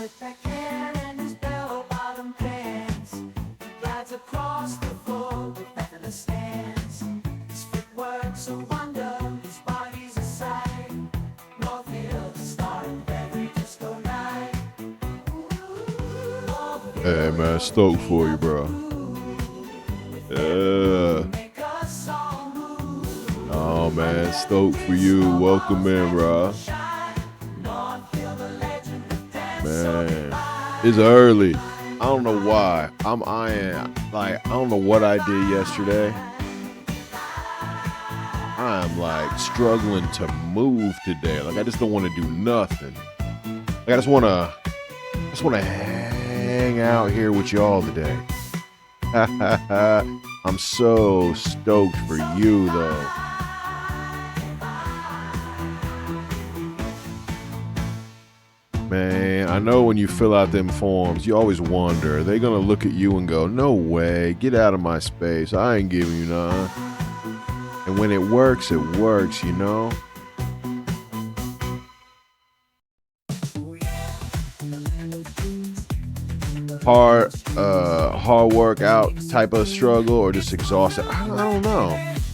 slick-back hair and his bell-bottom pants. He glides across the floor with effortless stance. His footwork's a wonder, his body's a sight. North Hill, the star in every disco night. Hey man, stoked for you, bro. Yeah. Make us all move. Oh man, stoked for you. Welcome in, bro. North Hill, the legend of dance. Man, it's early. I don't know why. I don't know what I did yesterday. I'm like struggling to move today. Like I just don't want to do nothing. Like I just wanna hang out here with y'all today. I'm so stoked for you though. Man, I know when you fill out them forms, you always wonder, are they gonna look at you and go, no way, get out of my space, I ain't giving you none. And when it works, you know? Hard workout type of struggle or just exhausted. I don't know.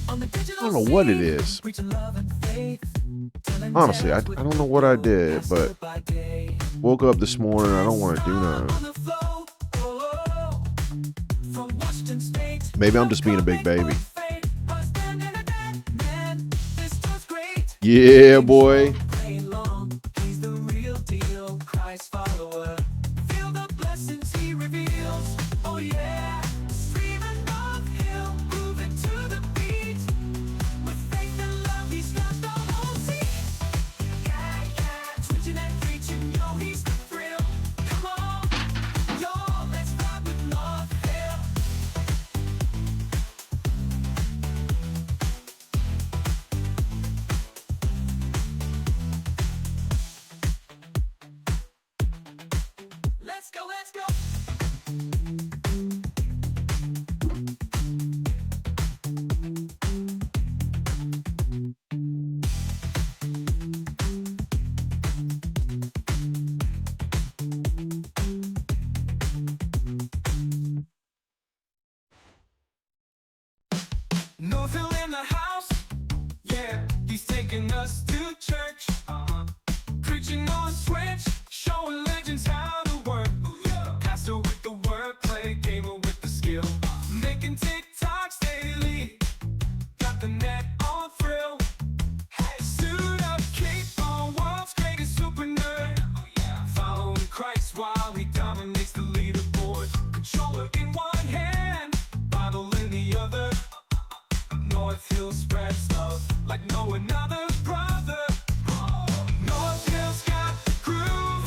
I don't know what it is. Honestly, I don't know what I did, but woke up this morning, I don't want to do nothing. Maybe I'm just being a big baby. Yeah, boy. Let's go. Northville in the house, yeah, he's taking us to church. Preaching on switch, showing legends how to work. Pastor with the wordplay, gamer with the skill. Making TikToks daily, got the net on thrill. Hey, suit up, cape on, world's greatest super nerd. Following Christ while he dominates the leaderboard. Controller in one hand, Bible in the other. North Hill spreads love like no another brother. North Hill's got groove,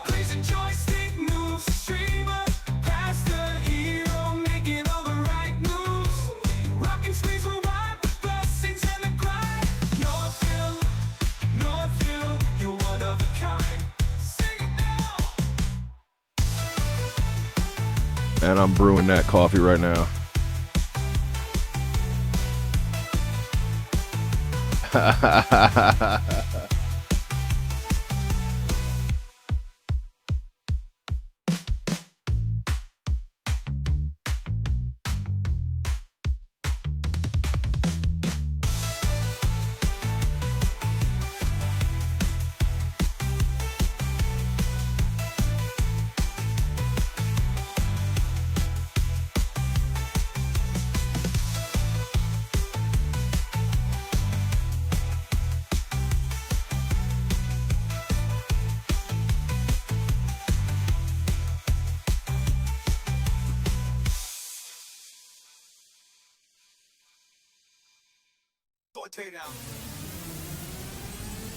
blazing joystick moves. Streamer, pastor, hero, making all the right moves. Rockin' squeeze rewind with blessings and the grind. North Hill, you're one of a kind. Sing it now. And I'm brewing that coffee right now.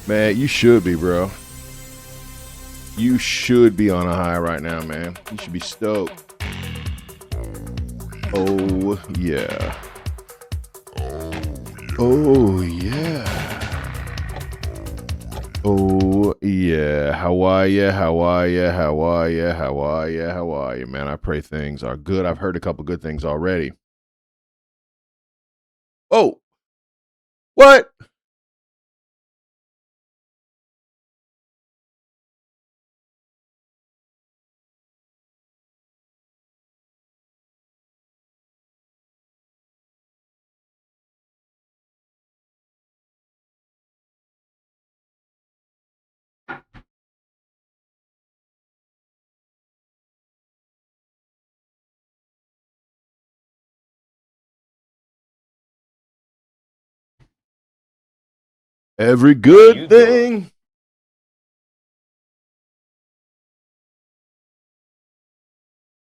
Man, you should be, bro. You should be on a high right now, man. You should be stoked. Oh, yeah. Oh, yeah. Oh, yeah. How are ya? How are ya? How are ya? How are ya? How are ya? Man, I pray things are good. I've heard a couple good things already. Oh, what? Every How you good doing? thing.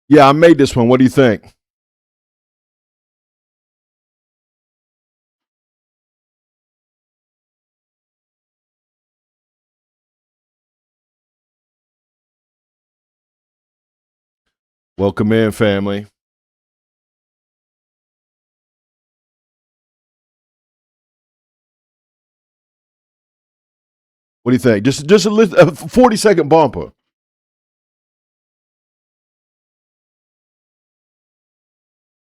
Yeah, I made this one. What do you think? Welcome in, family. What do you think? Just a 40-second bumper.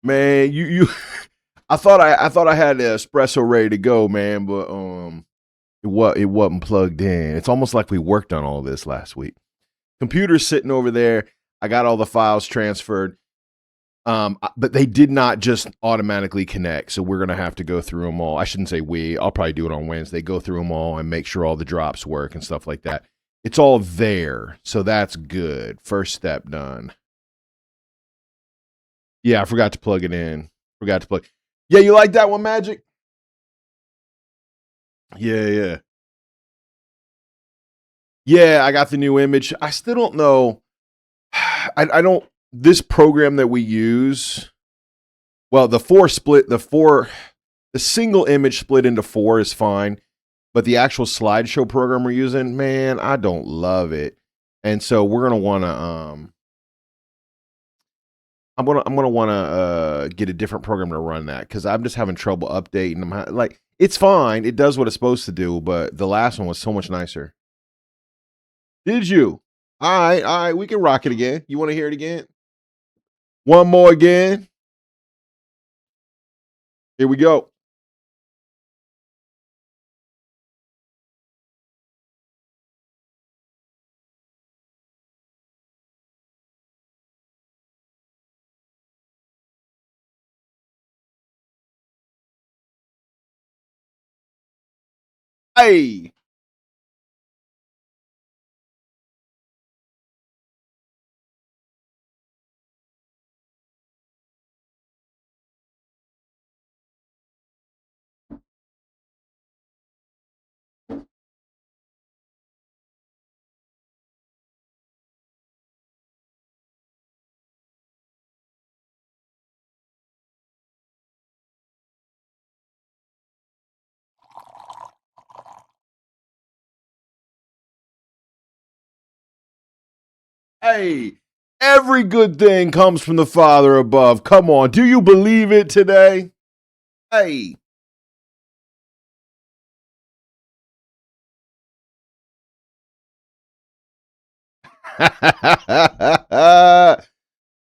Man, you I thought I had the espresso ready to go, man, but it wasn't plugged in. It's almost like we worked on all this last week. Computer's sitting over there. I got all the files transferred. But they did not just automatically connect, so we're gonna have to go through them all. I shouldn't say we. I'll probably do it on Wednesday. Go through them all and make sure all the drops work and stuff like that. It's all there, so that's good. First step done. Yeah, I forgot to plug it in. Forgot to plug. Yeah, you like that one, Magic? Yeah. Yeah, I got the new image. I still don't know. I don't. This program that we use. Well, the single image split into 4 is fine, but the actual slideshow program we're using, man, I don't love it. And so we're gonna want to I'm gonna want to get a different program to run that because I'm just having trouble updating them. Like it's fine, it does what it's supposed to do, but the last one was so much nicer. Did you? All right, we can rock it again. You want to hear it again? One more again. Here we go. Hey. Hey, every good thing comes from the Father above. Come on, do you believe it today? Hey.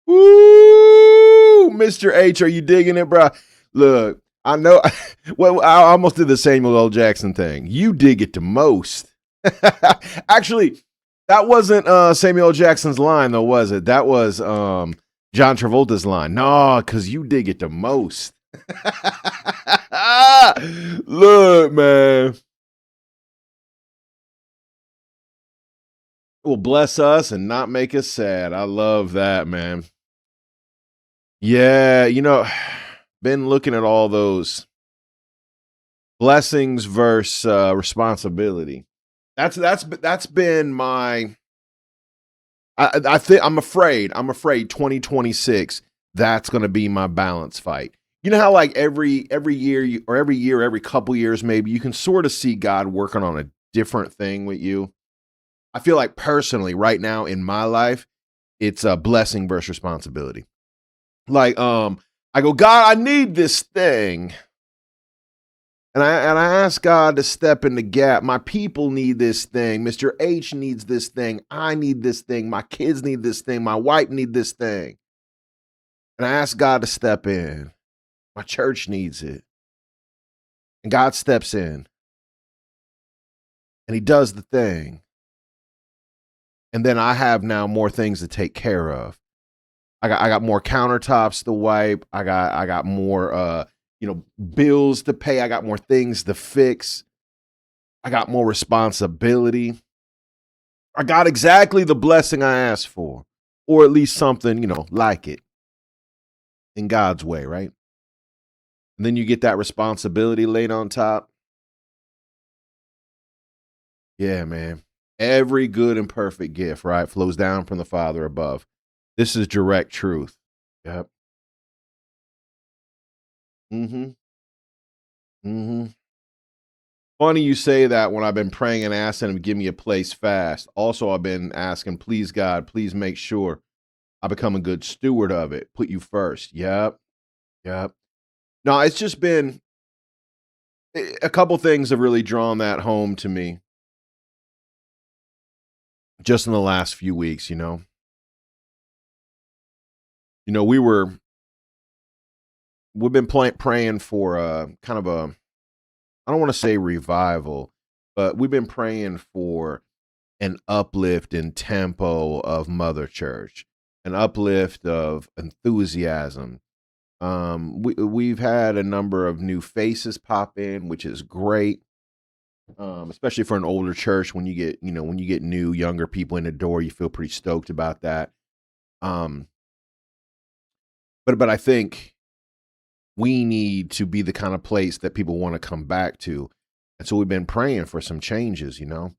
Woo! Mr. H, are you digging it, bro? Look, I know. Well, I almost did the Samuel L. Jackson thing. You dig it the most. Actually, that wasn't Samuel L. Jackson's line, though, was it? That was John Travolta's line. No, because you dig it the most. Look, man. Will bless us and not make us sad. I love that, man. Yeah, been looking at all those blessings versus responsibility. That's been my. I think I'm afraid 2026. That's going to be my balance fight. You know how like every year every couple years maybe you can sort of see God working on a different thing with you. I feel like personally right now in my life, it's a blessing versus responsibility. Like I go, God, I need this thing. And I ask God to step in the gap. My people need this thing. Mr. H needs this thing. I need this thing. My kids need this thing. My wife need this thing. And I ask God to step in. My church needs it. And God steps in. And he does the thing. And then I have now more things to take care of. I got more countertops to wipe. I got more bills to pay. I got more things to fix. I got more responsibility. I got exactly the blessing I asked for, or at least something, like it in God's way, right? And then you get that responsibility laid on top. Yeah, man. Every good and perfect gift, right, flows down from the Father above. This is direct truth. Yep. Mhm. Mhm. Funny you say that when I've been praying and asking him to give me a place fast. Also, I've been asking, please, God, please make sure I become a good steward of it. Put you first. Yep. Yep. No, it's just been a couple things have really drawn that home to me just in the last few weeks, you know. We've been praying for kind of a, I don't want to say revival, but we've been praying for an uplift in tempo of Mother Church, an uplift of enthusiasm. We've had a number of new faces pop in, which is great. Especially for an older church, when when you get new, younger people in the door, you feel pretty stoked about that. Um, but I think we need to be the kind of place that people want to come back to, and so we've been praying for some changes, you know.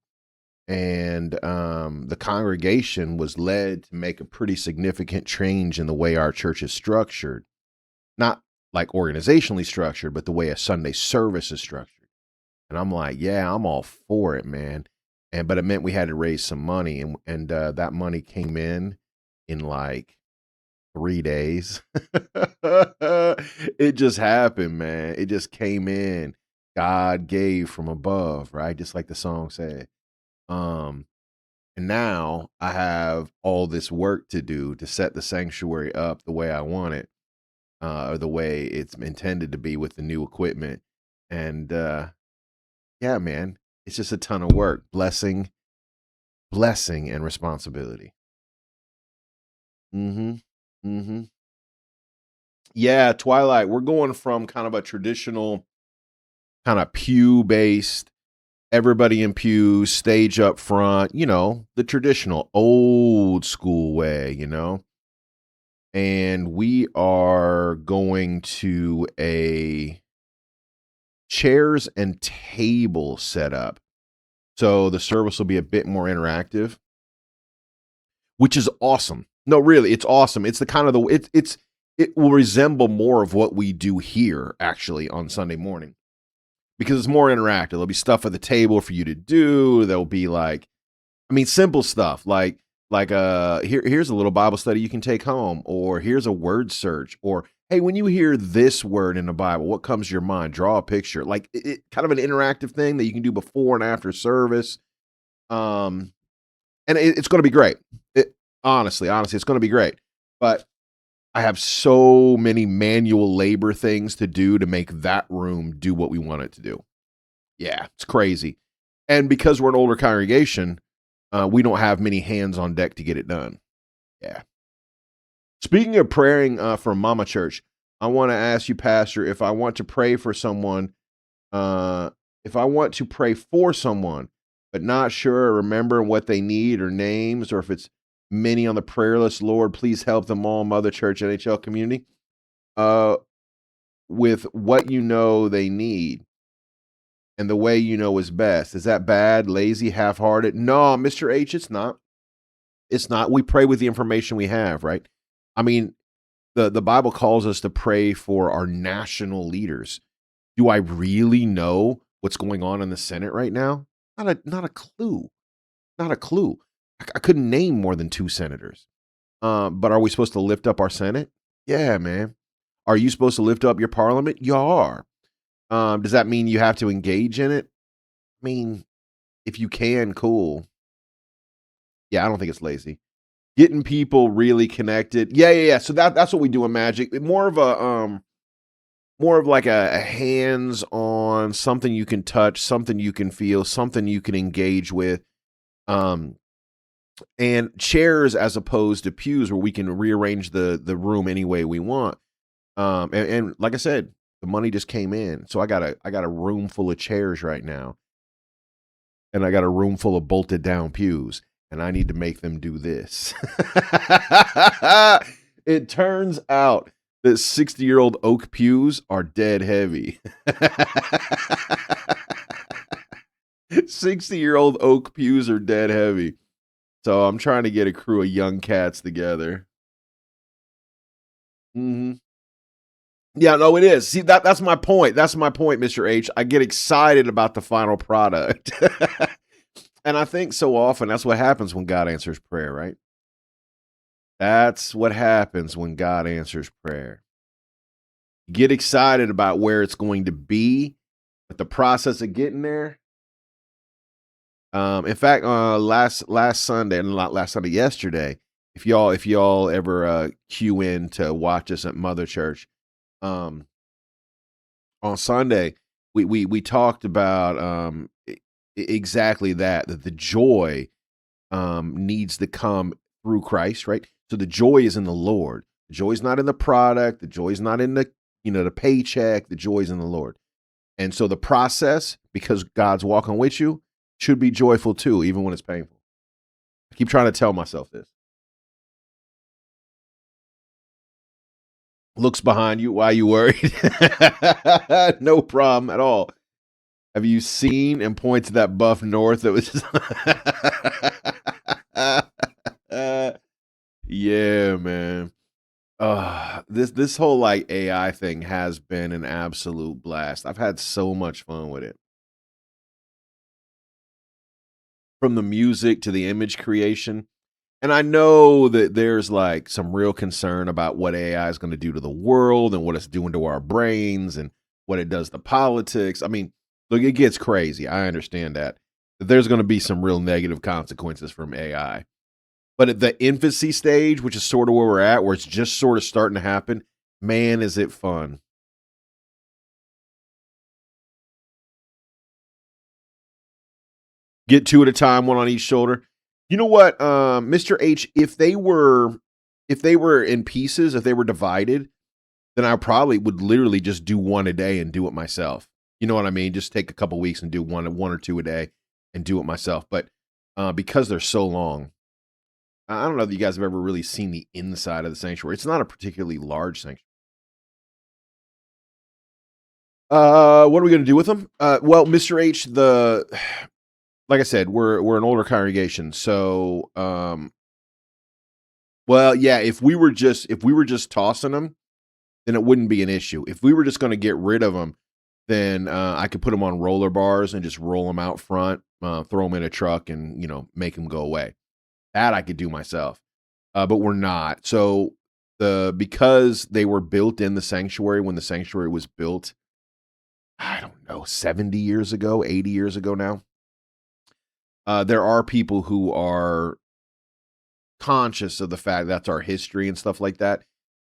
And the congregation was led to make a pretty significant change in the way our church is structured, not like organizationally structured, but the way a Sunday service is structured. And I'm like, yeah, I'm all for it, man. And but it meant we had to raise some money, and that money came in like 3 days. It just happened, man. It just came in. God gave from above, right? Just like the song said. Um, and now I have all this work to do to set the sanctuary up the way I want it, or the way it's intended to be with the new equipment. And yeah, man, it's just a ton of work. Blessing, and responsibility. Mhm. Mhm. Yeah, Twilight, we're going from kind of a traditional kind of pew based, everybody in pews, stage up front, the traditional old school way, and we are going to a chairs and table setup. So the service will be a bit more interactive, which is awesome. No, really, it's awesome. It's the kind of it will resemble more of what we do here actually on Sunday morning, because it's more interactive. There'll be stuff at the table for you to do. There'll be like, I mean, simple stuff like here's a little Bible study you can take home, or here's a word search, or hey, when you hear this word in the Bible, what comes to your mind? Draw a picture. Like kind of an interactive thing that you can do before and after service. Um, and it's going to be great. Honestly, it's going to be great. But I have so many manual labor things to do to make that room do what we want it to do. Yeah, it's crazy. And because we're an older congregation, we don't have many hands on deck to get it done. Yeah. Speaking of praying for Mama Church, I want to ask you, Pastor, if I want to pray for someone, uh, if I want to pray for someone, but not sure or remember what they need or names, or if it's many on the prayer list, Lord, please help them all, Mother Church, NHL community, uh, with what you know they need and the way you know is best. Is that bad, lazy, half hearted? No, Mr. H, it's not. It's not. We pray with the information we have, right? I mean, the Bible calls us to pray for our national leaders. Do I really know what's going on in the Senate right now? Not a clue. Not a clue. I couldn't name more than 2 senators. But are we supposed to lift up our Senate? Yeah, man. Are you supposed to lift up your parliament? You are. Does that mean you have to engage in it? I mean, if you can, cool. Yeah, I don't think it's lazy. Getting people really connected. Yeah. So that's what we do in Magic. More of like a hands-on, something you can touch, something you can feel, something you can engage with. Um, and chairs as opposed to pews where we can rearrange the room any way we want. And like I said, the money just came in. So I got a room full of chairs right now. And I got a room full of bolted down pews, and I need to make them do this. It turns out that 60-year-old oak pews are dead heavy. 60-year-old oak pews are dead heavy. So I'm trying to get a crew of young cats together. Mhm. Yeah, no, it is. See, that's my point. That's my point, Mr. H. I get excited about the final product. And I think so often that's what happens when God answers prayer, right? That's what happens when God answers prayer. You get excited about where it's going to be, but the process of getting there. In fact, last Sunday, and not last Sunday, yesterday, if y'all ever cue in to watch us at Mother Church, um, on Sunday, we talked about exactly that the joy needs to come through Christ, right? So the joy is in the Lord. The joy is not in the product. The joy is not in the paycheck. The joy is in the Lord. And so the process, because God's walking with you, should be joyful too, even when it's painful. I keep trying to tell myself this. Looks behind you. Why you worried? No problem at all. Have you seen and point to that buff north that was just yeah, man. This whole like AI thing has been an absolute blast. I've had so much fun with it. From the music to the image creation. And I know that there's like some real concern about what AI is going to do to the world and what it's doing to our brains and what it does to politics. I mean, look, it gets crazy. I understand that. That there's going to be some real negative consequences from AI. But at the infancy stage, which is sort of where we're at, where it's just sort of starting to happen, man, is it fun. Get two at a time, one on each shoulder. You know what, Mr. H, if they were in pieces, if they were divided, then I probably would literally just do one a day and do it myself. You know what I mean? Just take a couple weeks and do one or two a day and do it myself. But because they're so long, I don't know if you guys have ever really seen the inside of the sanctuary. It's not a particularly large sanctuary. What are we going to do with them? Well, Mr. H, the like I said, we're an older congregation, so well, yeah. If we were just tossing them, then it wouldn't be an issue. If we were just going to get rid of them, then I could put them on roller bars and just roll them out front, throw them in a truck, and make them go away. That I could do myself, but we're not. So because they were built in the sanctuary when the sanctuary was built, I don't know, 70 years ago, 80 years ago now. There are people who are conscious of the fact that's our history and stuff like that.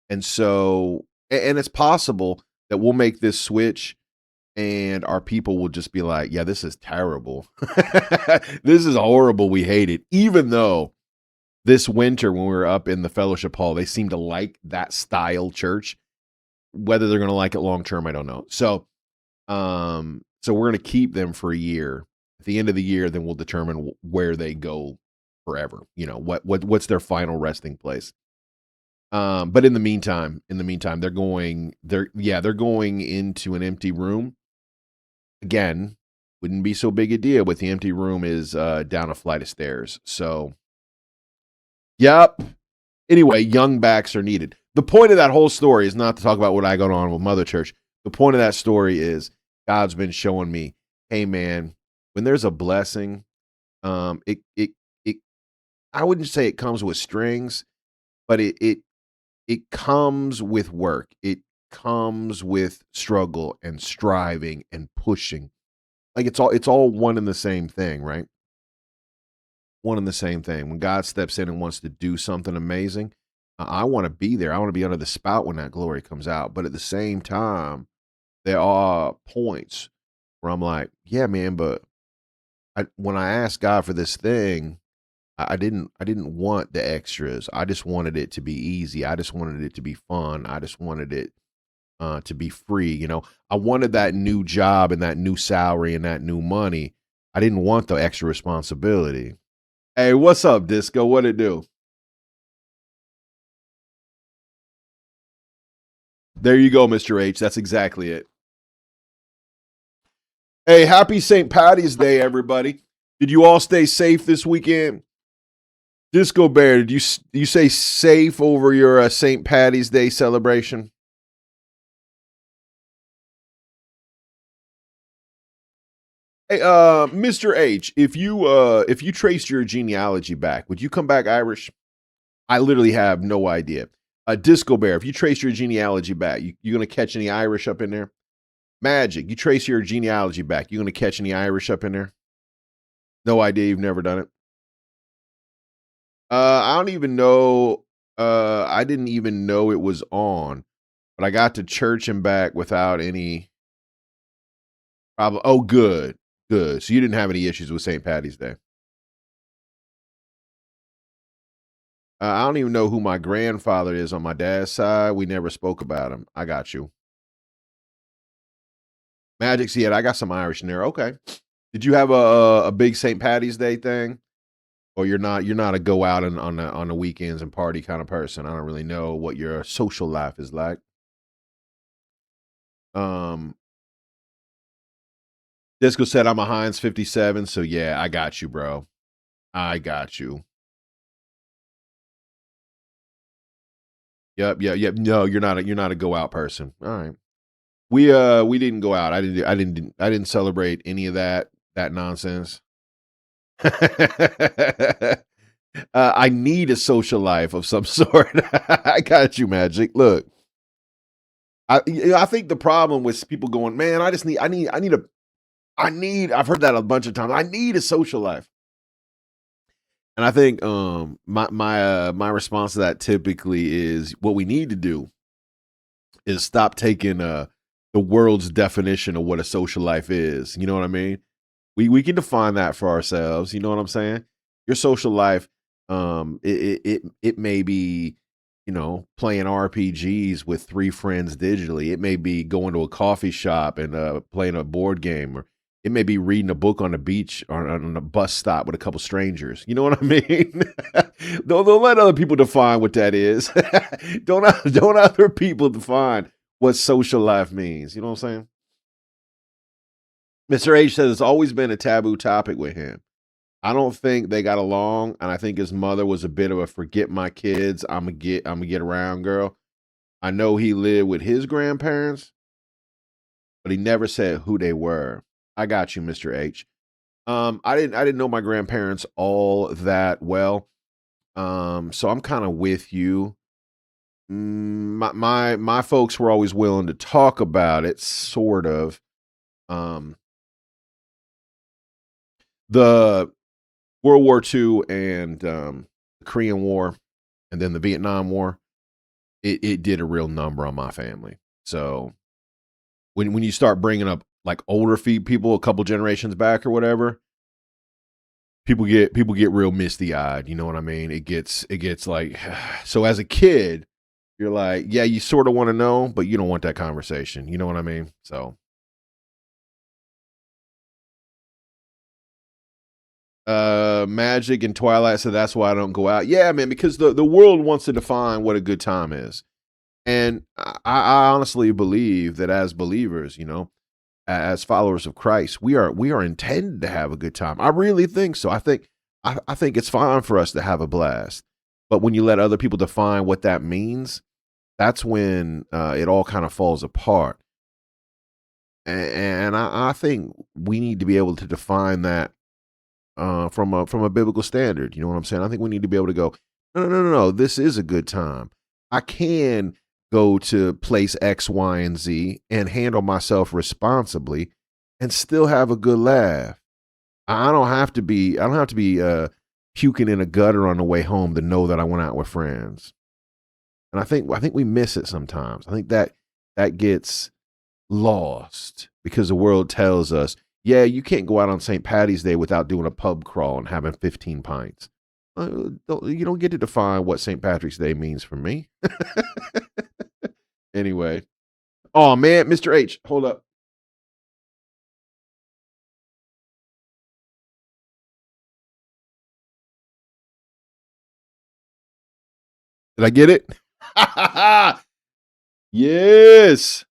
And so, and it's possible that we'll make this switch and our people will just be like, yeah, this is terrible. This is horrible. We hate it. Even though this winter, when we were up in the fellowship hall, they seem to like that style church. Whether they're going to like it long term, I don't know. So we're going to keep them for a year. At the end of the year, then we'll determine where they go forever. What's their final resting place. But in the meantime, they're going into an empty room. Again, wouldn't be so big a deal, but the empty room is down a flight of stairs. So, yep. Anyway, young backs are needed. The point of that whole story is not to talk about what I got on with Mother Church. The point of that story is God's been showing me, hey man, when there's a blessing, it I wouldn't say it comes with strings, but it comes with work. It comes with struggle and striving and pushing. Like it's all one and the same thing, right? One and the same thing. When God steps in and wants to do something amazing, I want to be there. I want to be under the spout when that glory comes out. But at the same time, there are points where I'm like, yeah, man, but when I asked God for this thing, I didn't want the extras. I just wanted it to be easy. I just wanted it to be fun. I just wanted it to be free. I wanted that new job and that new salary and that new money. I didn't want the extra responsibility. Hey, what's up, Disco? What it do? There you go, Mr. H. That's exactly it. Hey, happy St. Patty's Day, everybody. Did you all stay safe this weekend? Disco Bear, did you say safe over your St. Patty's Day celebration? Hey, Mr. H, if you traced your genealogy back, would you come back Irish? I literally have no idea. Disco Bear, if you trace your genealogy back, you gonna catch any Irish up in there? Magic, you trace your genealogy back, you gonna catch any Irish up in there? No idea. You've never done it. I don't even know. I didn't even know it was on, but I got to church and back without any problem. Oh, good, good. So you didn't have any issues with St. Patty's Day. I don't even know who my grandfather is on my dad's side. We never spoke about him. I got you. Magic's yet. I got some Irish in there. Okay. Did you have a big St. Patty's Day thing, or you're not a go out and on the weekends and party kind of person? I don't really know what your social life is like. Um, Disco said I'm a Heinz 57, so yeah, I got you, bro. I got you. Yep, yep, yep. No, you're not a go out person. All right. We didn't go out. I didn't celebrate any of that nonsense. I need a social life of some sort. I got you, Magic. Look, I think the problem with people going, man, I've heard that a bunch of times. I need a social life. And I think my response to that typically is what we need to do is stop taking the world's definition of what a social life is. You know what I mean? We can define that for ourselves. You know what I'm saying? Your social life, it may be, playing RPGs with three friends digitally. It may be going to a coffee shop and playing a board game, or it may be reading a book on the beach or on a bus stop with a couple strangers. You know what I mean? Don't let other people define what that is. Don't other people define what social life means. You know what I'm saying? Mr. H says it's always been a taboo topic with him. I don't think they got along, and I think his mother was a bit of a forget my kids, I'm gonna get around girl. I know he lived with his grandparents, but he never said who they were. I got you, Mr. H. I didn't know my grandparents all that well. So I'm kind of with you. My folks were always willing to talk about it, sort of. Um, the World War II and the Korean War, and then the Vietnam War, it did a real number on my family. So when you start bringing up like older people a couple generations back or whatever, people get real misty eyed. You know what I mean? It gets like so as a kid, you're like, yeah, you sort of want to know, but you don't want that conversation. You know what I mean? So Magic and Twilight said that's why I don't go out. Yeah, man, because the world wants to define what a good time is. And I honestly believe that as believers, as followers of Christ, we are intended to have a good time. I really think so. I think it's fine for us to have a blast. But when you let other people define what that means, that's when it all kind of falls apart. And I think we need to be able to define that from a biblical standard. You know what I'm saying? I think we need to be able to go, no, no, no, no, no. This is a good time. I can go to place X, Y, and Z and handle myself responsibly and still have a good laugh. I don't have to be puking in a gutter on the way home to know that I went out with friends. And I think we miss it sometimes. I think that gets lost because the world tells us, yeah, you can't go out on St. Patty's Day without doing a pub crawl and having 15 pints. You don't get to define what St. Patrick's Day means for me. Anyway. Oh, man, Mr. H, hold up. Did I get it? Yes.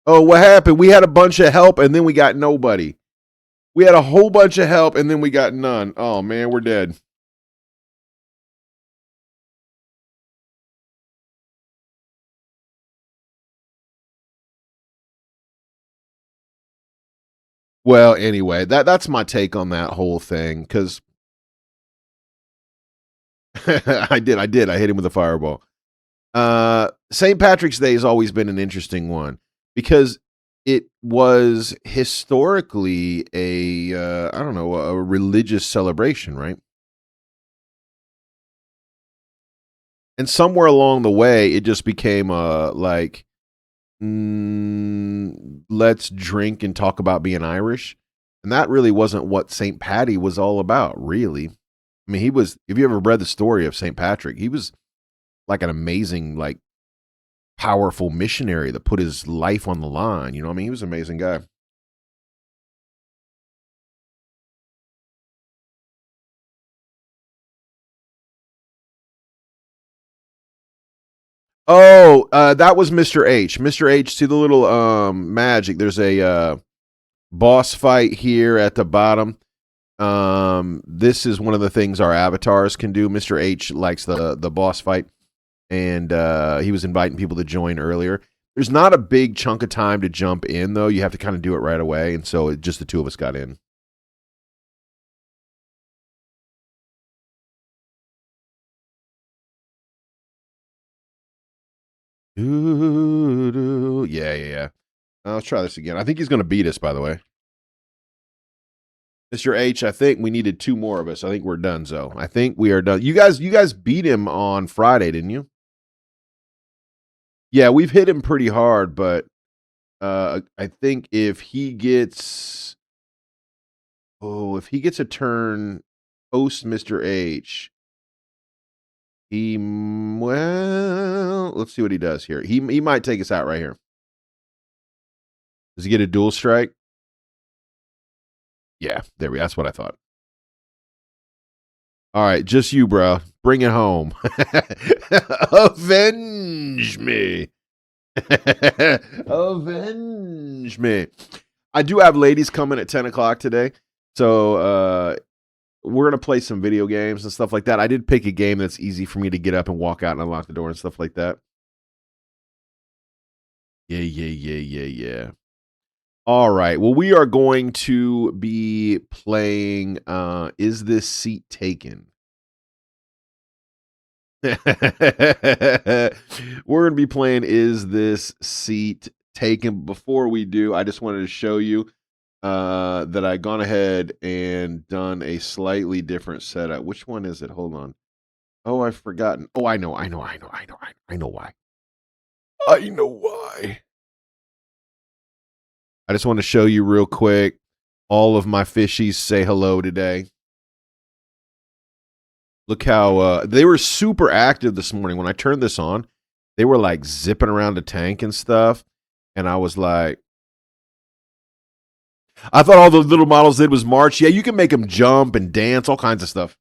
Oh, what happened? We had a bunch of help and then we got nobody. We had a whole bunch of help and then we got none. Oh man, we're dead. Well, anyway, that's my take on that whole thing because I did. I hit him with a fireball. St. Patrick's Day has always been an interesting one because it was historically a I don't know, a religious celebration, right? And somewhere along the way, it just became a like, let's drink and talk about being Irish, and that really wasn't what St. Patty was all about, really. I mean, he was. If you ever read the story of St. Patrick, he was like an amazing, like powerful missionary that put his life on the line. You know what I mean? He was an amazing guy. Oh, that was Mr. H. Mr. H, see the little magic. There's a boss fight here at the bottom. This is one of the things our avatars can do. Mr. H likes the boss fight, and he was inviting people to join earlier. There's not a big chunk of time to jump in though. You have to kind of do it right away, and so just the two of us got in. Doo-doo. Yeah, yeah, yeah. Let's try this again. I think he's going to beat us, by the way. Mr. H, I think we needed two more of us. I think we're done, so I think we are done. You guys beat him on Friday, didn't you? Yeah, we've hit him pretty hard, but I think if he gets a turn post Mr. H, well, let's see what he does here. He might take us out right here. Does he get a dual strike? Yeah, there we. That's what I thought. All right, just you, bro. Bring it home. Avenge me. Avenge me. I do have ladies coming at 10 o'clock today. So we're gonna play some video games and stuff like that. I did pick a game that's easy for me to get up and walk out and unlock the door and stuff like that. Yeah, yeah, yeah, yeah, yeah. All right. Well, we are going to be playing Is This Seat Taken? We're going to be playing Is This Seat Taken? Before we do, I just wanted to show you that I gone ahead and done a slightly different setup. Which one is it? Hold on. Oh, I've forgotten. Oh, I know why. I know why. I just want to show you real quick. All of my fishies say hello today. Look how they were super active this morning. When I turned this on, they were like zipping around the tank and stuff. And I was like, I thought all the little models did was march. Yeah, you can make them jump and dance, all kinds of stuff.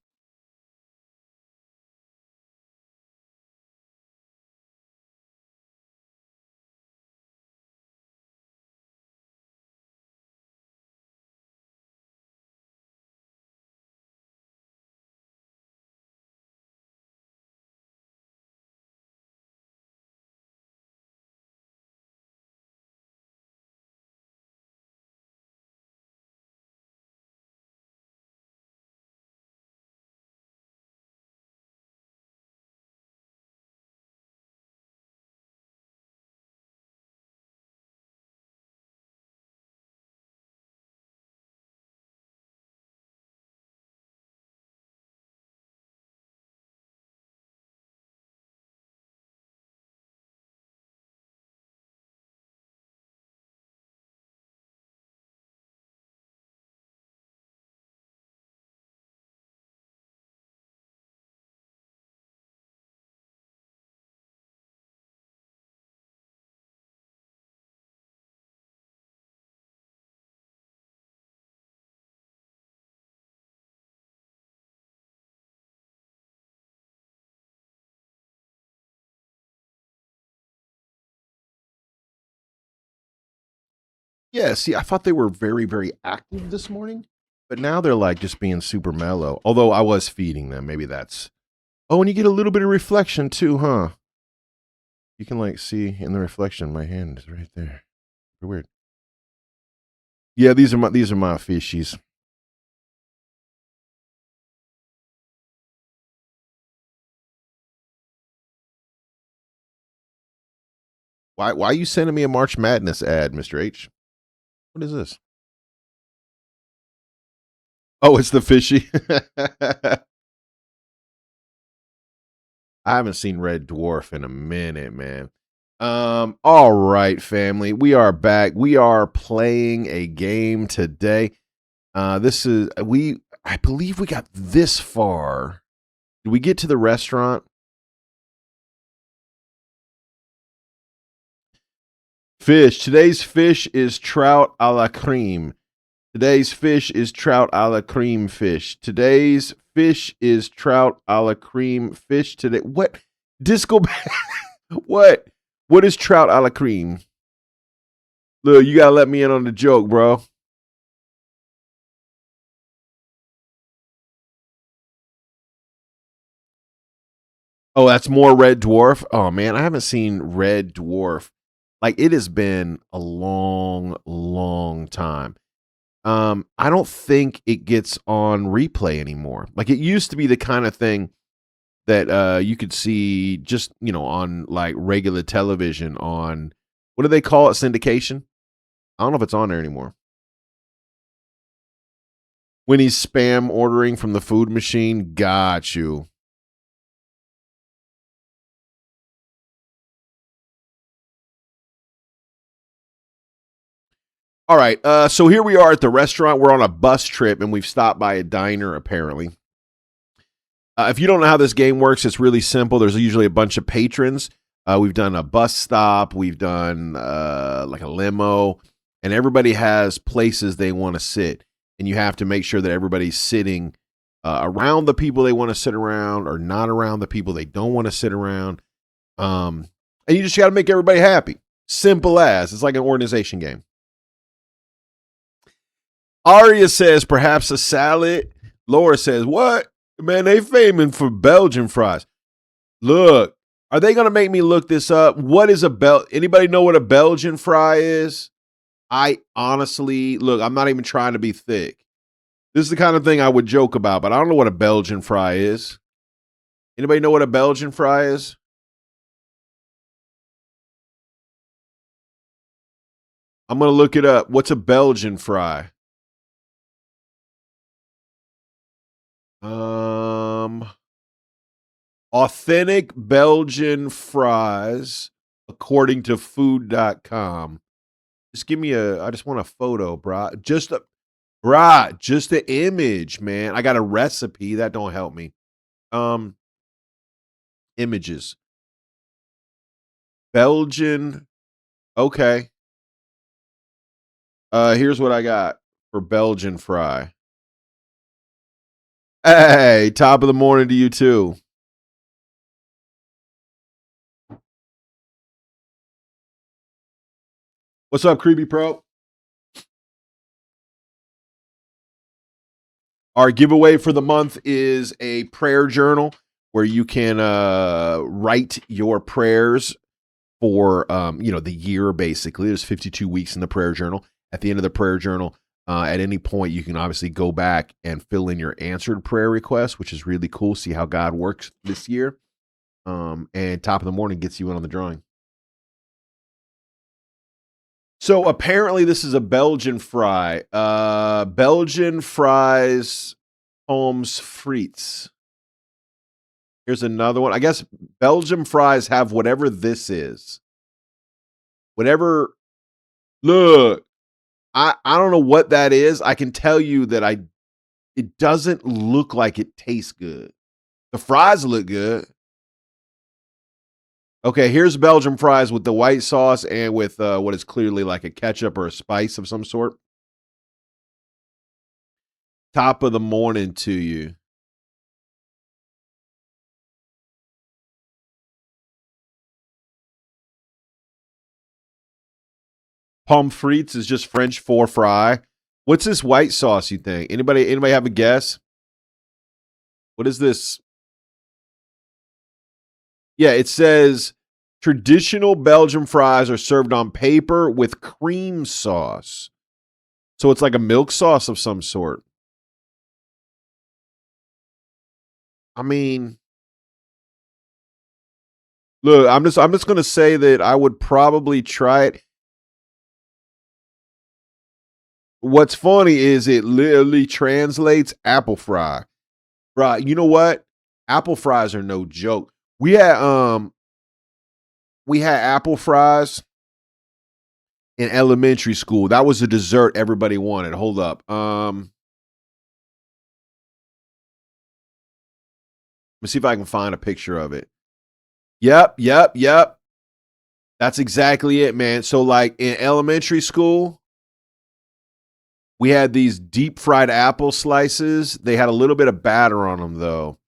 Yeah, see, I thought they were very, very active this morning, but now they're like just being super mellow. Although I was feeding them. Maybe that's. Oh, and you get a little bit of reflection too, huh? You can like see in the reflection, my hand is right there. Weird. Yeah, these are my fishies. Why are you sending me a March Madness ad, Mr. H? What is this? Oh, it's the fishy. I haven't seen Red Dwarf in a minute, man. All right, family. We are back. We are playing a game today. This is I believe we got this far. Did we get to the restaurant? Fish. Today's fish is trout a la creme. Today's fish is trout a la cream fish. Today's fish is trout a la cream fish today. What? Disco. What? What is trout a la cream? Look, you gotta let me in on the joke, bro. Oh, that's more Red Dwarf. Oh man, I haven't seen Red Dwarf. Like it has been a long, long time. I don't think it gets on replay anymore. Like it used to be the kind of thing that you could see just on like regular television on what do they call it, syndication. I don't know if it's on there anymore. When he's spam ordering from the food machine, got you. All right, so here we are at the restaurant. We're on a bus trip and we've stopped by a diner apparently. If you don't know how this game works, it's really simple. There's usually a bunch of patrons. We've done a bus stop, we've done like a limo, and everybody has places they want to sit. And you have to make sure that everybody's sitting around the people they want to sit around or not around the people they don't want to sit around. And you just got to make everybody happy. Simple as. It's like an organization game. Aria says perhaps a salad. Laura says, what? Man, they famous for Belgian fries. Look, are they going to make me look this up? What is anybody know what a Belgian fry is? I honestly, look, I'm not even trying to be thick. This is the kind of thing I would joke about, but I don't know what a Belgian fry is. Anybody know what a Belgian fry is? I'm going to look it up. What's a Belgian fry? Authentic Belgian fries, according to food.com. Just give me I just want a photo, brah. Just the image, man. I got a recipe. That don't help me. Um, Images. Belgian. Okay. Here's what I got for Belgian fry. Hey, top of the morning to you too. What's up, Creepy Pro? Our giveaway for the month is a prayer journal where you can write your prayers for the year. Basically, there's 52 weeks in the prayer journal. At the end of the prayer journal, at any point, you can obviously go back and fill in your answered prayer request, which is really cool. See how God works this year. And top of the morning gets you in on the drawing. So apparently, this is a Belgian fry. Belgian fries, Holmes frites. Here's another one. I guess Belgian fries have whatever this is. Whatever. Look, I don't know what that is. I can tell you that it doesn't look like it tastes good. The fries look good. Okay, here's Belgian fries with the white sauce and with what is clearly like a ketchup or a spice of some sort. Top of the morning to you. Pommes frites is just French for fry. What's this white sauce, you think? Anybody have a guess? What is this? Yeah, it says traditional Belgian fries are served on paper with cream sauce. So it's like a milk sauce of some sort. I mean, look, I'm just gonna say that I would probably try it. What's funny is it literally translates apple fry. Right. You know what? Apple fries are no joke. We had apple fries in elementary school. That was a dessert everybody wanted. Hold up. Let me see if I can find a picture of it. Yep. That's exactly it, man. So like in elementary school, we had these deep fried apple slices. They had a little bit of batter on them though.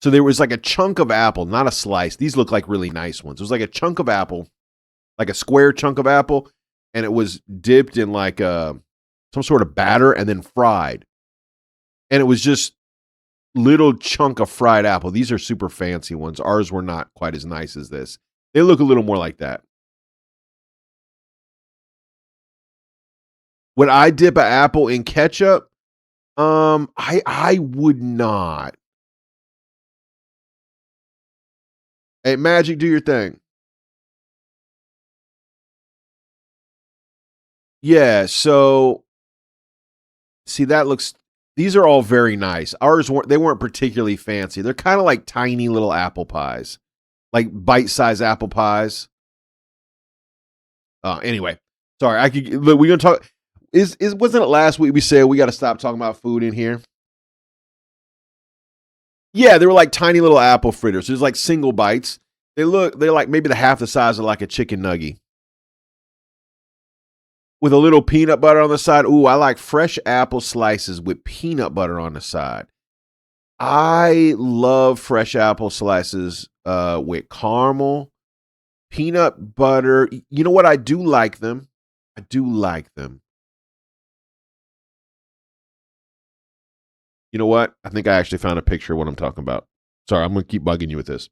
So there was like a chunk of apple, not a slice. These look like really nice ones. It was like a chunk of apple, like a square chunk of apple, and it was dipped in like some sort of batter and then fried. And it was just little chunk of fried apple. These are super fancy ones. Ours were not quite as nice as this. They look a little more like that. Would I dip an apple in ketchup? I would not. Hey, Magic, do your thing. Yeah, so see that looks these are all very nice. Ours weren't particularly fancy. They're kind of like tiny little apple pies. Like bite-sized apple pies. Anyway. Sorry, we're going to talk wasn't it last week we said we got to stop talking about food in here? Yeah, they were like tiny little apple fritters. There's like single bites. They're like maybe the half the size of like a chicken nugget. With a little peanut butter on the side. Ooh, I like fresh apple slices with peanut butter on the side. I love fresh apple slices with caramel, peanut butter. You know what? I do like them. I do like them. You know what? I think I actually found a picture of what I'm talking about. Sorry, I'm going to keep bugging you with this.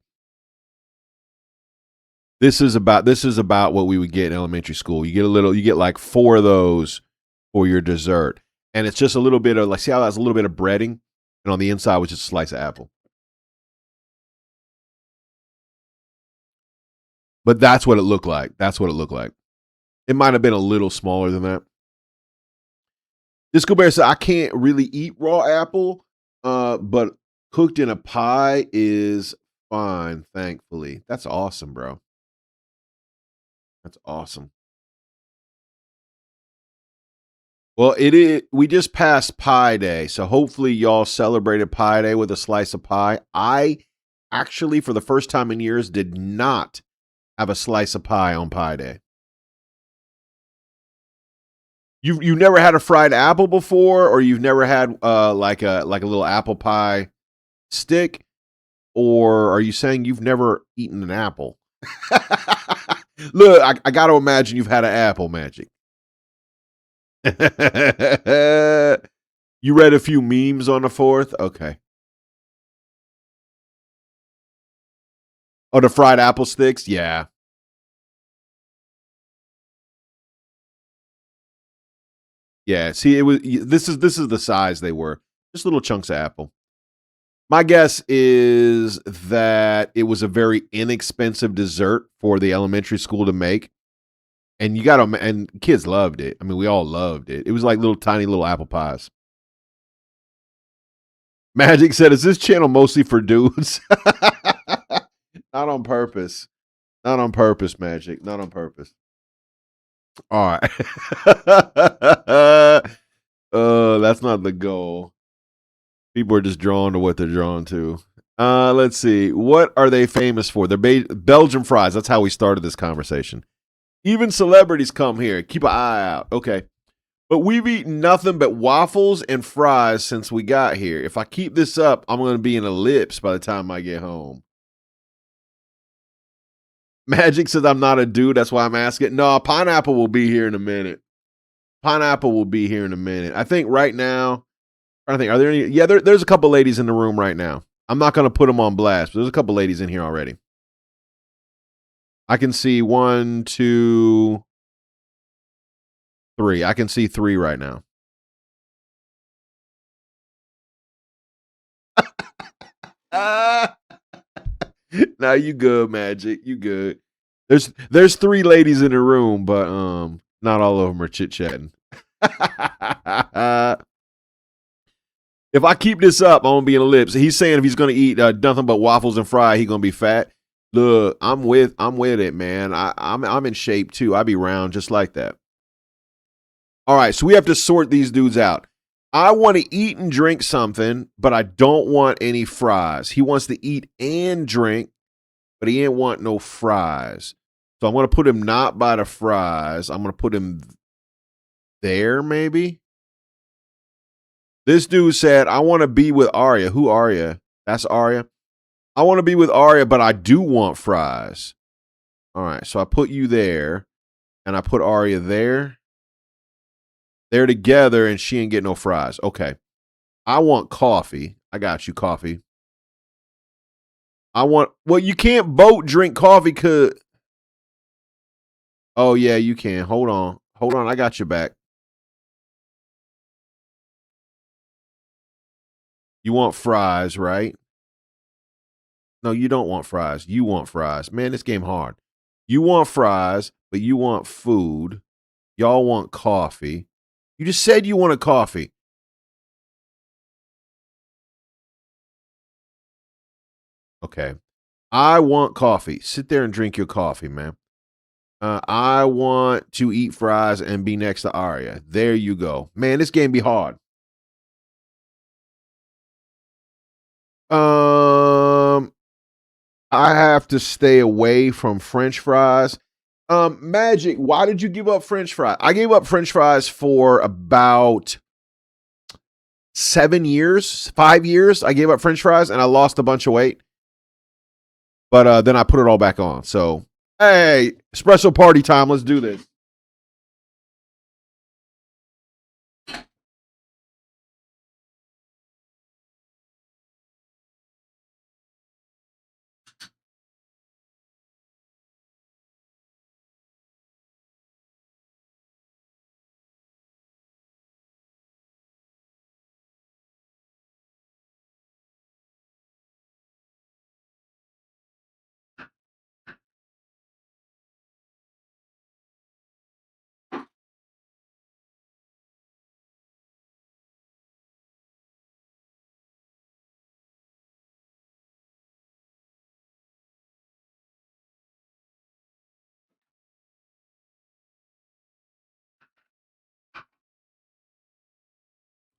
This is about what we would get in elementary school. You get like 4 of those for your dessert. And it's just a little bit of like see how that's a little bit of breading and on the inside was just a slice of apple. But that's what it looked like. That's what it looked like. It might have been a little smaller than that. Disco Bear said I can't really eat raw apple, but cooked in a pie is fine, thankfully. That's awesome, bro. That's awesome. Well, it is. We just passed Pie Day, so hopefully y'all celebrated Pie Day with a slice of pie. I actually, for the first time in years, did not have a slice of pie on Pie Day. You never had a fried apple before, or you've never had like a little apple pie stick, or are you saying you've never eaten an apple? Look, I got to imagine you've had an apple, Magic. You read a few memes on the 4th? Okay. Oh, the fried apple sticks? Yeah. Yeah. See, it was this is the size they were. Just little chunks of apple. My guess is that it was a very inexpensive dessert for the elementary school to make. And and kids loved it. I mean, we all loved it. It was like little tiny little apple pies. Magic said, "Is this channel mostly for dudes?" Not on purpose. Not on purpose, Magic. Not on purpose. All right. That's not the goal. People are just drawn to what they're drawn to. Let's see. What are they famous for? They're Belgian fries. That's how we started this conversation. Even celebrities come here. Keep an eye out. Okay. But we've eaten nothing but waffles and fries since we got here. If I keep this up, I'm going to be in ellipse by the time I get home. Magic says I'm not a dude. That's why I'm asking. No, pineapple will be here in a minute. Pineapple will be here in a minute. I think right now, I think, are there any? Yeah, there's a couple ladies in the room right now. I'm not going to put them on blast, but there's a couple ladies in here already. I can see 1, 2, 3. I can see 3 right now. Now you good, Magic. You good. There's 3 ladies in the room, but not all of them are chit chatting. If I keep this up, I'm gonna be in the lips. He's saying if he's gonna eat nothing but waffles and fry, he's gonna be fat. Look, I'm with it, man. I'm in shape too. I be round just like that. All right, so we have to sort these dudes out. I want to eat and drink something, but I don't want any fries. He wants to eat and drink, but he ain't want no fries. So I'm going to put him not by the fries. I'm going to put him there, maybe. This dude said, I want to be with Arya. Who Arya? That's Arya. I want to be with Arya, but I do want fries. All right, so I put you there, and I put Arya there. They're together, and she ain't get no fries. Okay. I want coffee. I got you, coffee. Well, you can't boat drink coffee because. Oh, yeah, you can. Hold on. I got your back. You want fries, right? No, you don't want fries. You want fries. Man, this game hard. You want fries, but you want food. Y'all want coffee. You just said you wanted coffee. Okay. I want coffee. Sit there and drink your coffee, man. I want to eat fries and be next to Arya. There you go. Man, this game be hard. I have to stay away from French fries. Magic, why did you give up French fries? I gave up French fries for about 7 years, 5 years. I gave up French fries and I lost a bunch of weight. But then I put it all back on. So, hey, espresso party time. Let's do this.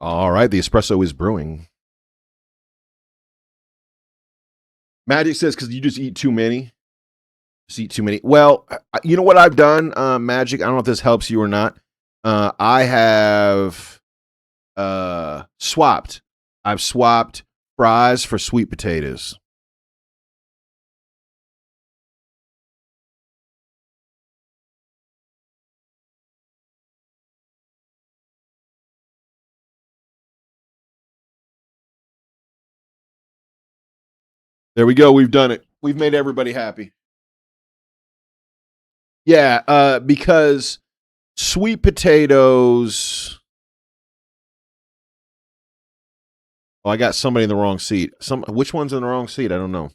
All right, the espresso is brewing. Magic says because you just eat too many. Just eat too many. Well, you know what I've done, Magic? I don't know if this helps you or not. I have swapped. I've swapped fries for sweet potatoes. There we go. We've done it. We've made everybody happy. Yeah, because sweet potatoes. Oh, I got somebody in the wrong seat. Which one's in the wrong seat? I don't know.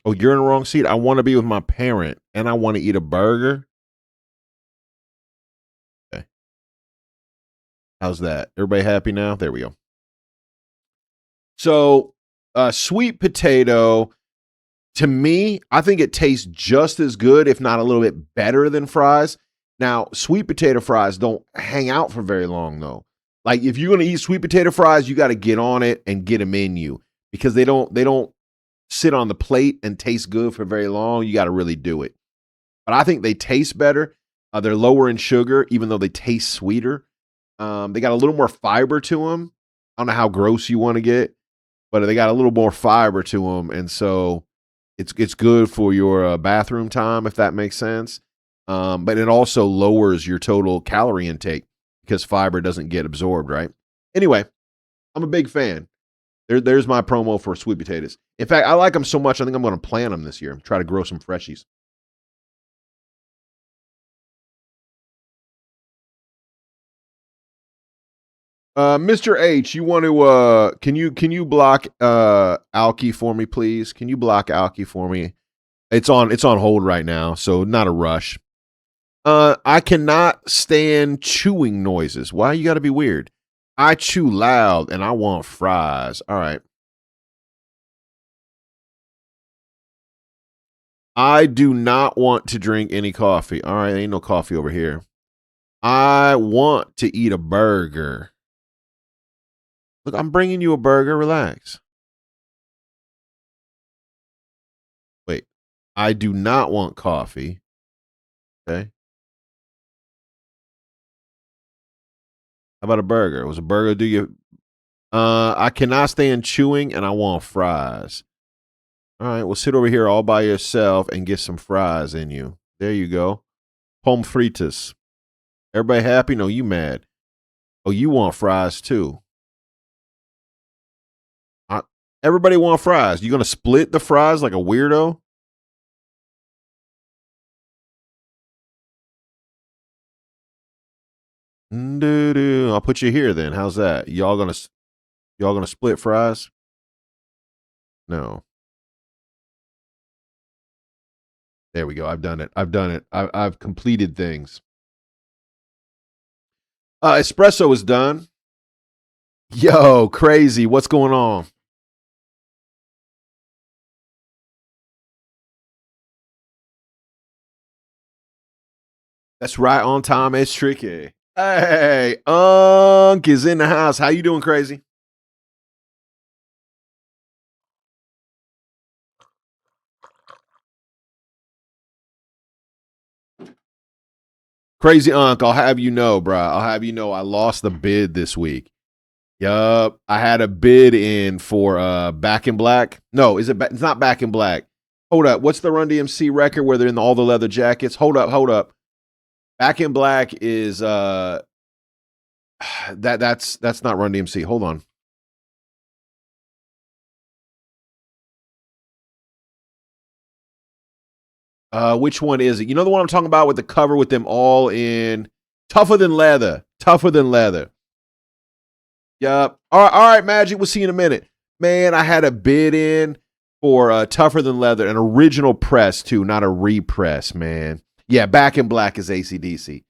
Oh, you're in the wrong seat. I want to be with my parent and I want to eat a burger. Okay. How's that? Everybody happy now? There we go. So, sweet potato, to me, I think it tastes just as good, if not a little bit better than fries. Now, sweet potato fries don't hang out for very long, though. Like, if you're going to eat sweet potato fries, you got to get on it and get them in you because they don't sit on the plate and taste good for very long. You got to really do it. But I think they taste better. They're lower in sugar, even though they taste sweeter. They got a little more fiber to them. I don't know how gross you want to get, but they got a little more fiber to them. And so It's good for your bathroom time, if that makes sense. But it also lowers your total calorie intake because fiber doesn't get absorbed, right? Anyway, I'm a big fan. There's my promo for sweet potatoes. In fact, I like them so much, I think I'm going to plant them this year. Try to grow some freshies. Mr. H, you want to can you block Alki for me, please? Can you block Alki for me? It's on hold right now, so not a rush. I cannot stand chewing noises. Why you got to be weird? I chew loud and I want fries. All right. I do not want to drink any coffee. All right, ain't no coffee over here. I want to eat a burger. Look, I'm bringing you a burger. Relax. Wait. I do not want coffee. Okay. How about a burger? Was a burger do you I cannot stand chewing and I want fries. All right, well sit over here all by yourself and get some fries in you. There you go. Pom fritas. Everybody happy? No, you mad. Oh, you want fries too. I, everybody want fries. You gonna split the fries like a weirdo? I'll put you here then. How's that? Y'all gonna split fries? No. There we go. I've done it. I've done it. I've completed things. Espresso is done. Yo, crazy. What's going on? That's right on time. It's tricky. Hey, Unc is in the house. How you doing, crazy? Crazy Unc, I'll have you know, bro. I'll have you know I lost the bid this week. Yup. I had a bid in for Back in Black. No, it's not Back in Black. Hold up. What's the Run DMC record where they're in all the leather jackets? Hold up. Back in Black is that's not Run DMC. Hold on. Which one is it? You know the one I'm talking about with the cover with them all in Tougher Than Leather. Tougher Than Leather. Yup. All right, Magic. We'll see you in a minute. Man, I had a bid in for Tougher Than Leather, an original press too, not a repress, man. Yeah, Back in Black is ACDC.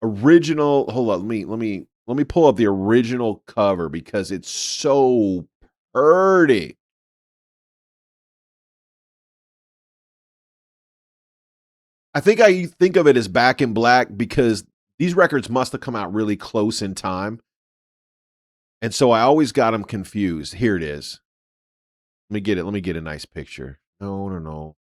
Original. Hold on. Let me pull up the original cover because it's so pretty. I think I think of it as Back in Black because these records must have come out really close in time. And so I always got them confused. Here it is. Let me get it. Let me get a nice picture. No.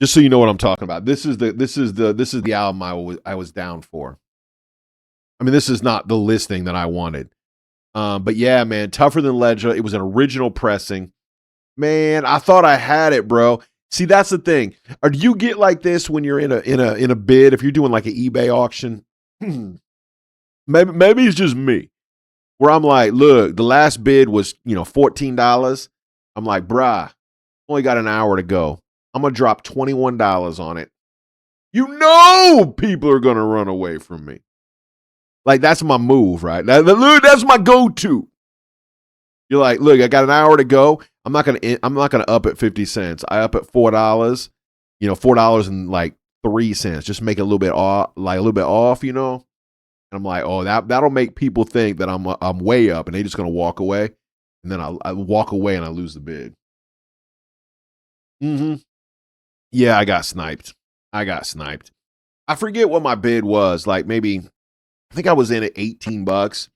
Just so you know what I'm talking about. This is the album I was down for. I mean, this is not the listing that I wanted. But yeah, man, Tougher Than Leather. It was an original pressing. Man, I thought I had it, bro. See, that's the thing. Or do you get like this when you're in a bid? If you're doing like an eBay auction, maybe it's just me. Where I'm like, look, the last bid was $14. I'm like, bruh, only got an hour to go. I'm gonna drop $21 on it. You know, people are gonna run away from me. Like that's my move, right? That's my go-to. You're like, look, I got an hour to go. I'm not gonna up at 50 cents. I up at $4. $4 and like 3 cents. Just make it a little bit off. And I'm like, oh, that'll make people think that I'm way up, and they're just gonna walk away. And then I walk away and I lose the bid. Mm-hmm. Yeah, I got sniped. I forget what my bid was. Like maybe I think I was in at $18.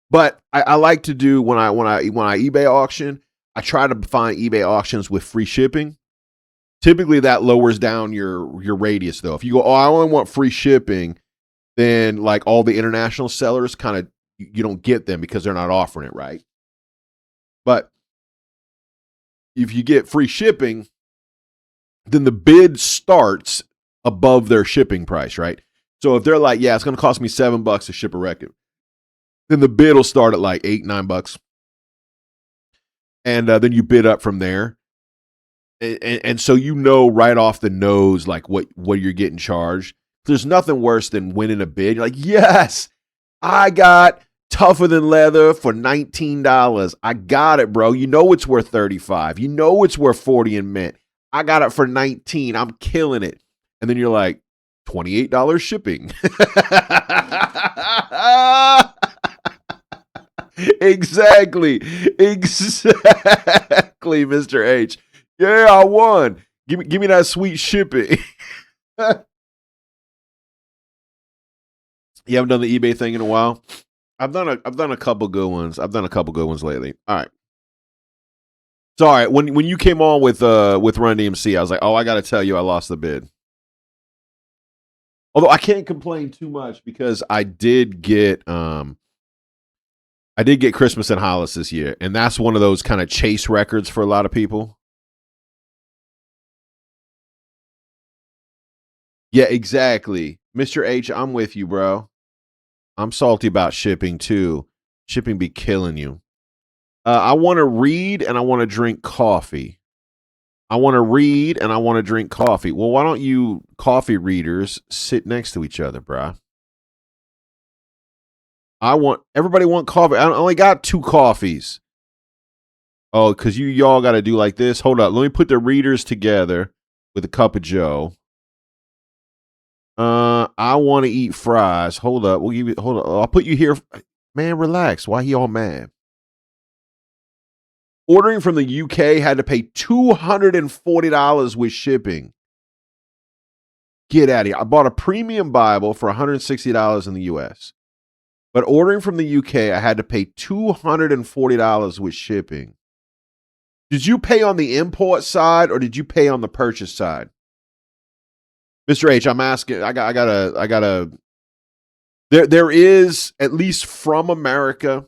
But I like to do when I eBay auction, I try to find eBay auctions with free shipping. Typically that lowers down your radius though. If you go, oh, I only want free shipping, then like all the international sellers kind of you don't get them because they're not offering it, right? But if you get free shipping, then the bid starts above their shipping price, right? So if they're like, yeah, it's going to cost me $7 to ship a record, then the bid will start at like $8, $9, and then you bid up from there. And so you know right off the nose like what you're getting charged. There's nothing worse than winning a bid. You're like, yes, I got Tougher Than Leather for $19. I got it, bro. You know it's worth $35. You know it's worth $40 in mint. I got it for $19. I'm killing it. And then you're like, $28 shipping. Exactly, Mr. H. Yeah, I won. Give me that sweet shipping. You haven't done the eBay thing in a while. I've done a couple good ones. I've done a couple good ones lately. All right. So all right, when you came on with Run DMC, I was like, oh, I got to tell you, I lost the bid. Although I can't complain too much because I did get Christmas in Hollis this year, and that's one of those kind of chase records for a lot of people. Yeah, exactly. Mr. H, I'm with you, bro. I'm salty about shipping too. Shipping be killing you. I want to read and I want to drink coffee. I want to read and I want to drink coffee. Well, why don't you coffee readers sit next to each other, bruh? Everybody want coffee. I only got 2 coffees. Oh, because y'all got to do like this. Hold up. Let me put the readers together with a cup of Joe. I want to eat fries. Hold up. Hold up. I'll put you here. Man, relax. Why he all mad? Ordering from the UK had to pay $240 with shipping. Get out of here. I bought a premium Bible for $160 in the US. But ordering from the UK, I had to pay $240 with shipping. Did you pay on the import side or did you pay on the purchase side? Mr. H, I'm asking, I gotta, there is, at least from America,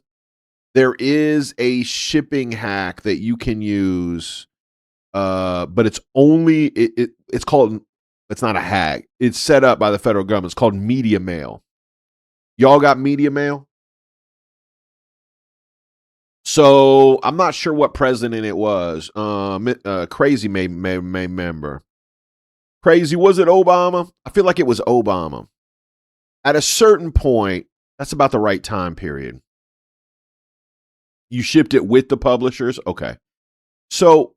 there is a shipping hack that you can use, but it's only, it's not a hack. It's set up by the federal government. It's called media mail. Y'all got media mail? So I'm not sure what president it was. Crazy may remember. Crazy, was it Obama? I feel like it was Obama. At a certain point, that's about the right time period. You shipped it with the publishers? Okay. So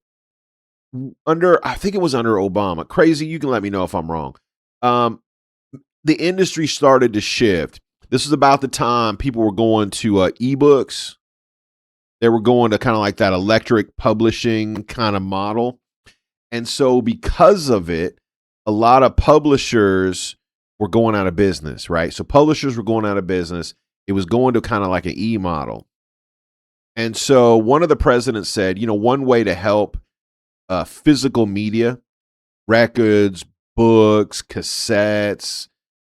I think it was under Obama. Crazy, you can let me know if I'm wrong. The industry started to shift. This is about the time people were going to ebooks. They were going to kind of like that electric publishing kind of model. And so because of it, a lot of publishers were going out of business, right? So publishers were going out of business. It was going to kind of like an e-model. And so one of the presidents said, one way to help physical media, records, books, cassettes,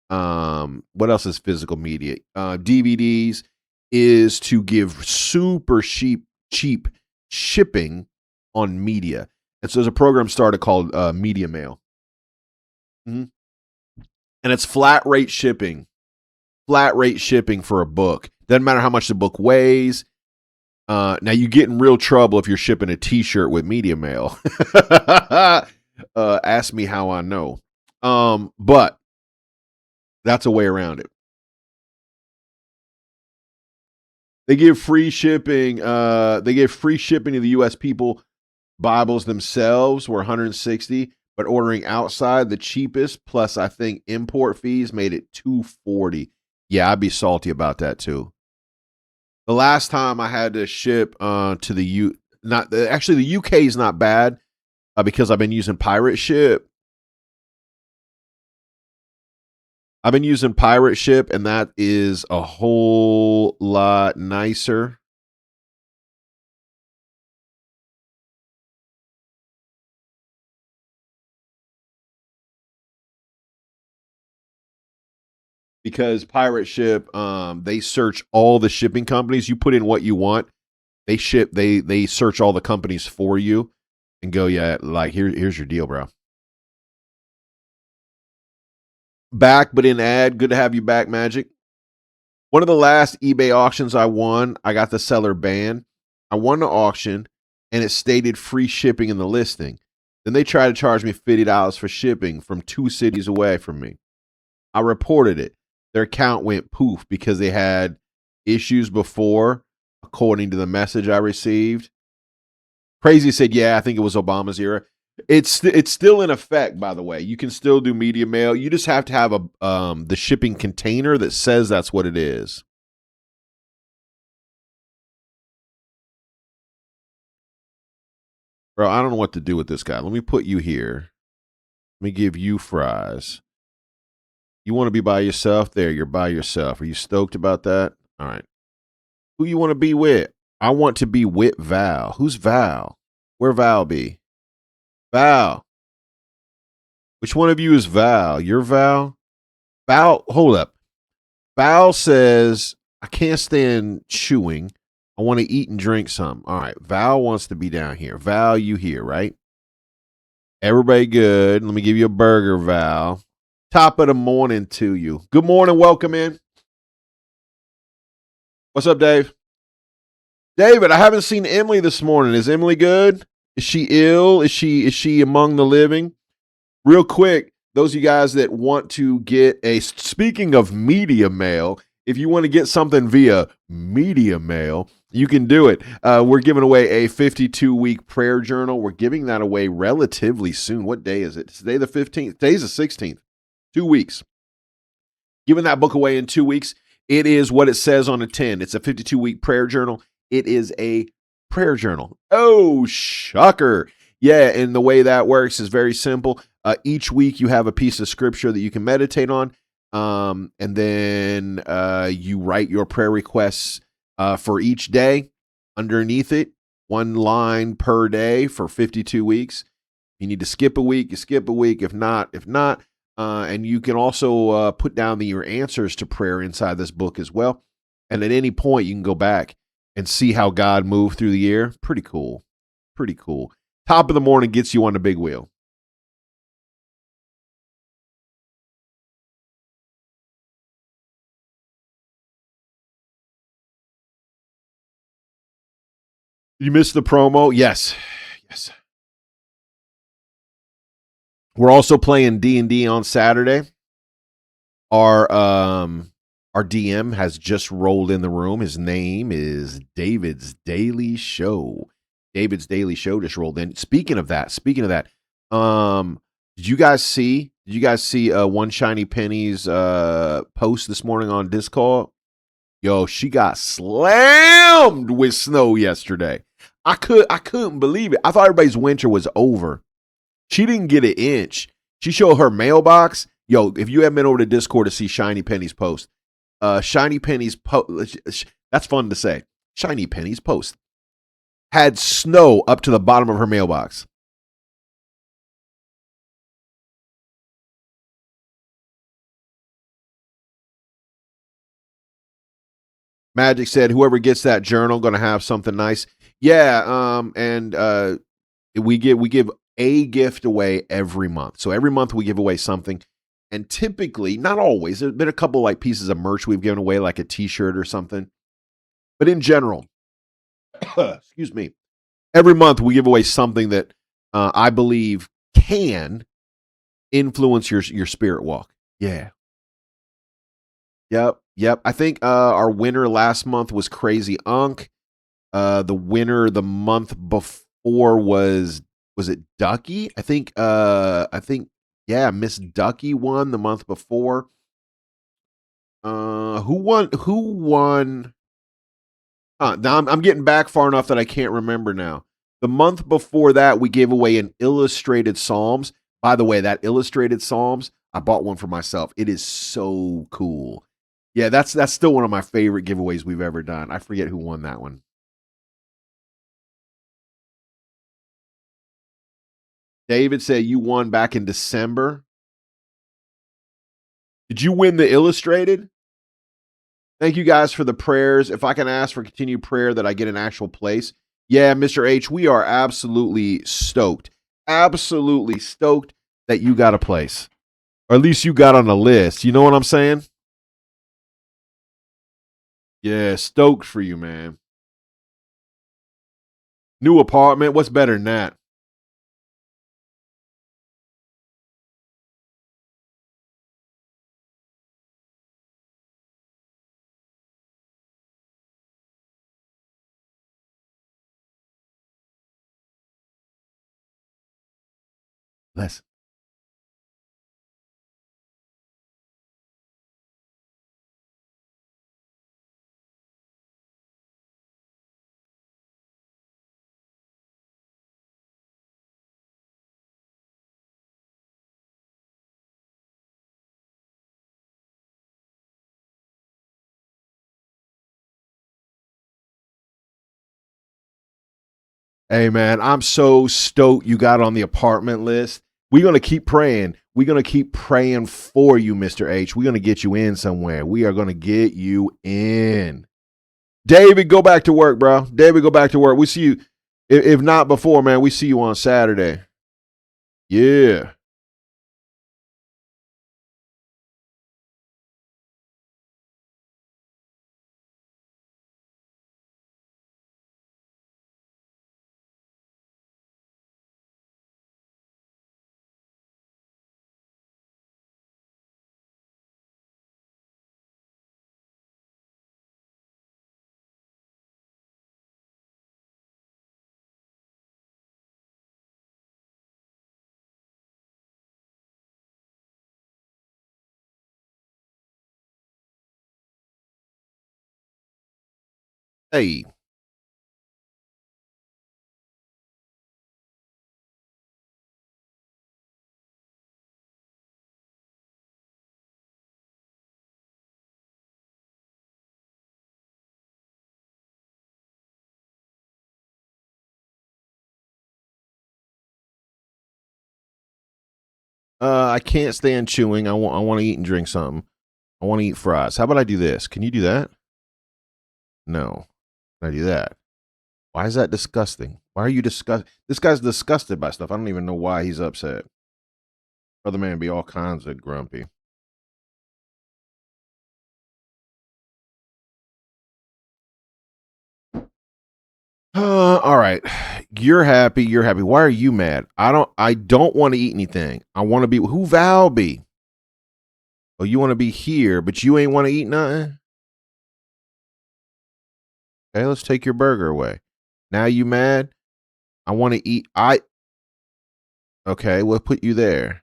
what else is physical media? DVDs, is to give super cheap shipping on media. And so there's a program started called Media Mail. Mm-hmm. And it's flat rate shipping for a book. Doesn't matter how much the book weighs. Now you get in real trouble if you're shipping a t-shirt with media mail. Ask me how I know. But that's a way around it. They give free shipping. They give free shipping to the US people. Bibles themselves were $160, but ordering outside, the cheapest plus I think import fees made it $240. Yeah, I'd be salty about that too. The last time I had to ship to the the UK is not bad because I've been using Pirate Ship. I've been using Pirate Ship, and that is a whole lot nicer. Because Pirate Ship, they search all the shipping companies. You put in what you want. They search all the companies for you. and go, yeah, like here's your deal, bro. Back, but in ad. Good to have you back, Magic. One of the last eBay auctions I won, I got the seller banned. I won the auction, and it stated free shipping in the listing. Then they tried to charge me $50 for shipping from 2 cities away from me. I reported it. Their account went poof because they had issues before, according to the message I received. Crazy said, yeah, I think it was Obama's era. It's still in effect, by the way. You can still do media mail. You just have to have the shipping container that says that's what it is. Bro, I don't know what to do with this guy. Let me put you here. Let me give you fries. You want to be by yourself? There, you're by yourself. Are you stoked about that? All right. Who you want to be with? I want to be with Val. Who's Val? Where Val be? Val. Which one of you is Val? You're Val? Val, hold up. Val says, I can't stand chewing. I want to eat and drink some. All right. Val wants to be down here. Val, you here, right? Everybody good. Let me give you a burger, Val. Top of the morning to you. Good morning. Welcome in. What's up, Dave? David, I haven't seen Emily this morning. Is Emily good? Is she ill? Is she among the living? Real quick, those of you guys that want to get speaking of media mail, if you want to get something via media mail, you can do it. We're giving away a 52-week prayer journal. We're giving that away relatively soon. What day is it? Today the 15th. Today's the 16th. 2 weeks. Giving that book away in 2 weeks. It is what it says on the tin. It's a 52-week prayer journal. It is a prayer journal. Oh, shocker. Yeah, and the way that works is very simple. Each week you have a piece of scripture that you can meditate on, and then you write your prayer requests for each day underneath it, 1 line per day for 52 weeks. You need to skip a week, you skip a week. If not. And you can also put down your answers to prayer inside this book as well. And at any point, you can go back and see how God moved through the year. Pretty cool. Pretty cool. Top of the morning gets you on the big wheel. You missed the promo? Yes. Yes. We're also playing D&D on Saturday. Our DM has just rolled in the room. His name is David's Daily Show. David's Daily Show just rolled in. Speaking of that, did you guys see One Shiny Penny's post this morning on Discord? Yo, she got slammed with snow yesterday. I couldn't believe it. I thought everybody's winter was over. She didn't get an inch. She showed her mailbox. Yo, if you haven't been over to Discord to see Shiny Penny's post, Shiny Penny's post, that's fun to say. Shiny Penny's post had snow up to the bottom of her mailbox. Magic said, whoever gets that journal going to have something nice. Yeah, and we give a gift away every month. So every month we give away something. And typically, not always, there's been a couple like pieces of merch we've given away, like a t-shirt or something. But in general, excuse me, every month we give away something that I believe can influence your spirit walk. Yeah. Yep. I think our winner last month was Crazy Unk. The winner the month before was it Ducky? I think yeah, Miss Ducky won the month before. Who won? Now I'm getting back far enough that I can't remember now. The month before that, we gave away an illustrated Psalms. By the way, that illustrated Psalms, I bought one for myself. It is so cool. Yeah, that's still one of my favorite giveaways we've ever done. I forget who won that one. David said you won back in December. Did you win the illustrated? Thank you guys for the prayers. If I can ask for continued prayer that I get an actual place, Yeah, Mr. H, we are absolutely stoked. Absolutely stoked that you got a place. Or at least you got on the list. You know what I'm saying? Yeah, stoked for you, man. New apartment. What's better than that? Listen. Hey man, I'm so stoked you got on the apartment list. We're gonna keep praying. We're gonna keep praying for you, Mr. H. We're gonna get you in somewhere. We are gonna get you in. David, go back to work, bro. David, go back to work. We see you. If not before, man, we see you on Saturday. Yeah. Hey. I can't stand chewing. I want to eat and drink something. I want to eat fries. How about I do this? Can you do that? No. Can I do that? Why is that disgusting? Why are you disgusted? This guy's disgusted by stuff. I don't even know why he's upset. Other man be all kinds of grumpy. All right. You're happy. You're happy. Why are you mad? I don't want to eat anything. I want to be who Val be. Oh, you want to be here, but you ain't want to eat nothing? Okay, let's take your burger away. Now you mad? I want to eat. Okay, what put you there?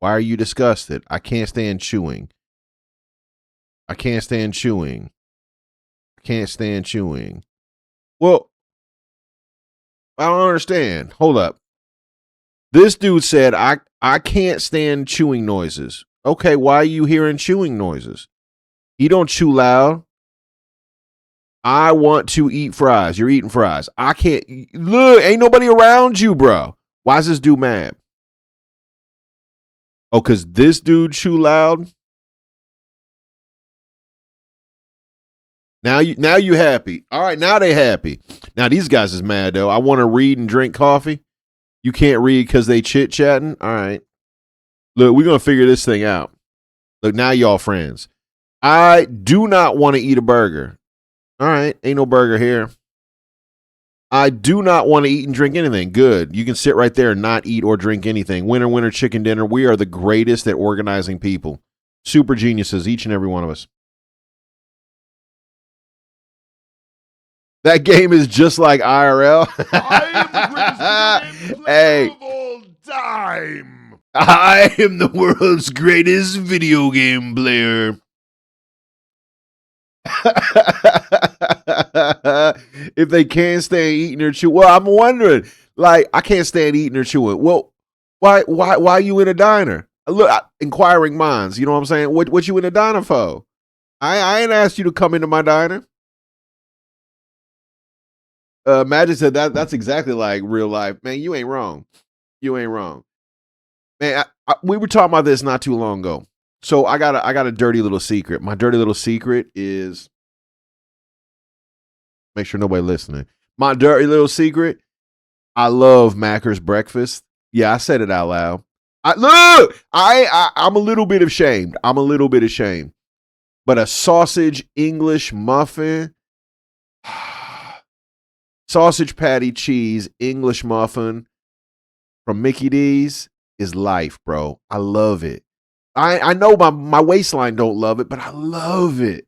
Why are you disgusted? I can't stand chewing. I can't stand chewing. I can't stand chewing. Well, I don't understand. Hold up. This dude said I can't stand chewing noises. Okay, why are you hearing chewing noises? You don't chew loud. I want to eat fries. You're eating fries. I can't look, ain't nobody around you, bro. Why is this dude mad? Oh, cause this dude chew loud. Now you happy. All right, now they happy. Now these guys is mad though. I want to read and drink coffee. You can't read because they chit chatting. All right. Look, we're gonna figure this thing out. Look, now y'all friends. I do not want to eat a burger. All right, ain't no burger here. I do not want to eat and drink anything. Good. You can sit right there and not eat or drink anything. Winner, winner, chicken dinner. We are the greatest at organizing people. Super geniuses, each and every one of us. That game is just like IRL. I am the greatest video game Hey, player of all time. I am the world's greatest video game player. If they can't stand eating or chewing, well, I'm wondering. Like, I can't stand eating or chewing. Well, why are you in a diner? Look, inquiring minds. You know what I'm saying? What you in a diner for? I ain't asked you to come into my diner. Magic said that's exactly like real life, man. You ain't wrong. You ain't wrong, man. We were talking about this not too long ago. So I got a dirty little secret. My dirty little secret is make sure nobody listening. My dirty little secret, I love Macker's breakfast. Yeah, I said it out loud. I'm a little bit ashamed. I'm a little bit ashamed. But a sausage English muffin, sausage patty cheese English muffin from Mickey D's is life, bro. I love it. I know my waistline don't love it, but I love it.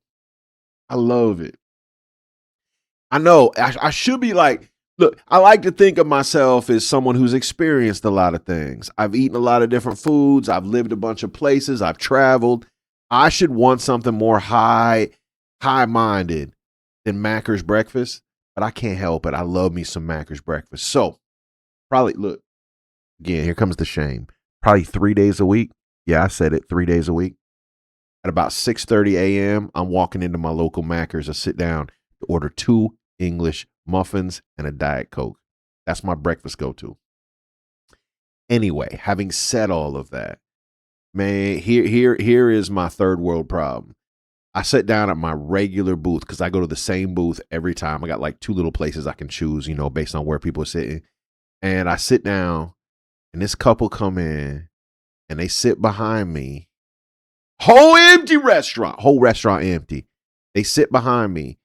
I love it. I know I should be like, look, I like to think of myself as someone who's experienced a lot of things. I've eaten a lot of different foods. I've lived a bunch of places. I've traveled. I should want something more high-minded than Macker's breakfast, but I can't help it. I love me some Macker's breakfast. So probably, look, again, here comes the shame. Probably 3 days a week. Yeah, I said it, 3 days a week. At about 6:30 a.m., I'm walking into my local Macker's to sit down to order 2 English muffins and a Diet Coke. That's my breakfast go-to. Anyway, having said all of that, man, here is my third world problem. I sit down at my regular booth because I go to the same booth every time. I got like 2 little places I can choose, based on where people are sitting. And I sit down, and this couple come in, and they sit behind me. Whole restaurant empty. They sit behind me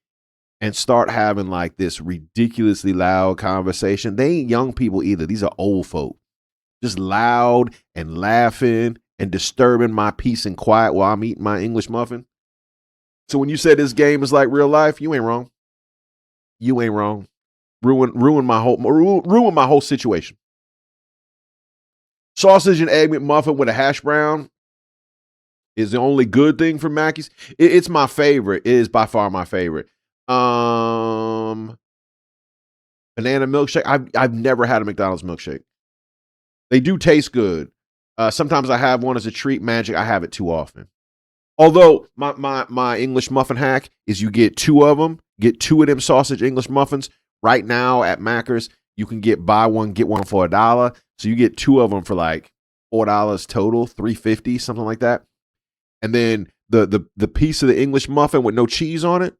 and start having like this ridiculously loud conversation. They ain't young people either. These are old folk. Just loud and laughing and disturbing my peace and quiet while I'm eating my English muffin. So when you say this game is like real life, you ain't wrong. You ain't wrong. Ruin my whole situation. Sausage and egg McMuffin with a hash brown is the only good thing from Mackey's. It's my favorite. It is by far my favorite. Banana milkshake. I've never had a McDonald's milkshake. They do taste good. Sometimes I have one as a treat. Magic, I have it too often. Although my English muffin hack is you get 2 of them. Get 2 of them sausage English muffins. Right now at Macker's, you can buy one, get one for $1. So you get 2 of them for like $4 total, $3.50, something like that. And then the piece of the English muffin with no cheese on it,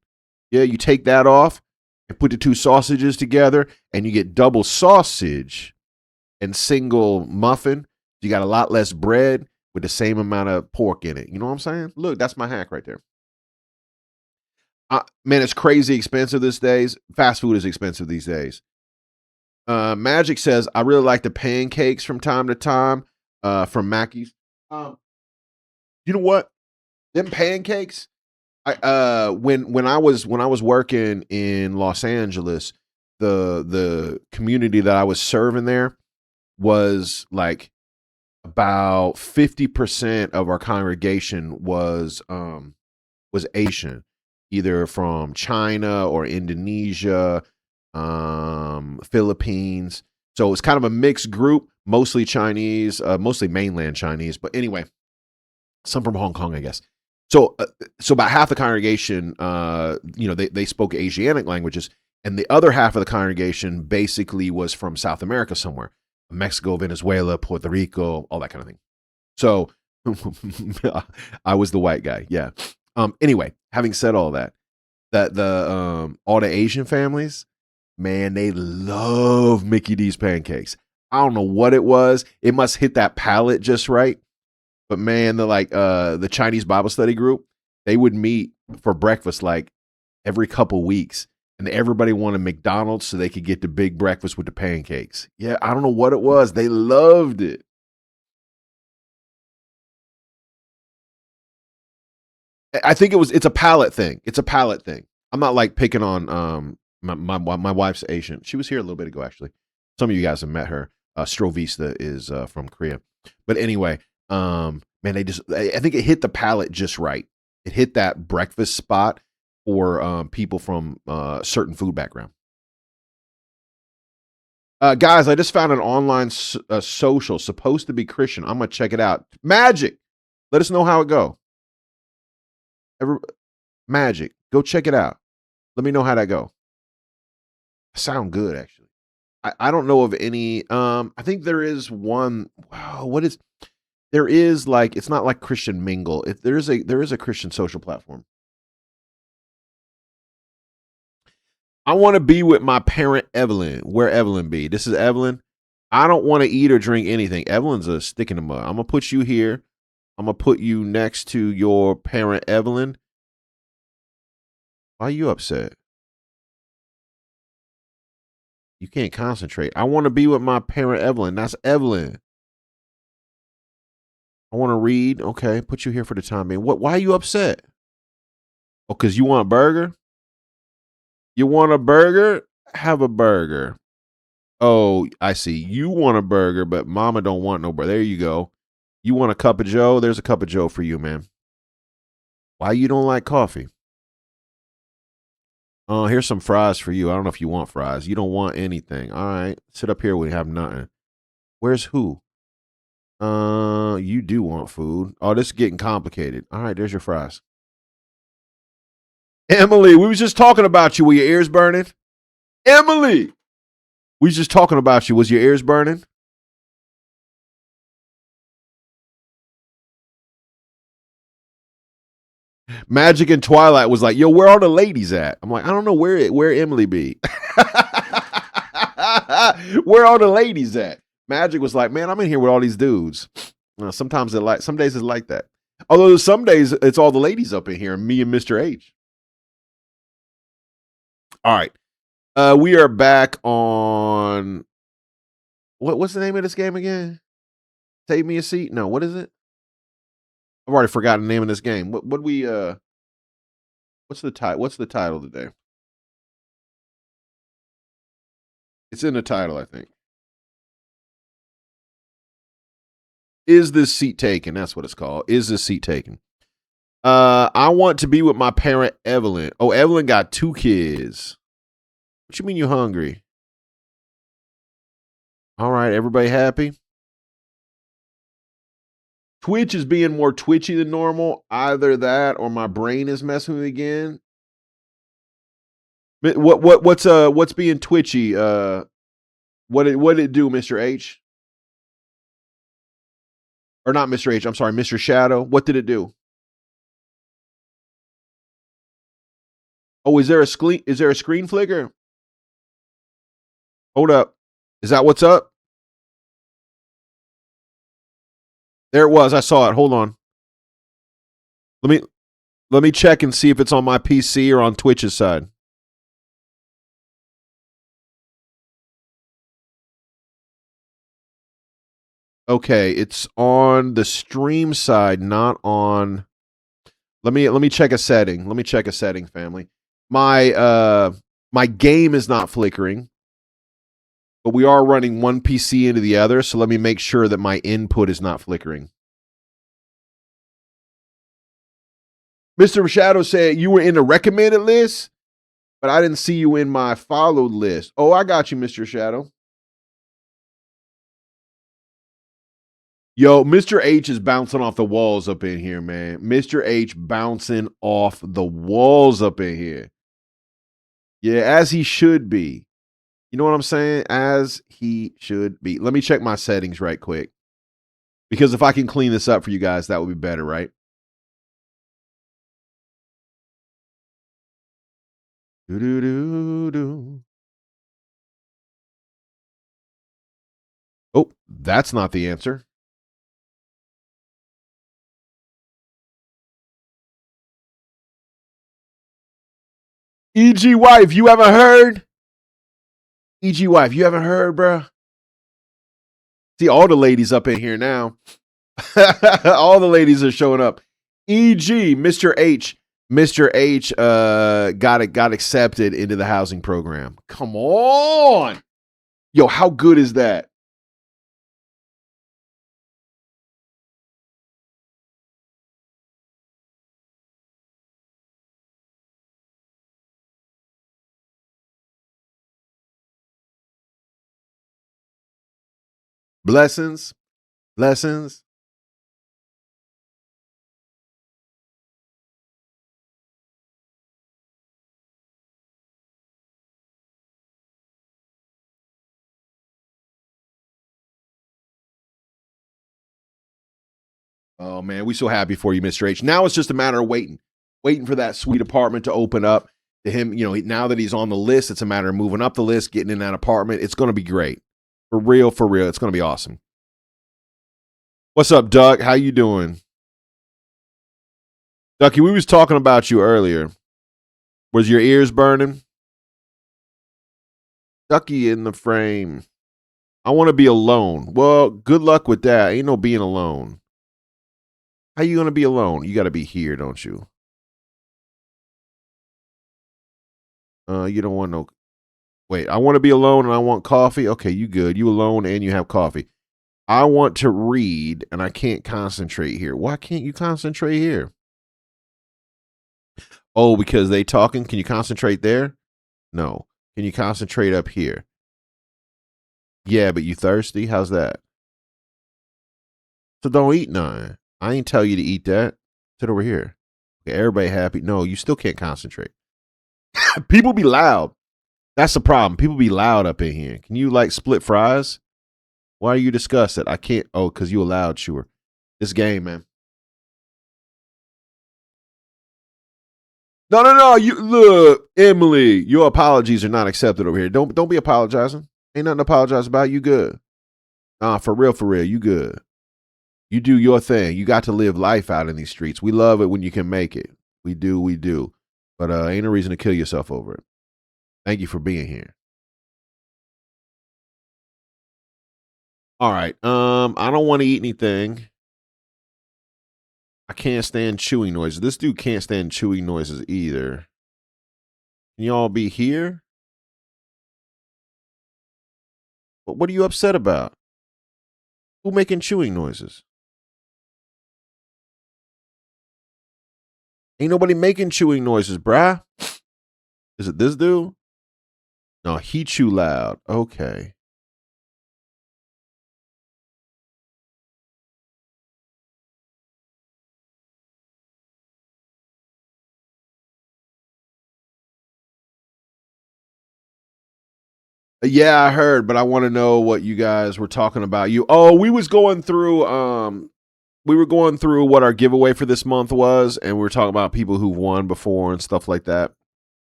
yeah, you take that off and put the 2 sausages together, and you get double sausage and single muffin. You got a lot less bread with the same amount of pork in it. You know what I'm saying? Look, that's my hack right there. Man, it's crazy expensive these days. Fast food is expensive these days. Magic says, I really like the pancakes from time to time from Mackey's. You know what? Them pancakes. When I was working in Los Angeles, the community that I was serving there was like about 50% of our congregation was Asian, either from China or Indonesia, Philippines. So it's kind of a mixed group, mostly Chinese, mostly mainland Chinese. But anyway, some from Hong Kong, I guess. So about half the congregation, they spoke Asiatic languages, and the other half of the congregation basically was from South America somewhere, Mexico, Venezuela, Puerto Rico, all that kind of thing. So I was the white guy, yeah. Anyway, having said all that, all the Asian families, man, they love Mickey D's pancakes. I don't know what it was. It must hit that palate just right. But man, the Chinese Bible study group, they would meet for breakfast like every couple weeks, and everybody wanted McDonald's so they could get the big breakfast with the pancakes. Yeah, I don't know what it was. They loved it. I think it's a palate thing. It's a palate thing. I'm not like picking on my wife's Asian. She was here a little bit ago, actually. Some of you guys have met her. Strovista is from Korea. But anyway, man, I think it hit the palate just right. It hit that breakfast spot for people from certain food background. Guys, I just found an online social supposed to be Christian. I'm gonna check it out. Magic, let us know how it go. Magic, go check it out. Let me know how that go. Sound good, actually. I don't know of any. I think there is one. Wow, there is like, it's not like Christian Mingle. If there is a Christian social platform. I want to be with my parent Evelyn. Where Evelyn be? This is Evelyn. I don't want to eat or drink anything. Evelyn's a stick in the mud. I'm gonna put you here. I'm gonna put you next to your parent Evelyn. Why are you upset? You can't concentrate. I want to be with my parent Evelyn. That's Evelyn. I want to read. Okay, put you here for the time being. What? Why are you upset? Oh, because you want a burger? You want a burger? Have a burger. Oh, I see. You want a burger, but mama don't want no burger. There you go. You want a cup of Joe? There's a cup of Joe for you, man. Why you don't like coffee? Oh, here's some fries for you. I don't know if you want fries. You don't want anything. All right. Sit up here. We have nothing. Where's who? You do want food. Oh, this is getting complicated. All right, there's your fries. Emily, we was just talking about you. Were your ears burning? Emily, we was just talking about you. Was your ears burning? Magic and Twilight was like, yo, where are the ladies at? I'm like, I don't know where Emily be. Where are the ladies at? Magic was like, man, I'm in here with all these dudes. Sometimes some days it's like that. Although some days it's all the ladies up in here, and me and Mr. H. All right. We are back on what's the name of this game again? Save Me a Seat? No, what is it? I've already forgotten the name of this game. What's the title? What's the title today? It's in the title, I think. Is this seat taken? That's what it's called. Is this seat taken? I want to be with my parent Evelyn. Oh, Evelyn got 2 kids. What you mean you hungry? All right, everybody happy? Twitch is being more twitchy than normal. Either that or my brain is messing with me again. What's being twitchy? What did it do, Mr. H? Or not Mr. H, I'm sorry, Mr. Shadow. What did it do? Oh, is there a screen flicker? Hold up. Is that what's up? There it was. I saw it. Hold on. Let me check and see if it's on my PC or on Twitch's side. Okay, it's on the stream side, not on. Let me check a setting. Let me check a setting, family. My game is not flickering, but we are running one PC into the other, so let me make sure that my input is not flickering. Mr. Shadow said you were in the recommended list, but I didn't see you in my followed list. Oh, I got you, Mr. Shadow. Yo, Mr. H is bouncing off the walls up in here, man. Mr. H bouncing off the walls up in here. Yeah, as he should be. You know what I'm saying? As he should be. Let me check my settings right quick. Because if I can clean this up for you guys, that would be better, right? Do-do-do-do. Oh, that's not the answer. E.G. Wife, you haven't heard? E.G. Wife, you haven't heard, bro? See, all the ladies up in here now. All the ladies are showing up. E.G. Mr. H. Mr. H got accepted into the housing program. Come on. Yo, how good is that? Blessings. Lessons. Oh man, we so happy for you, Mr. H. Now it's just a matter of waiting for that sweet apartment to open up. to him, now that he's on the list, it's a matter of moving up the list, getting in that apartment. It's going to be great. For real, for real. It's going to be awesome. What's up, Duck? How you doing? Ducky, we was talking about you earlier. Was your ears burning? Ducky in the frame. I want to be alone. Well, good luck with that. Ain't no being alone. How you going to be alone? You got to be here, don't you? You don't want no. Wait, I want to be alone and I want coffee. Okay, you good. You alone and you have coffee. I want to read and I can't concentrate here. Why can't you concentrate here? Oh, because they talking. Can you concentrate there? No. Can you concentrate up here? Yeah, but you thirsty? How's that? So don't eat none. I ain't tell you to eat that. Sit over here. Okay, everybody happy. No, you still can't concentrate. People be loud. That's the problem. People be loud up in here. Can you like split fries? Why are you disgusted? I can't. Oh, because you allowed, sure. This game, man. No. You look, Emily. Your apologies are not accepted over here. Don't be apologizing. Ain't nothing to apologize about. You good? Nah, for real. You good? You do your thing. You got to live life out in these streets. We love it when you can make it. We do. But ain't no reason to kill yourself over it. Thank you for being here. All right. I don't want to eat anything. I can't stand chewing noises. This dude can't stand chewing noises either. Can y'all be here? What are you upset about? Who making chewing noises? Ain't nobody making chewing noises, bruh. Is it this dude? No, he chew loud. Okay. Yeah, I heard, but I want to know what you guys were talking about. We was going through what our giveaway for this month was, and we were talking about people who won before and stuff like that.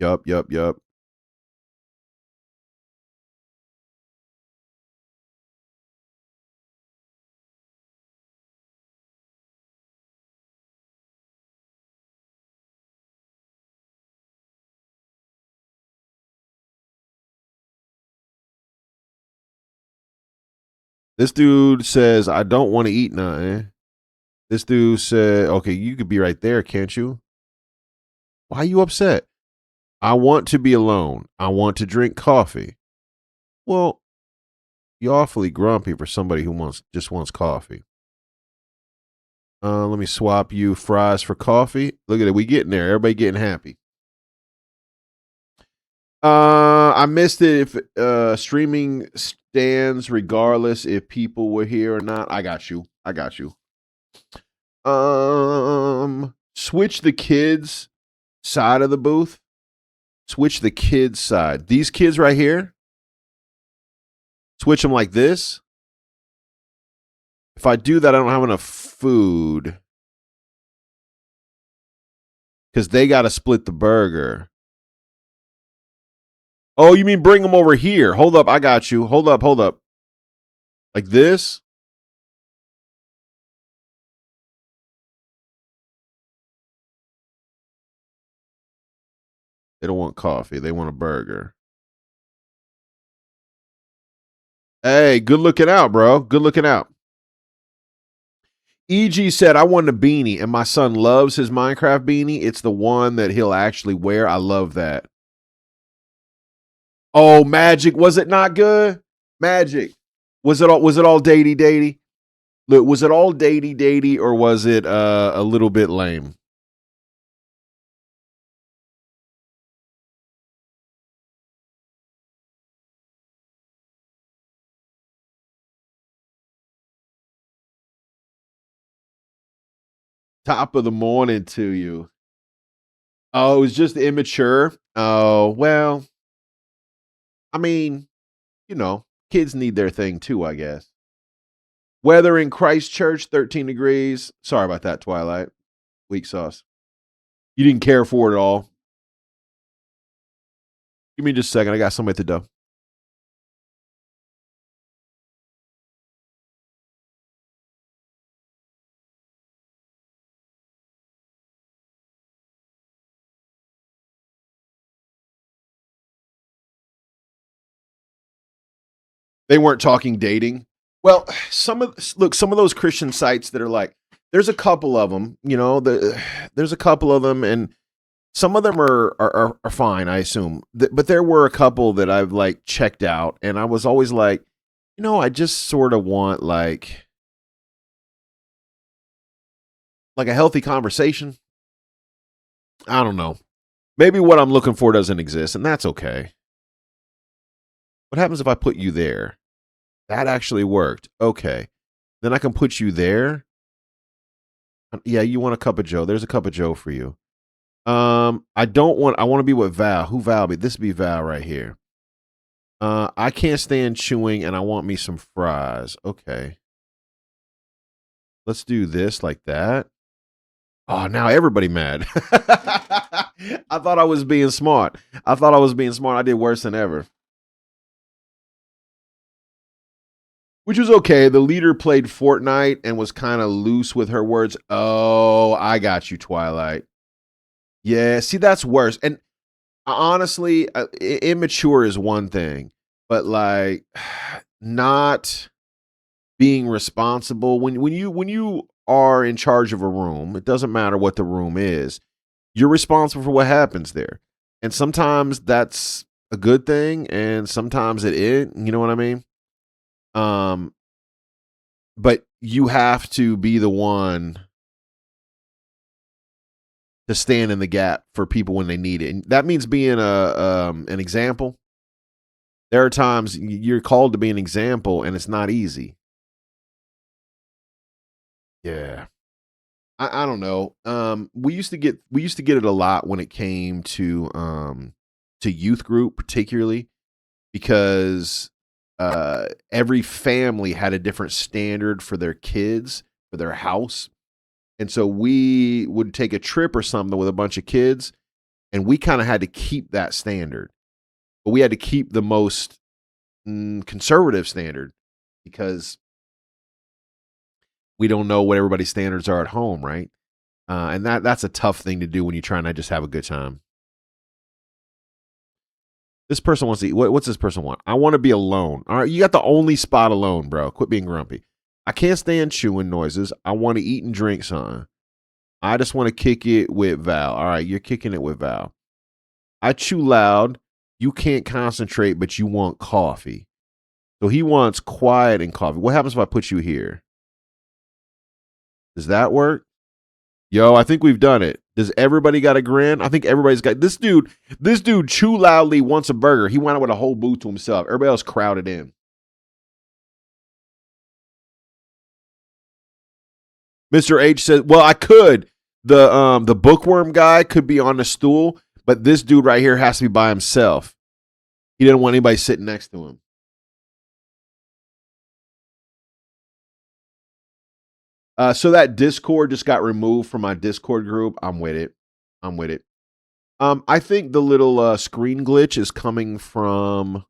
Yup. This dude says, I don't want to eat nothing. This dude said, okay, you could be right there, can't you? Why are you upset? I want to be alone. I want to drink coffee. Well, you're awfully grumpy for somebody who just wants coffee. Let me swap you fries for coffee. Look at it. We getting there. Everybody getting happy. I missed it if streaming stands regardless if people were here or not. I got you. Switch the kids side of the booth. Switch the kids side. These kids right here. Switch them like this. If I do that, I don't have enough food. Because they got to split the burger. Oh, you mean bring them over here? Hold up, I got you. Hold up. Like this? They don't want coffee. They want a burger. Hey, good looking out, bro. Good looking out. EG said, I want a beanie, and my son loves his Minecraft beanie. It's the one that he'll actually wear. I love that. Oh, Magic. Was it not good? Magic. Was it all datey? Look, was it all datey, or was it a little bit lame? Top of the morning to you. Oh, it was just immature. Oh, well, I mean, kids need their thing too, I guess. Weather in Christchurch, 13 degrees. Sorry about that, Twilight. Weak sauce. You didn't care for it at all. Give me just a second. I got somebody at the door. They weren't talking dating. Well, some of those Christian sites that are like, there's a couple of them, there's a couple of them, and some of them are fine, I assume. But there were a couple that I've like checked out, and I was always like, I just sort of want like a healthy conversation. I don't know. Maybe what I'm looking for doesn't exist, and that's okay. What happens if I put you there? That actually worked. Okay. Then I can put you there. Yeah, you want a cup of Joe. There's a cup of Joe for you. I want to be with Val. Who Val be? This be Val right here. I can't stand chewing and I want me some fries. Okay. Let's do this like that. Oh, now everybody mad. I thought I was being smart. I did worse than ever. Which was okay. The leader played Fortnite and was kind of loose with her words. Oh, I got you, Twilight. Yeah, see, that's worse. And honestly, immature is one thing, but like not being responsible when you are in charge of a room, it doesn't matter what the room is. You're responsible for what happens there. And sometimes that's a good thing and sometimes it isn't, you know what I mean? Um but you have to be the one to stand in the gap for people when they need it. And that means being an example. There are times you're called to be an example and it's not easy. Yeah. I don't know. We used to get it a lot when it came to youth group particularly because every family had a different standard for their kids, for their house. And so we would take a trip or something with a bunch of kids and we kind of had to keep that standard. But we had to keep the most conservative standard because we don't know what everybody's standards are at home, right? And that's a tough thing to do when you're trying to just have a good time. This person wants to eat. What's this person want? I want to be alone. All right, you got the only spot alone, bro. Quit being grumpy. I can't stand chewing noises. I want to eat and drink something. I just want to kick it with Val. All right, you're kicking it with Val. I chew loud. You can't concentrate, but you want coffee. So he wants quiet and coffee. What happens if I put you here? Does that work? Yo, I think we've done it. Does everybody got a grin? I think everybody's got this dude. This dude chew loudly wants a burger. He went out with a whole booth to himself. Everybody else crowded in. Mr. H says, "Well, I could. The bookworm guy could be on the stool, but this dude right here has to be by himself. He didn't want anybody sitting next to him." So that Discord just got removed from my Discord group. I'm with it. I'm with it. I think the little screen glitch is coming from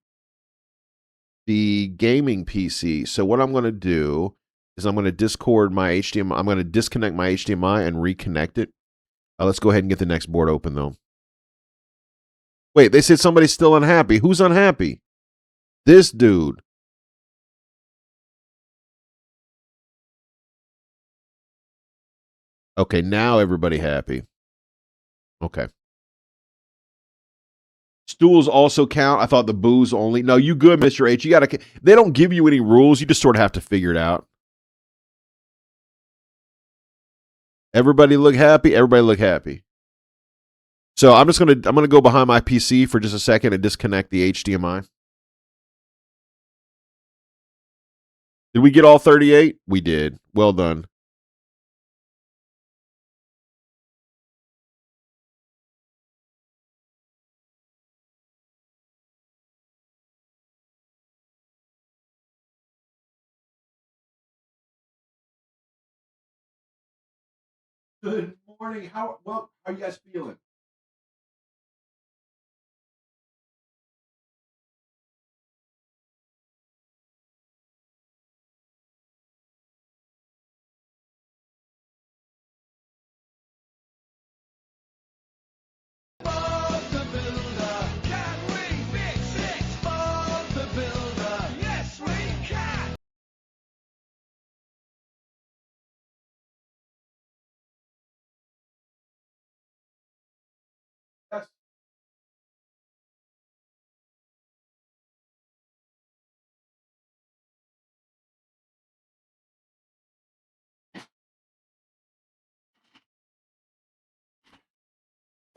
the gaming PC. So what I'm going to do is I'm going to Discord my HDMI. I'm going to disconnect my HDMI and reconnect it. Let's go ahead and get the next board open though. Wait, they said somebody's still unhappy. Who's unhappy? This dude. Okay, now everybody happy. Okay. Stools also count. I thought the booze only. No, you good, Mr. H. You gotta. They don't give you any rules. You just sort of have to figure it out. Everybody look happy. Everybody look happy. So I'm gonna go behind my PC for just a second and disconnect the HDMI. Did we get all 38? We did. Well done. Good morning. How are you guys feeling?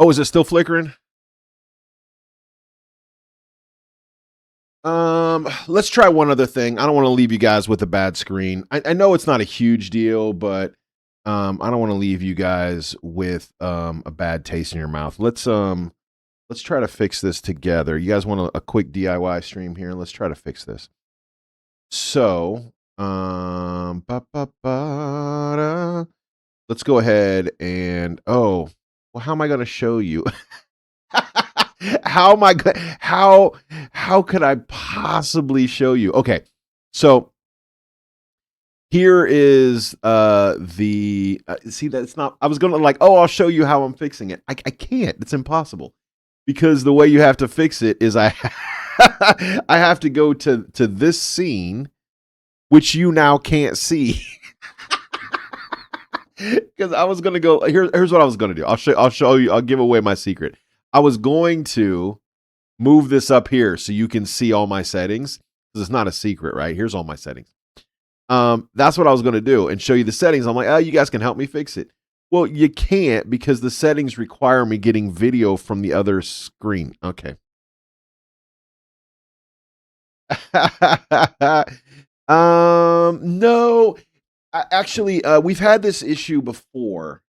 Oh, is it still flickering? Let's try one other thing. I don't want to leave you guys with a bad screen. I know it's not a huge deal, but I don't want to leave you guys with a bad taste in your mouth. Let's try to fix this together. You guys want a quick DIY stream here? Let's try to fix this. So, let's go ahead and well, how am I going to show you? How am I how could I possibly show you? Okay. So here is the see that's not I was going to like, "Oh, I'll show you how I'm fixing it." I can't. It's impossible. Because the way you have to fix it is I I have to go to this scene which you now can't see. Because I was gonna go here's what I was gonna do. I'll show you, I'll give away my secret. I was going to move this up here so you can see all my settings. Because it's not a secret, right? Here's all my settings. That's what I was gonna do and show you the settings. I'm like, oh, you guys can help me fix it. Well, you can't because the settings require me getting video from the other screen. Okay. No. Actually, we've had this issue before.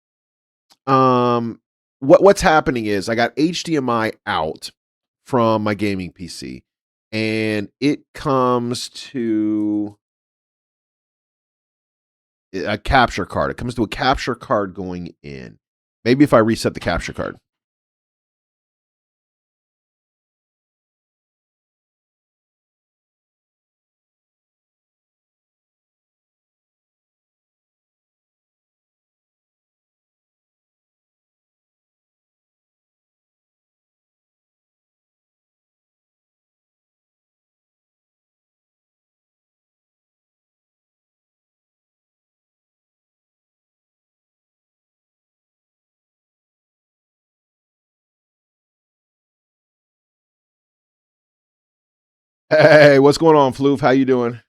What's happening is I got HDMI out from my gaming PC, and it comes to a capture card. It comes to a capture card going in. Maybe if I reset the capture card. Hey, what's going on, Floof? How you doing?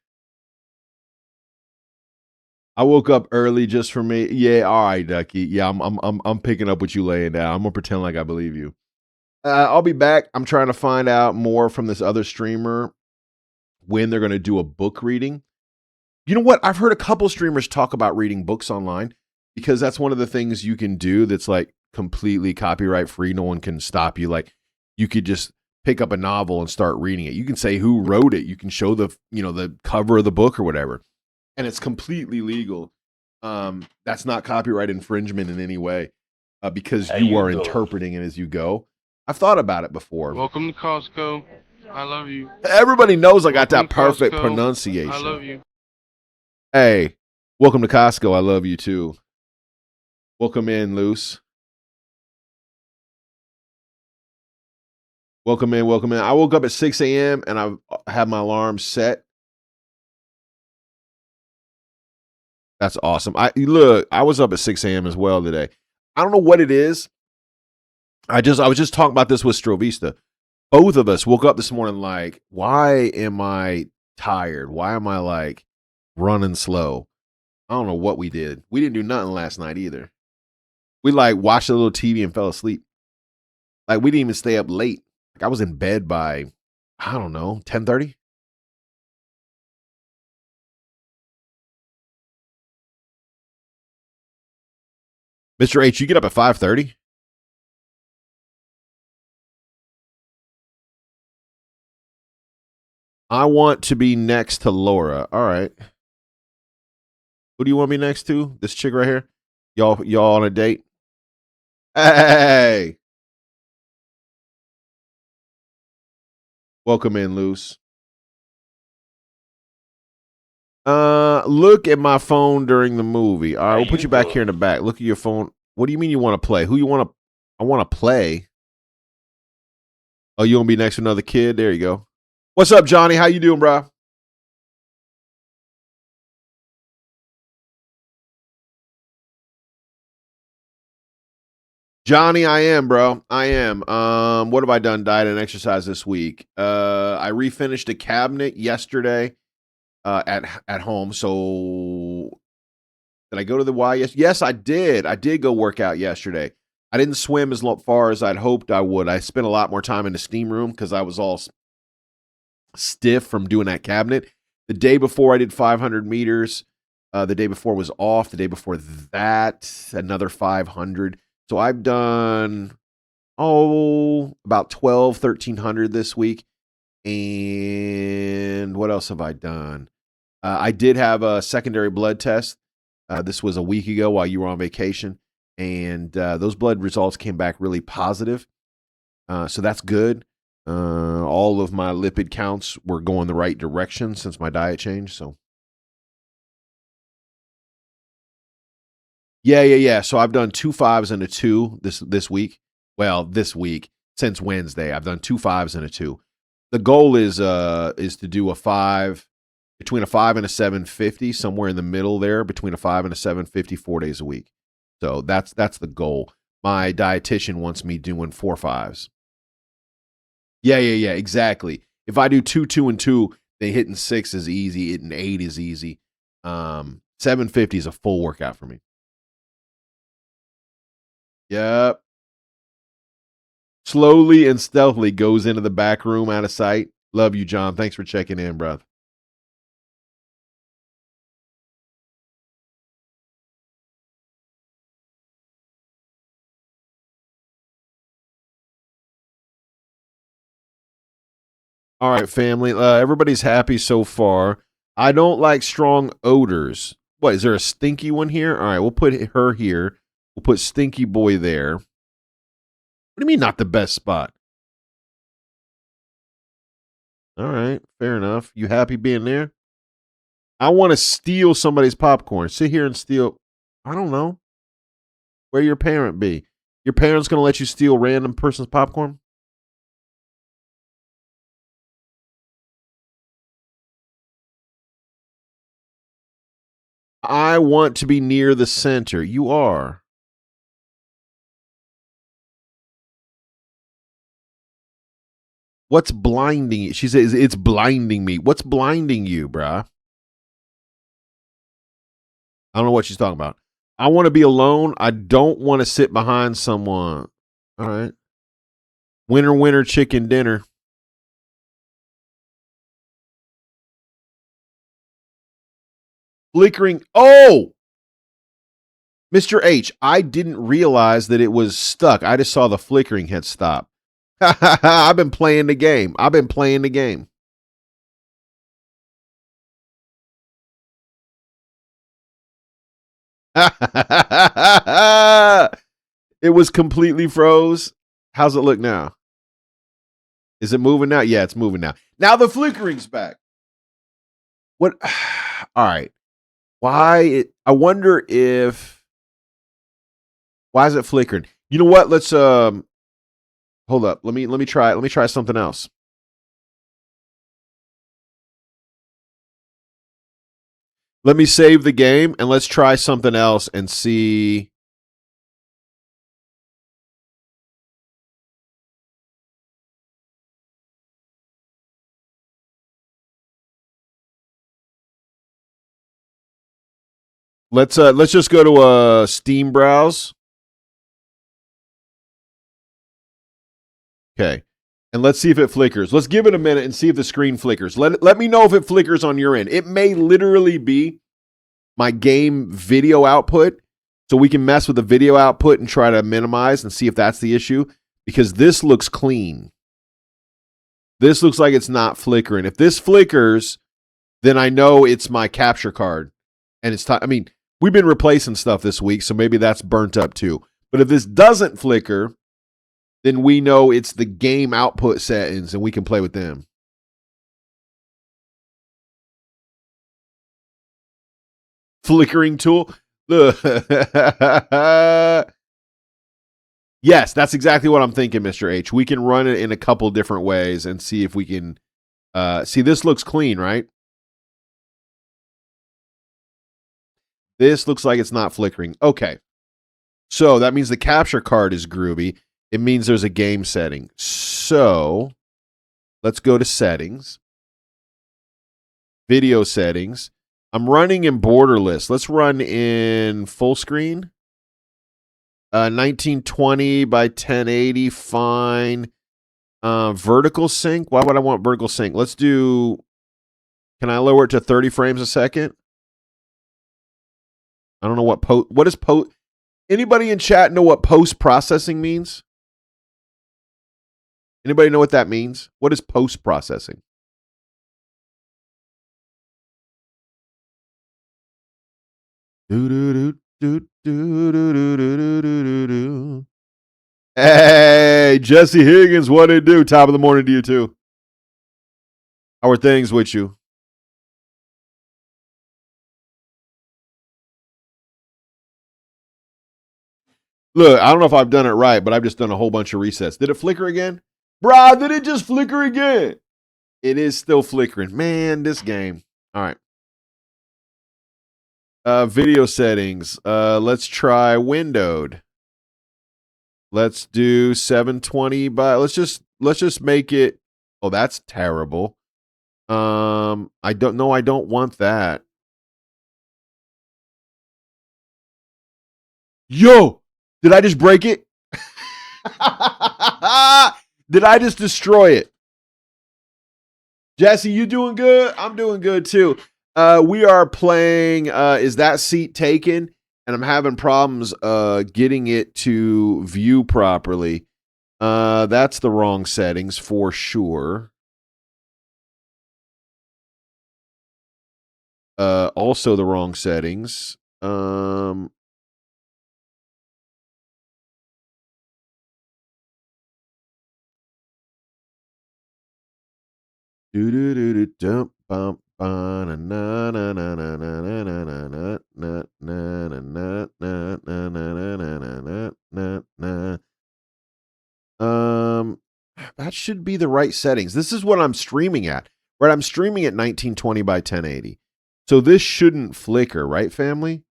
I woke up early just for me. Yeah, all right, Ducky. Yeah, I'm picking up what you laying down. I'm gonna pretend like I believe you. I'll be back. I'm trying to find out more from this other streamer when they're gonna do a book reading. You know what? I've heard a couple streamers talk about reading books online because that's one of the things you can do that's like completely copyright free. No one can stop you. Like you could just pick up a novel and start reading it. You can say who wrote it. You can show the cover of the book or whatever. And it's completely legal. That's not copyright infringement in any way because you are interpreting it as you go. I've thought about it before. Welcome to Costco. I love you. Everybody knows I got Welcome that to perfect Costco. pronunciation. I love you. Hey, welcome to Costco. I love you too. Welcome in, Luce. Welcome in, welcome in. I woke up at 6 a.m. and I had my alarm set. That's awesome. I was up at 6 a.m. as well today. I don't know what it is. I was just talking about this with Strovista. Both of us woke up this morning like, why am I tired? Why am I like running slow? I don't know what we did. We didn't do nothing last night either. We like watched a little TV and fell asleep. Like we didn't even stay up late. Like I was in bed by, I don't know, 10:30. Mr. H, you get up at 5:30? I want to be next to Laura. All right. Who do you want me next to? This chick right here? Y'all on a date? Hey. Welcome in, Luce. Look at my phone during the movie. All right, we'll put you back here in the back. Look at your phone. What do you mean you want to play? Who you want to? I want to play. Oh, you want to be next to another kid? There you go. What's up, Johnny? How you doing, bro? Johnny, I am, bro. I am. What have I done? Diet and exercise this week. I refinished a cabinet yesterday. At home. So did I go to the Y? Yes, I did. I did go work out yesterday. I didn't swim as far as I'd hoped I would. I spent a lot more time in the steam room because I was all stiff from doing that cabinet. The day before I did 500 meters. The day before was off. The day before that, another 500. So I've done, about 1,300 this week. And what else have I done? I did have a secondary blood test. This was a week ago while you were on vacation. And those blood results came back really positive. So that's good. All of my lipid counts were going the right direction since my diet changed. So yeah. So I've done 2 5s and a 2 this week. Well, this week since Wednesday, I've done 2 5s and a 2. The goal is to do a 5, between a 5 and a 750, somewhere in the middle there, between a 5 and a 750, 4 days a week. So that's the goal. My dietitian wants me doing 4 5s. Yeah, exactly. If I do 2, 2, and 2, then hitting 6 is easy. Hitting 8 is easy. 750 is a full workout for me. Yep. Slowly and stealthily goes into the back room out of sight. Love you, John. Thanks for checking in, brother. All right, family. Everybody's happy so far. I don't like strong odors. What, is there a stinky one here? All right, we'll put her here. We'll put Stinky Boy there. What do you mean not the best spot? All right, fair enough. You happy being there? I want to steal somebody's popcorn. Sit here and steal. I don't know. Where your parent be? Your parent's going to let you steal random person's popcorn? I want to be near the center. You are. What's blinding you? She says, it's blinding me. What's blinding you, bruh? I don't know what she's talking about. I want to be alone. I don't want to sit behind someone. All right. Winner, chicken dinner. Flickering. Oh! Mr. H, I didn't realize that it was stuck. I just saw the flickering had stopped. I've been playing the game. It was completely froze. How's it look now? Is it moving now? Yeah, it's moving now. Now the flickering's back. What? All right. I wonder if. Why is it flickering? You know what? Let's hold up. Let me try something else. Let me save the game and let's try something else and see. Let's just go to Steam browse. Okay. And let's see if it flickers. Let's give it a minute and see if the screen flickers. Let me know if it flickers on your end. It may literally be my game video output. So we can mess with the video output and try to minimize and see if that's the issue. Because this looks clean. This looks like it's not flickering. If this flickers, then I know it's my capture card. And it's time. I mean, we've been replacing stuff this week, so maybe that's burnt up too. But if this doesn't flicker, then we know it's the game output settings and we can play with them. Flickering tool. Yes, that's exactly what I'm thinking, Mr. H. We can run it in a couple different ways and see if we can see. This looks clean, right? This looks like it's not flickering. Okay. So that means the capture card is groovy. It means there's a game setting. So let's go to settings. Video settings. I'm running in borderless. Let's run in full screen. 1920 by 1080, fine. Vertical sync. Why would I want vertical sync? Let's do. Can I lower it to 30 frames a second? I don't know what is post. Anybody in chat know what post processing means? Anybody know what that means? What is post processing? Hey, Jesse Higgins, what it do? Top of the morning to you too. How are things with you? Look, I don't know if I've done it right, but I've just done a whole bunch of resets. Did it flicker again? Bruh, did it just flicker again? It is still flickering. Man, this game. All right. Video settings. Let's try windowed. Let's do 720 by let's just make it. Oh, that's terrible. I don't know. I don't want that. Yo, did I just break it? Did I just destroy it? Jesse, you doing good? I'm doing good too. We are playing Is That Seat Taken? And I'm having problems getting it to view properly. That's the wrong settings for sure. Also the wrong settings. That should be the right settings. This is what I'm streaming at. Right, I'm streaming at 1920 by 1080. So this shouldn't flicker, right, family?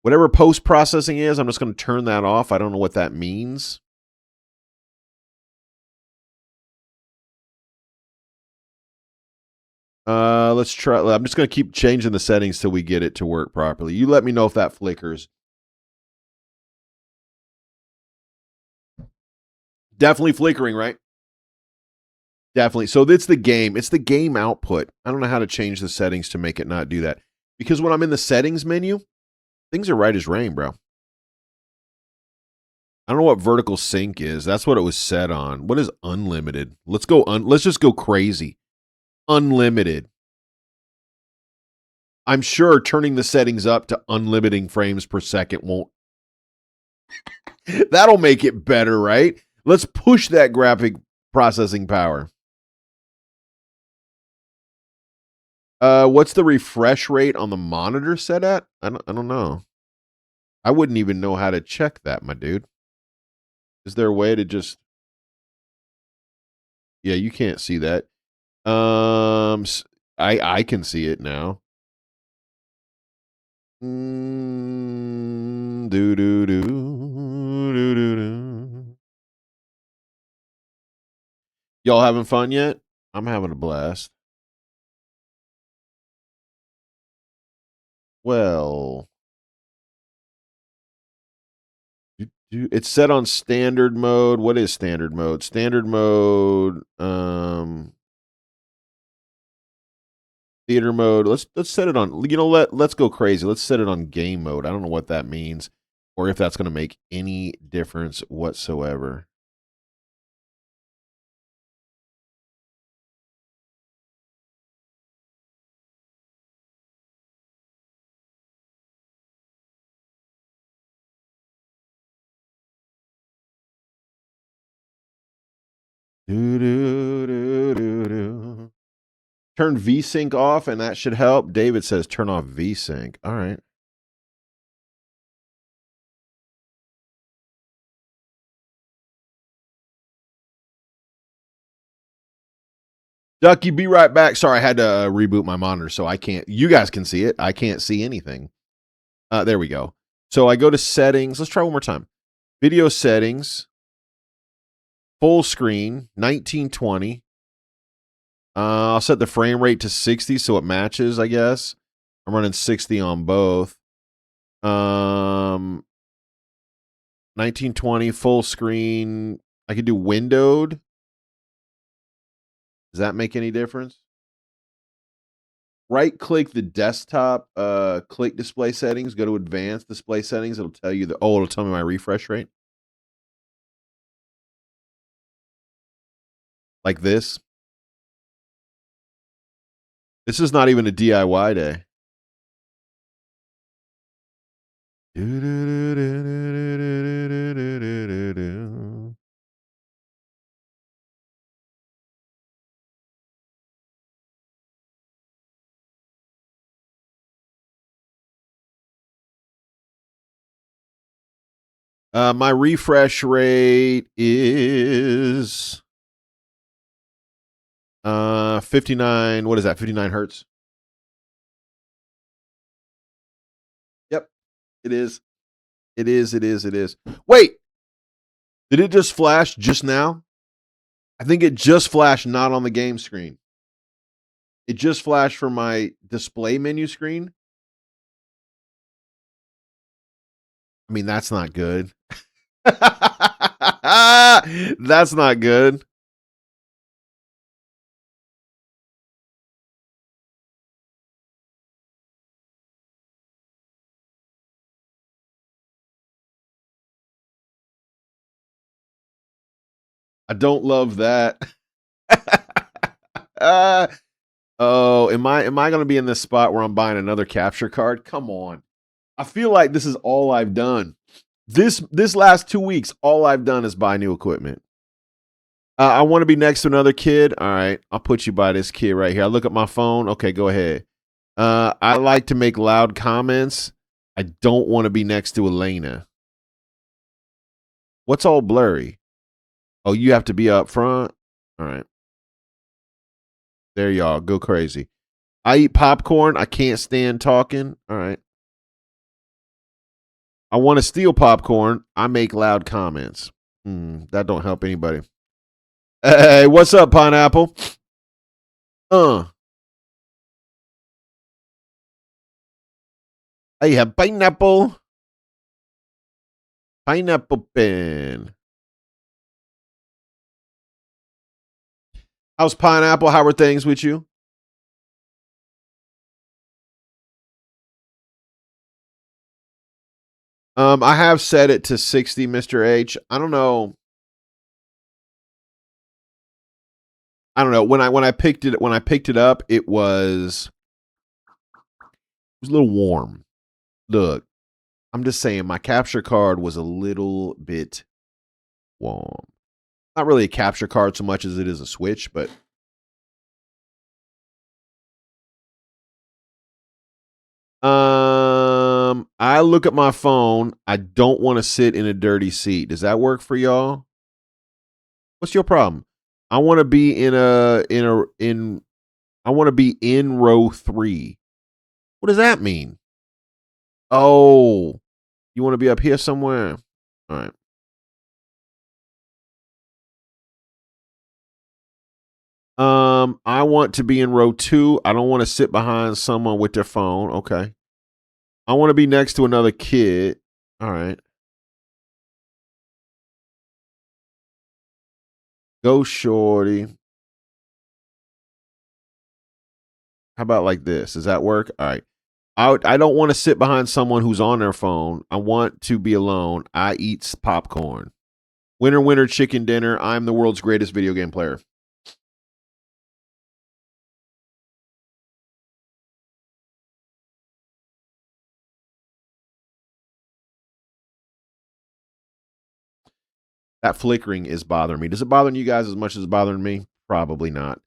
Whatever post-processing is, I'm just going to turn that off. I don't know what that means. Let's try. I'm just going to keep changing the settings till we get it to work properly. You let me know if that flickers. Definitely flickering, right? Definitely. So it's the game. It's the game output. I don't know how to change the settings to make it not do that. Because when I'm in the settings menu, things are right as rain, bro. I don't know what vertical sync is. That's what it was set on. What is unlimited? Let's go. Let's just go crazy. Unlimited. I'm sure turning the settings up to unlimiting frames per second won't. That'll make it better, right? Let's push that graphic processing power. What's the refresh rate on the monitor set at? I don't know. I wouldn't even know how to check that, my dude. Is there a way to just? Yeah, you can't see that. I can see it now. Do do do do do do. Y'all having fun yet? I'm having a blast. Well, it's set on standard mode. What is standard mode? Standard mode, theater mode. Let's set it on. You know, let's go crazy. Let's set it on game mode. I don't know what that means, or if that's going to make any difference whatsoever. Do do do do do. Turn VSync off, and that should help. David says turn off VSync. All right. Ducky, be right back. Sorry, I had to reboot my monitor, so I can't. You guys can see it. I can't see anything. There we go. So I go to settings. Let's try one more time. Video settings. Full screen, 1920. I'll set the frame rate to 60 so it matches, I guess. I'm running 60 on both. 1920 full screen. I could do windowed. Does that make any difference? Right click the desktop, click display settings, go to advanced display settings. It'll tell you it'll tell me my refresh rate. Like this. This is not even a DIY day. My refresh rate is 59. What is that? 59 hertz. Yep, it is. It is. It is. It is. Wait, did it just flash just now? I think it just flashed not on the game screen. It just flashed from my display menu screen. I mean, that's not good. That's not good. I don't love that. Oh, am I going to be in this spot where I'm buying another capture card? Come on. I feel like this is all I've done. This last 2 weeks, all I've done is buy new equipment. I want to be next to another kid. All right, I'll put you by this kid right here. I look at my phone. Okay, go ahead. I like to make loud comments. I don't want to be next to Elena. What's all blurry? Oh, you have to be up front? All right. There y'all. Go crazy. I eat popcorn. I can't stand talking. All right. I want to steal popcorn. I make loud comments. That don't help anybody. Hey, what's up, pineapple? I have pineapple. Pineapple pen. How's pineapple? How are things with you? I have set it to 60, Mr. H. I don't know. When I picked it up, it was a little warm. Look, I'm just saying my capture card was a little bit warm. Not really a capture card so much as it is a Switch, but I look at my phone. I don't want to sit in a dirty seat. Does that work for y'all? What's your problem? I want to be I want to be in row 3. What does that mean? Oh, you want to be up here somewhere? All right. I want to be in row 2. I don't want to sit behind someone with their phone. Okay. I want to be next to another kid. All right. Go shorty. How about like this? Does that work? All right. I don't want to sit behind someone who's on their phone. I want to be alone. I eat popcorn. Winner, winner, chicken dinner. I'm the world's greatest video game player. That flickering is bothering me. Does it bother you guys as much as it's bothering me? Probably not.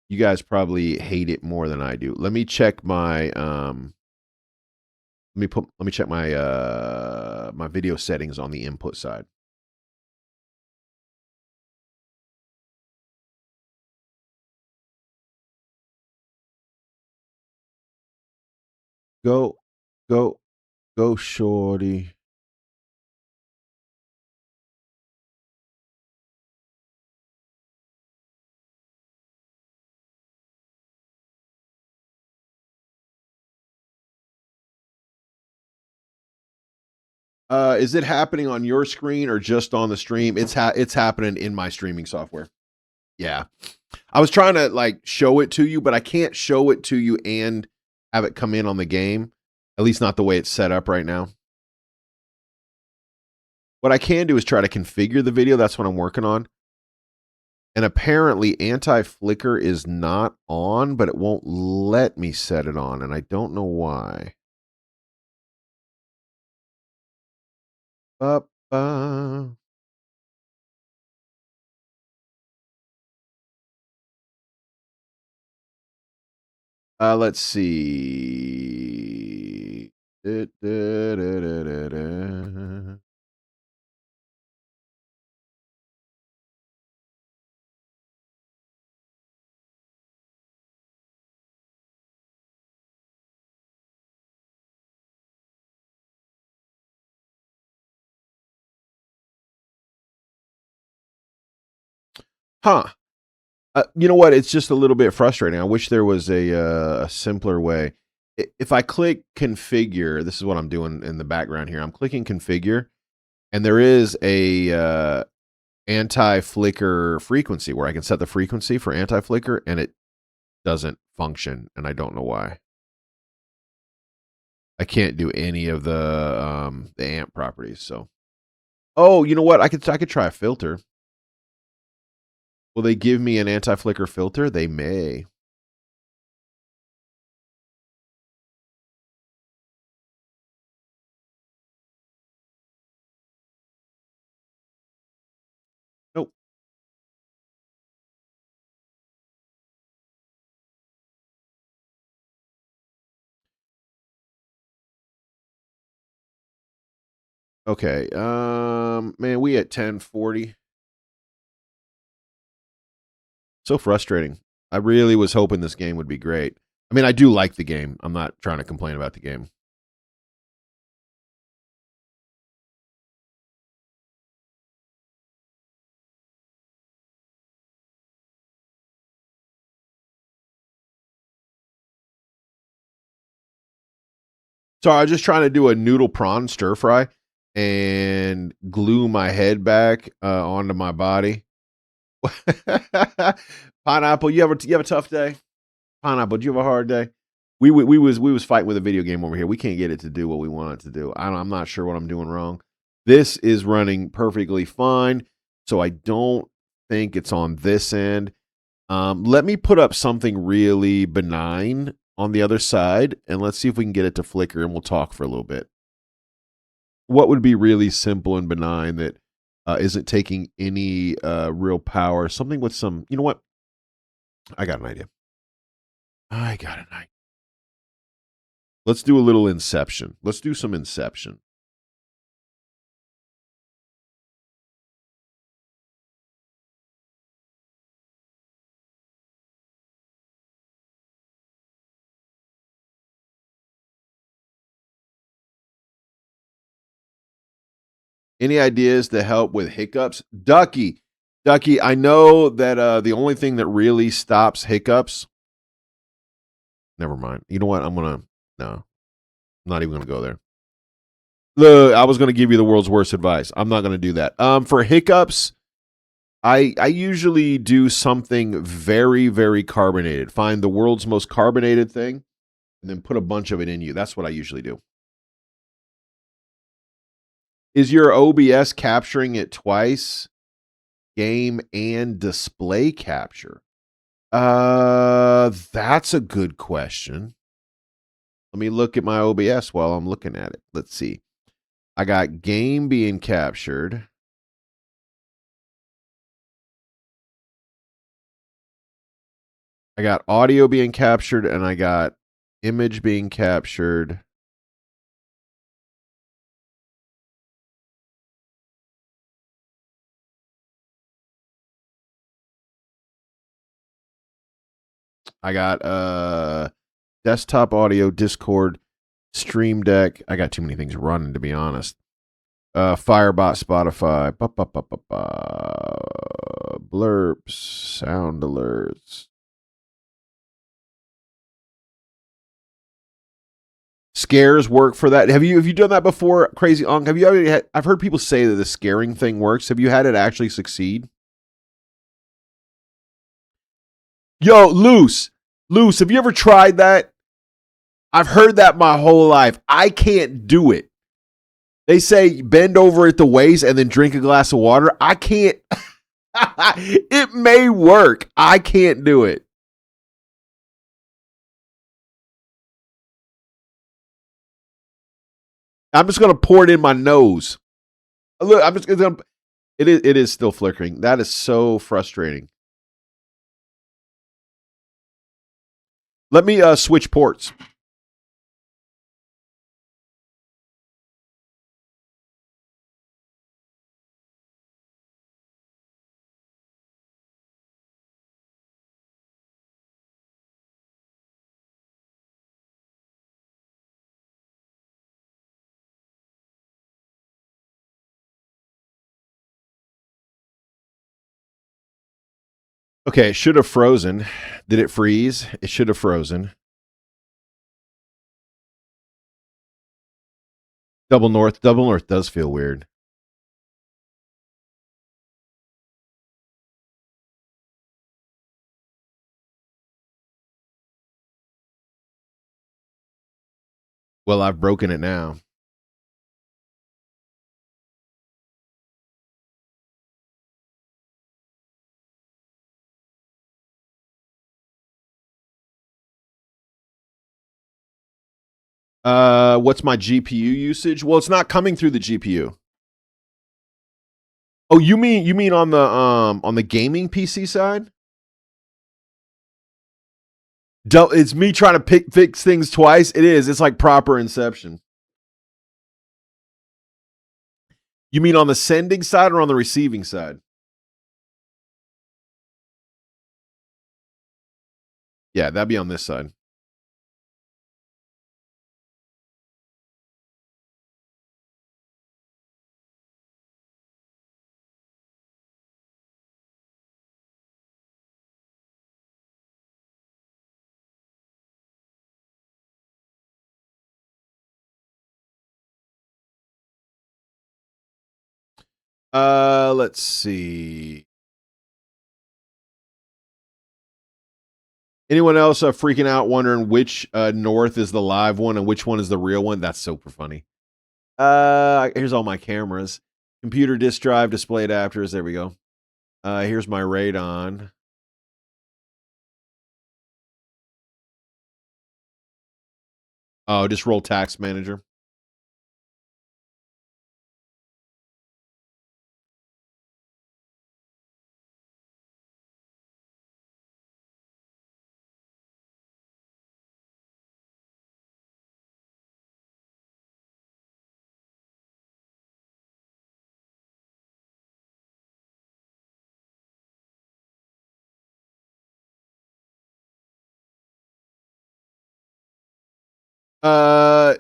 You guys probably hate it more than I do. Let me check my let me check my my video settings on the input side. Go, go, go, shorty. Is it happening on your screen or just on the stream? It's happening in my streaming software. Yeah. I was trying to like show it to you, but I can't show it to you and have it come in on the game. At least not the way it's set up right now. What I can do is try to configure the video. That's what I'm working on. And apparently anti-flicker is not on, but it won't let me set it on, and I don't know why. Ba-ba. Let's see. Da-da-da-da-da-da. Huh. You know what? It's just a little bit frustrating. I wish there was a simpler way. If I click configure, this is what I'm doing in the background here. I'm clicking configure, and there is a anti-flicker frequency where I can set the frequency for anti-flicker, and it doesn't function, and I don't know why. I can't do any of the amp properties. So, oh, you know what? I could try a filter. Will they give me an anti-flicker filter? They may. Nope. Okay. Man, we at 10:40. So frustrating. I really was hoping this game would be great. I mean, I do like the game. I'm not trying to complain about the game. So I was just trying to do a noodle prawn stir fry and glue my head back onto my body. Pineapple, you have a tough day? Pineapple, do you have a hard day? We was fighting with a video game over here. We can't get it to do what we want it to do. I'm not sure what I'm doing wrong. This is running perfectly fine, so I don't think it's on this end. Let me put up something really benign on the other side, and let's see if we can get it to flicker, and we'll talk for a little bit. What would be really simple and benign that isn't taking any real power? Something with some, you know what? I got an idea. Let's do a little Inception. Let's do some Inception. Any ideas to help with hiccups? Ducky, I know that the only thing that really stops hiccups. Never mind. You know what? No, I'm not even gonna go there. Look, I was gonna give you the world's worst advice. I'm not gonna do that. For hiccups, I usually do something very, very carbonated. Find the world's most carbonated thing, and then put a bunch of it in you. That's what I usually do. Is your OBS capturing it twice? Game and display capture? That's a good question. Let me look at my OBS while I'm looking at it. Let's see. I got game being captured. I got audio being captured, and I got image being captured. I got desktop audio, Discord, Stream Deck. I got too many things running, to be honest. Firebot, Spotify, blurps, sound alerts. Scares work for that. Have you done that before, Crazy Unk? Have you ever had, I've heard people say that the scaring thing works. Have you had it actually succeed? Yo, Loose, have you ever tried that? I've heard that my whole life. I can't do it. They say bend over at the waist and then drink a glass of water. I can't. It may work. I can't do it. I'm just gonna pour it in my nose. Look, I'm just gonna. It is still flickering. That is so frustrating. Let me switch ports. Okay, it should have frozen. Did it freeze? It should have frozen. Double north. Double north does feel weird. Well, I've broken it now. What's my GPU usage? Well, it's not coming through the GPU. Oh, you mean on the gaming PC side? It's me trying to fix things twice. It is. It's like proper Inception. You mean on the sending side or on the receiving side? Yeah, that'd be on this side. Let's see. Anyone else freaking out, wondering which North is the live one and which one is the real one? That's super funny. Here's all my cameras. Computer disk drive, display adapters. There we go. Here's my radon. Oh, just roll tax manager.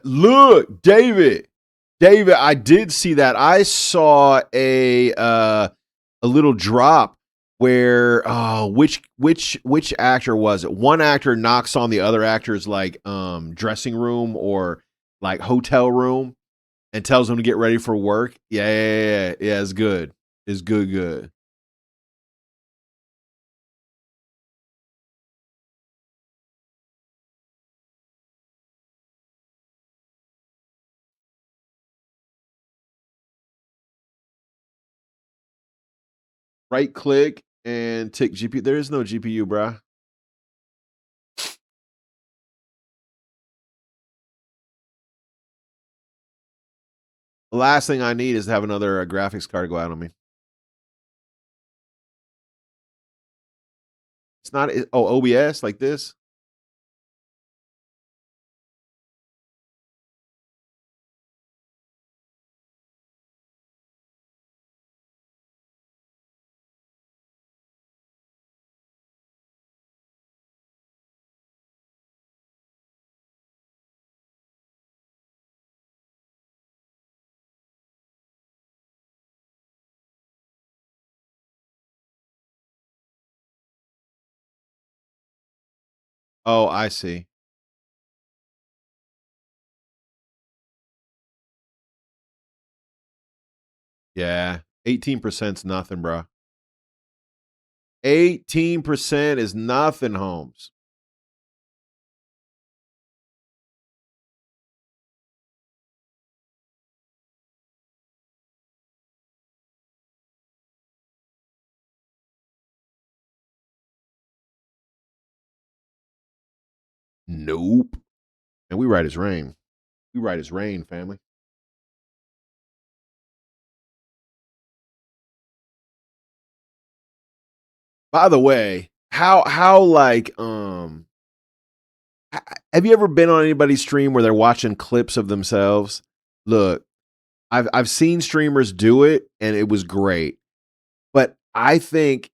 Look, David, I did see that. I saw a little drop where which actor was it? One actor knocks on the other actor's like dressing room or like hotel room and tells him to get ready for work. Yeah. It's good. It's good. Right click and tick GPU. There is no GPU, bruh. The last thing I need is to have another graphics card go out on me. It's not. Oh, OBS like this. Oh, I see. Yeah. 18%'s nothing, bro. 18% is nothing, Holmes. Nope. And we right as rain. We right as rain, family. By the way, how like have you ever been on anybody's stream where they're watching clips of themselves? Look, I've seen streamers do it and it was great. But I think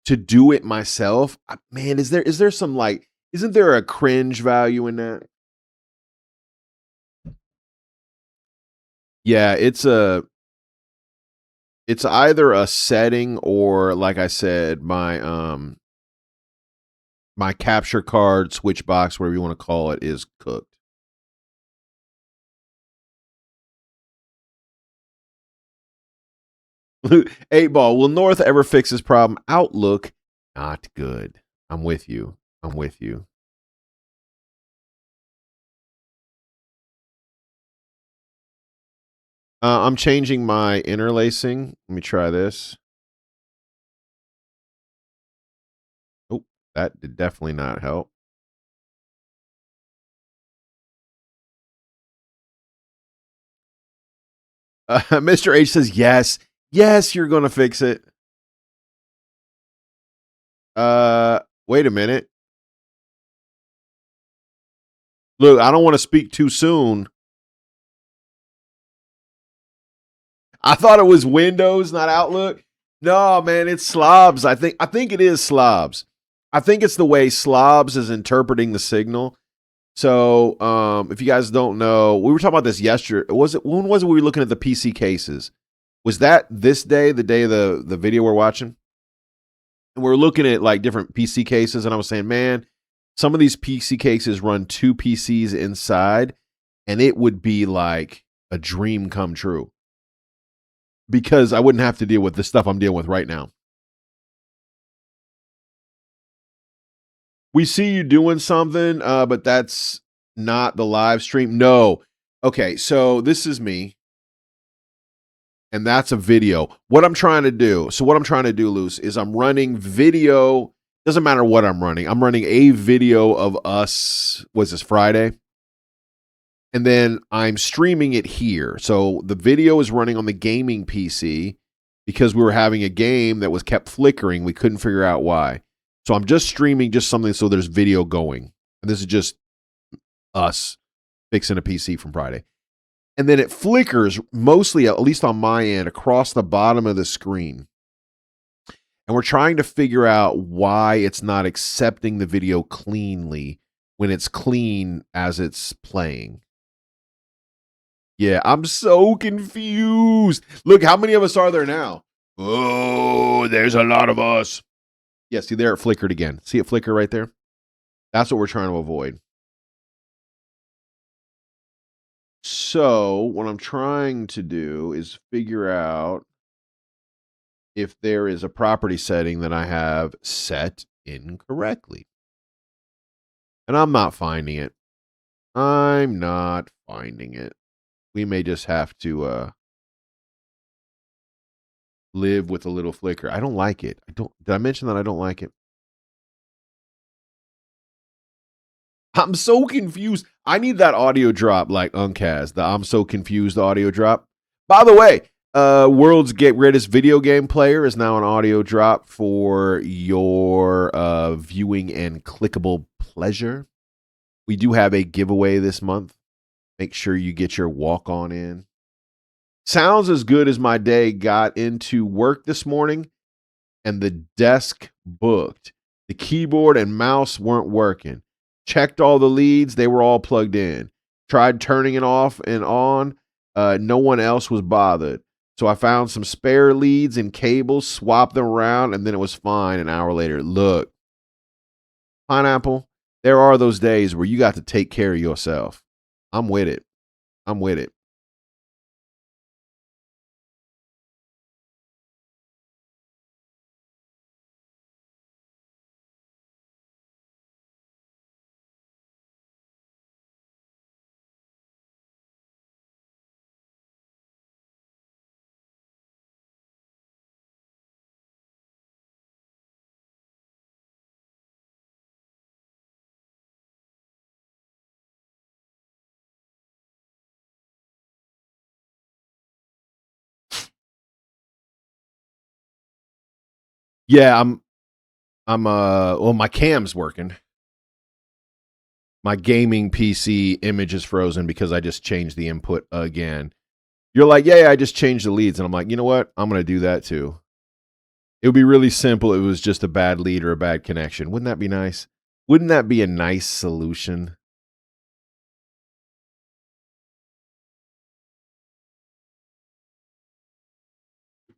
to do it myself, man, is there some like isn't there a cringe value in that? Yeah, it's either a setting or like I said, my capture card, switch box, whatever you want to call it, is cooked. Eight ball. Will North ever fix this problem? Outlook, not good. I'm with you. I'm with you. I'm changing my interlacing. Let me try this. Oh, that did definitely not help. Mr. H says yes. Yes, you're going to fix it. Wait a minute. Look, I don't want to speak too soon. I thought it was Windows, not Outlook. No, man, it's Slobs. I think it is Slobs. I think it's the way Slobs is interpreting the signal. So, if you guys don't know, we were talking about this yesterday. When was it we were looking at the PC cases? Was that this day, the day of the video we're watching? And we're looking at like different PC cases, and I was saying, man, some of these PC cases run two PCs inside, and it would be like a dream come true because I wouldn't have to deal with the stuff I'm dealing with right now. We see you doing something, but that's not the live stream. No. Okay, so this is me, and that's a video. What I'm trying to do, Luce, is I'm running video. Doesn't matter what I'm running. I'm running a video of us. Was this Friday? And then I'm streaming it here. So the video is running on the gaming PC because we were having a game that was kept flickering. We couldn't figure out why. So I'm just streaming just something so there's video going. And this is just us fixing a PC from Friday. And then it flickers mostly, at least on my end, across the bottom of the screen. And we're trying to figure out why it's not accepting the video cleanly when it's clean as it's playing. Yeah, I'm so confused. Look, how many of us are there now? Oh, there's a lot of us. Yeah, see there, it flickered again. See it flicker right there? That's what we're trying to avoid. So, what I'm trying to do is figure out if there is a property setting that I have set incorrectly. And I'm not finding it. I'm not finding it. We may just have to live with a little flicker. I don't like it. Did I mention that I don't like it? I'm so confused. I need that audio drop like Uncast. The I'm so confused audio drop. By the way, world's greatest video game player is now an audio drop for your viewing and clickable pleasure. We do have a giveaway this month. Make sure you get your walk on in. Sounds as good as my day. Got into work this morning and the desk booked. The keyboard and mouse weren't working. Checked all the leads. They were all plugged in. Tried turning it off and on. No one else was bothered. So I found some spare leads and cables, swapped them around, and then it was fine an hour later. Look, Pineapple, there are those days where you got to take care of yourself. I'm with it. I'm with it. Yeah, well, my cam's working. My gaming PC image is frozen because I just changed the input again. You're like, yeah, I just changed the leads. And I'm like, you know what? I'm going to do that too. It would be really simple. It was just a bad lead or a bad connection. Wouldn't that be nice? Wouldn't that be a nice solution?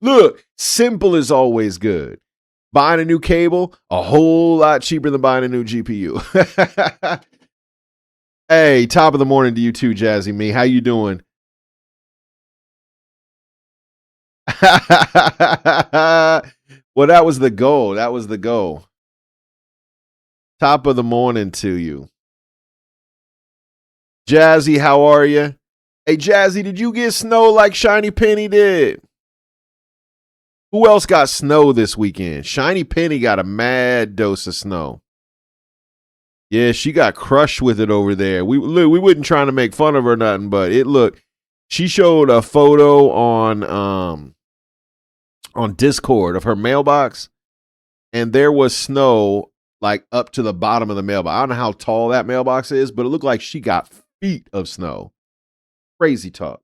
Look, simple is always good. Buying a new cable, a whole lot cheaper than buying a new GPU. Hey, top of the morning to you too, Jazzy Me. How you doing? Well, that was the goal. That was the goal. Top of the morning to you. Jazzy, how are you? Hey, Jazzy, did you get snow like Shiny Penny did? Who else got snow this weekend? Shiny Penny got a mad dose of snow. Yeah, she got crushed with it over there. We wasn't trying to make fun of her or nothing, but it looked. She showed a photo on Discord of her mailbox, and there was snow like up to the bottom of the mailbox. I don't know how tall that mailbox is, but it looked like she got feet of snow. Crazy talk.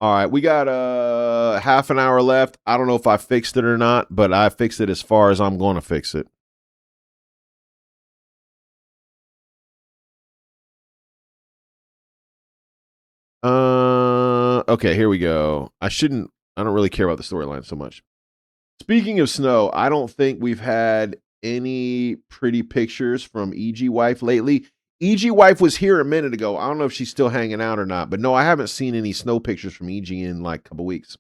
All right, we got half an hour left. I don't know if I fixed it or not, but I fixed it as far as I'm going to fix it. Okay, here we go. I don't really care about the storyline so much. Speaking of snow, I don't think we've had any pretty pictures from EG Wife lately. EG Wife was here a minute ago. I don't know if she's still hanging out or not, but no, I haven't seen any snow pictures from EG in like a couple weeks.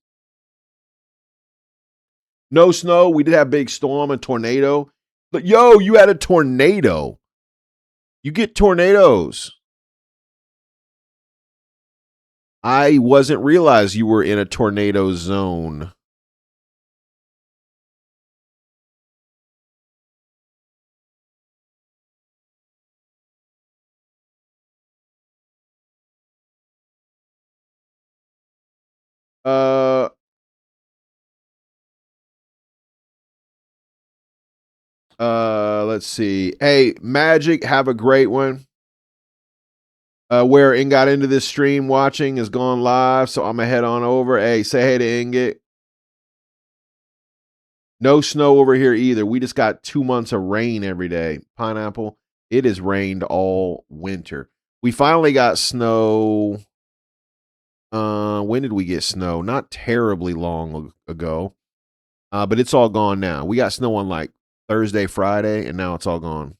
No snow. We did have big storm and tornado. But yo, you had a tornado. You get tornadoes. I wasn't realize you were in a tornado zone. Uh let's see. Hey, Magic, have a great one. Where Ing got into this stream watching is gone live, so I'm gonna head on over. Hey, say hey to Inget. No snow over here either. We just got 2 months of rain every day. Pineapple, it has rained all winter. We finally got snow. When did we get snow? Not terribly long ago. But it's all gone now. We got snow on like Thursday, Friday, and now it's all gone.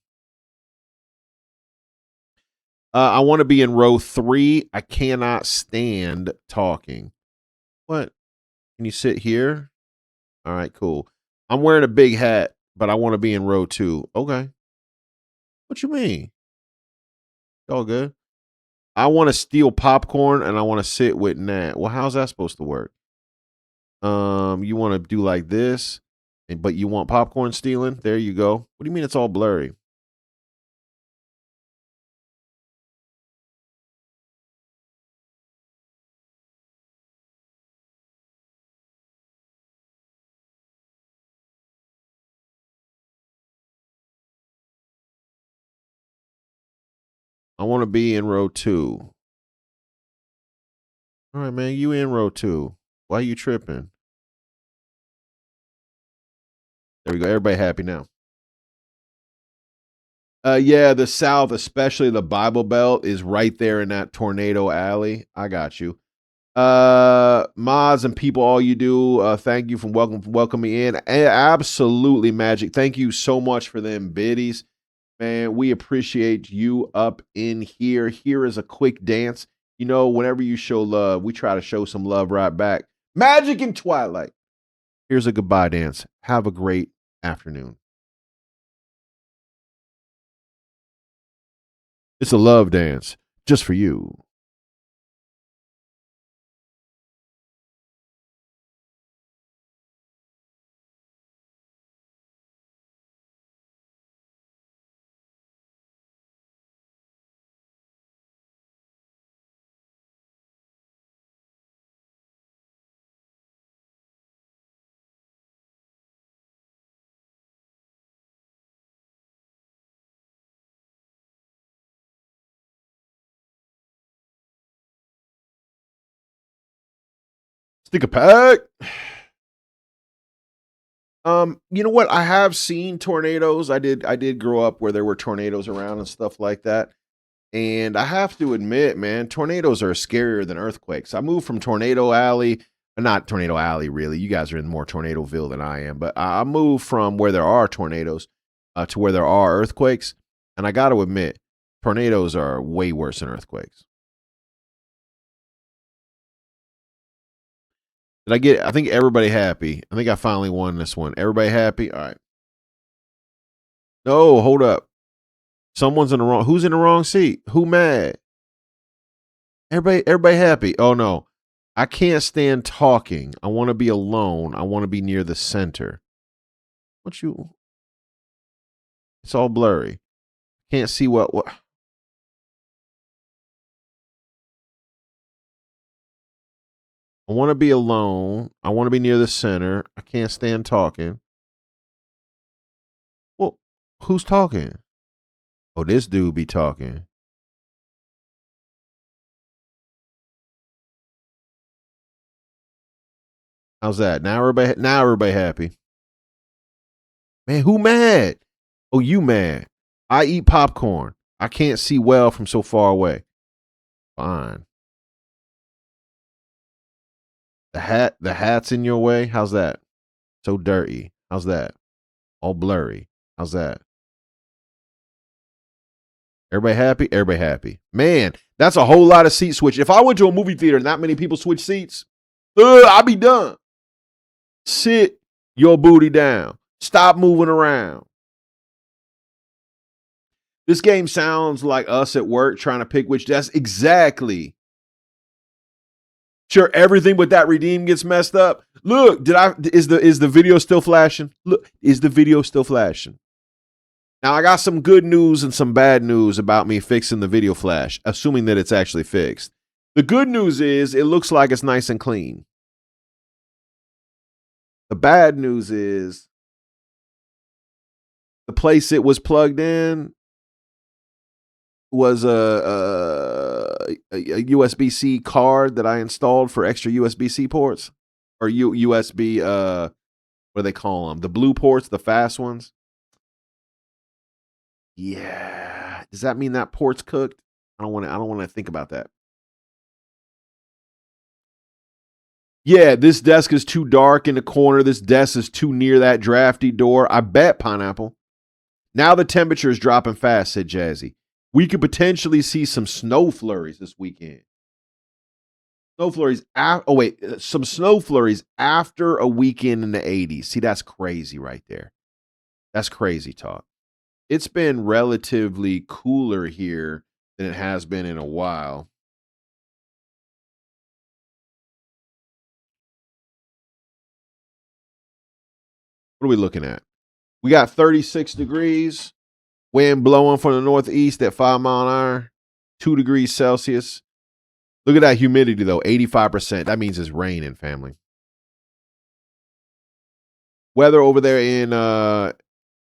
I want to be in row 3. I cannot stand talking. What? Can you sit here? All right, cool. I'm wearing a big hat, but I want to be in row 2. Okay. What you mean? All good. I want to steal popcorn and I want to sit with Nat. Well, how's that supposed to work? You want to do like this, but you want popcorn stealing? There you go. What do you mean it's all blurry? I want to be in row 2. All right, man, you in row 2. Why you tripping? There we go. Everybody happy now. Yeah, the South, especially the Bible Belt, is right there in that tornado alley. I got you. Mods and people, all you do, thank you for welcoming me in. Absolutely, Magic. Thank you so much for them biddies. Man, we appreciate you up in here. Here is a quick dance. You know, whenever you show love, we try to show some love right back. Magic and Twilight. Here's a goodbye dance. Have a great afternoon. It's a love dance just for you. Stick a pack. You know what? I have seen tornadoes. I did grow up where there were tornadoes around and stuff like that. And I have to admit, man, tornadoes are scarier than earthquakes. I moved from Tornado Alley, not Tornado Alley, really. You guys are in more Tornadoville than I am, but I moved from where there are tornadoes to where there are earthquakes. And I got to admit, tornadoes are way worse than earthquakes. I think everybody happy. I think I finally won this one. Everybody happy? All right. No, hold up. Someone's in the wrong. Who's in the wrong seat? Who mad? Everybody happy. Oh no. I can't stand talking. I want to be alone. I want to be near the center. What you? It's all blurry. Can't see what. I want to be alone. I want to be near the center. I can't stand talking. Well, who's talking? Oh, this dude be talking. How's that? Now everybody happy. Man, who mad? Oh, you mad. I eat popcorn. I can't see well from so far away. Fine. The hat's in your way. How's that? So dirty. How's that? All blurry. How's that? Everybody happy? Everybody happy. Man, that's a whole lot of seat switch. If I went to a movie theater and that many people switch seats, I'll be done. Sit your booty down. Stop moving around. This game sounds like us at work trying to pick which desk. Exactly. Sure, everything but that redeem gets messed up. Look, is the video still flashing? Look, is the video still flashing? Now I got some good news and some bad news about me fixing the video flash, assuming that it's actually fixed. The good news is it looks like it's nice and clean. The bad news is the place it was plugged in was a USB-C card that I installed for extra USB-C ports, or USB. What do they call them? The blue ports, the fast ones. Yeah. Does that mean that port's cooked? I don't want to think about that. Yeah, this desk is too dark in the corner. This desk is too near that drafty door. I bet, Pineapple. Now the temperature is dropping fast, said Jazzy. We could potentially see some snow flurries this weekend. Some snow flurries after a weekend in the 80s. See, that's crazy right there. That's crazy talk. It's been relatively cooler here than it has been in a while. What are we looking at? We got 36 degrees. Wind blowing from the northeast at 5 mile an hour, 2 degrees Celsius. Look at that humidity, though, 85%. That means it's raining, family. Weather over there in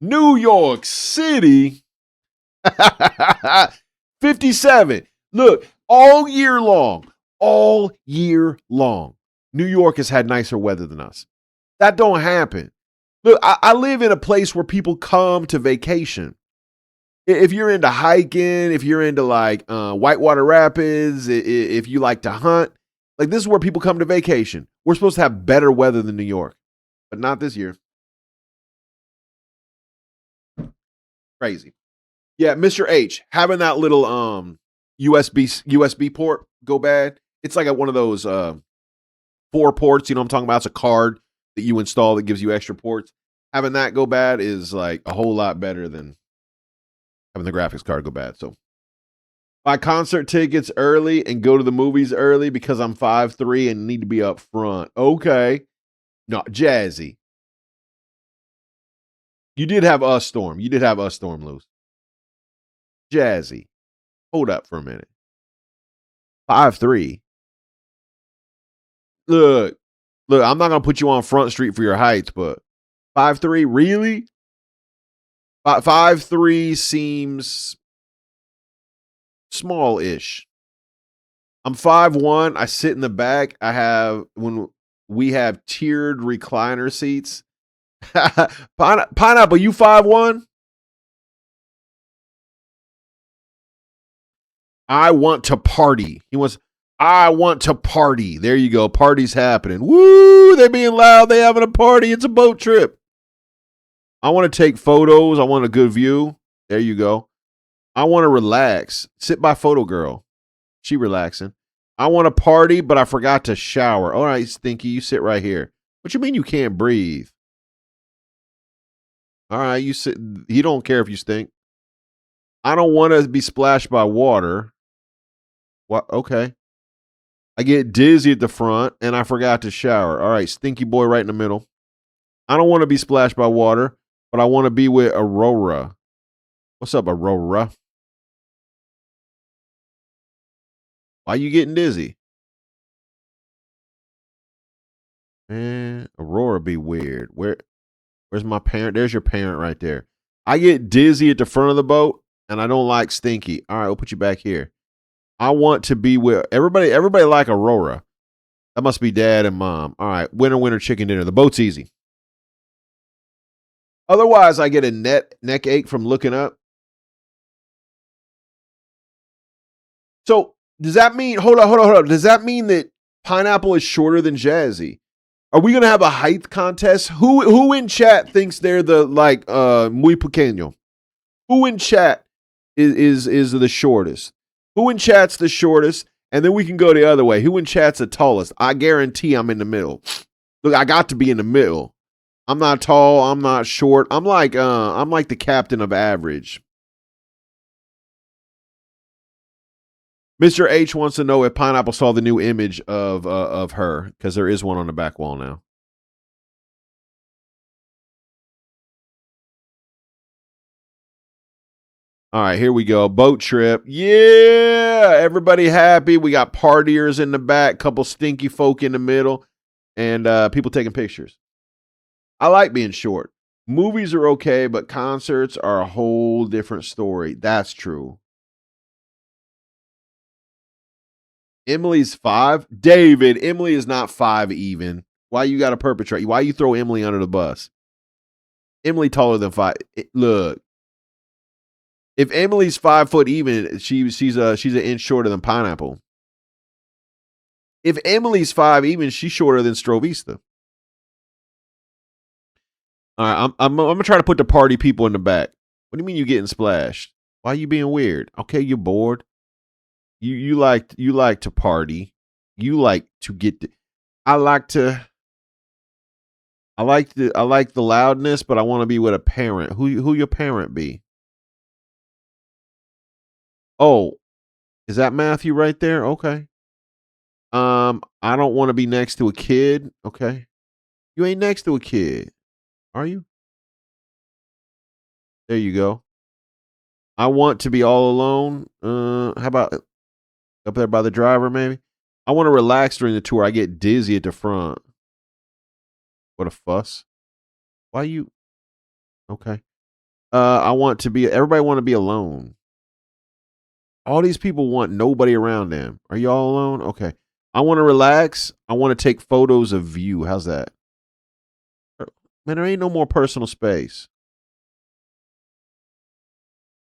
New York City, 57. Look, all year long, New York has had nicer weather than us. That don't happen. Look, I live in a place where people come to vacation. If you're into hiking, if you're into like Whitewater Rapids, if you like to hunt, like this is where people come to vacation. We're supposed to have better weather than New York, but not this year. Crazy. Yeah, Mr. H, having that little USB port go bad. It's like one of those 4 ports, you know what I'm talking about? It's a card that you install that gives you extra ports. Having that go bad is like a whole lot better than having the graphics card go bad. So buy concert tickets early and go to the movies early because I'm 5'3" and need to be up front. Okay. No, Jazzy. You did have us storm. Loose. Jazzy. Hold up for a minute. 5'3". Look, I'm not going to put you on Front Street for your heights, but 5'3", really? 5'3" seems small-ish. I'm 5'1". I sit in the back. I have, when we have tiered recliner seats. Pineapple, you 5'1"? I want to party. I want to party. There you go. Party's happening. Woo! They being loud. They having a party. It's a boat trip. I want to take photos. I want a good view. There you go. I want to relax. Sit by photo girl. She relaxing. I want to party, but I forgot to shower. All right, Stinky, you sit right here. What you mean you can't breathe? All right, you sit. He don't care if you stink. I don't want to be splashed by water. What? Okay. I get dizzy at the front, and I forgot to shower. All right, Stinky boy right in the middle. I don't want to be splashed by water, but I want to be with Aurora. What's up, Aurora? Why you getting dizzy? Man, Aurora be weird. Where's my parent? There's your parent right there. I get dizzy at the front of the boat, and I don't like Stinky. All right, we'll put you back here. I want to be with everybody. Everybody like Aurora. That must be dad and mom. All right, winner, chicken dinner. The boat's easy. Otherwise, I get a neck ache from looking up. So does that mean? Hold on. Does that mean that Pineapple is shorter than Jazzy? Are we gonna have a height contest? Who in chat thinks they're the muy pequeño? Who in chat is the shortest? Who in chat's the shortest? And then we can go the other way. Who in chat's the tallest? I guarantee I'm in the middle. Look, I got to be in the middle. I'm not tall. I'm not short. I'm like the captain of average. Mr. H wants to know if Pineapple saw the new image of her, because there is one on the back wall now. All right, here we go. Boat trip. Yeah, everybody happy. We got partiers in the back, couple stinky folk in the middle, and people taking pictures. I like being short. Movies are okay, but concerts are a whole different story. That's true. Emily's 5. David, Emily is not 5 even. Why you got to perpetrate? Why you throw Emily under the bus? Emily taller than 5. Look, if Emily's 5 foot even, she's an inch shorter than Pineapple. If Emily's 5 even, she's shorter than Strovista. All right, I'm gonna try to put the party people in the back. What do you mean you getting splashed? Why are you being weird? Okay, you're bored. You like to party. You like to get. I like the loudness, but I want to be with a parent. Who your parent be? Oh, is that Matthew right there? Okay. I don't want to be next to a kid. Okay. You ain't next to a kid, are you? There you go. I want to be all alone. How about up there by the driver, maybe? I want to relax during the tour. I get dizzy at the front. What a fuss. Why you? Okay. Everybody want to be alone. All these people want nobody around them. Are you all alone? Okay. I want to relax. I want to take photos of you. How's that? Man, there ain't no more personal space.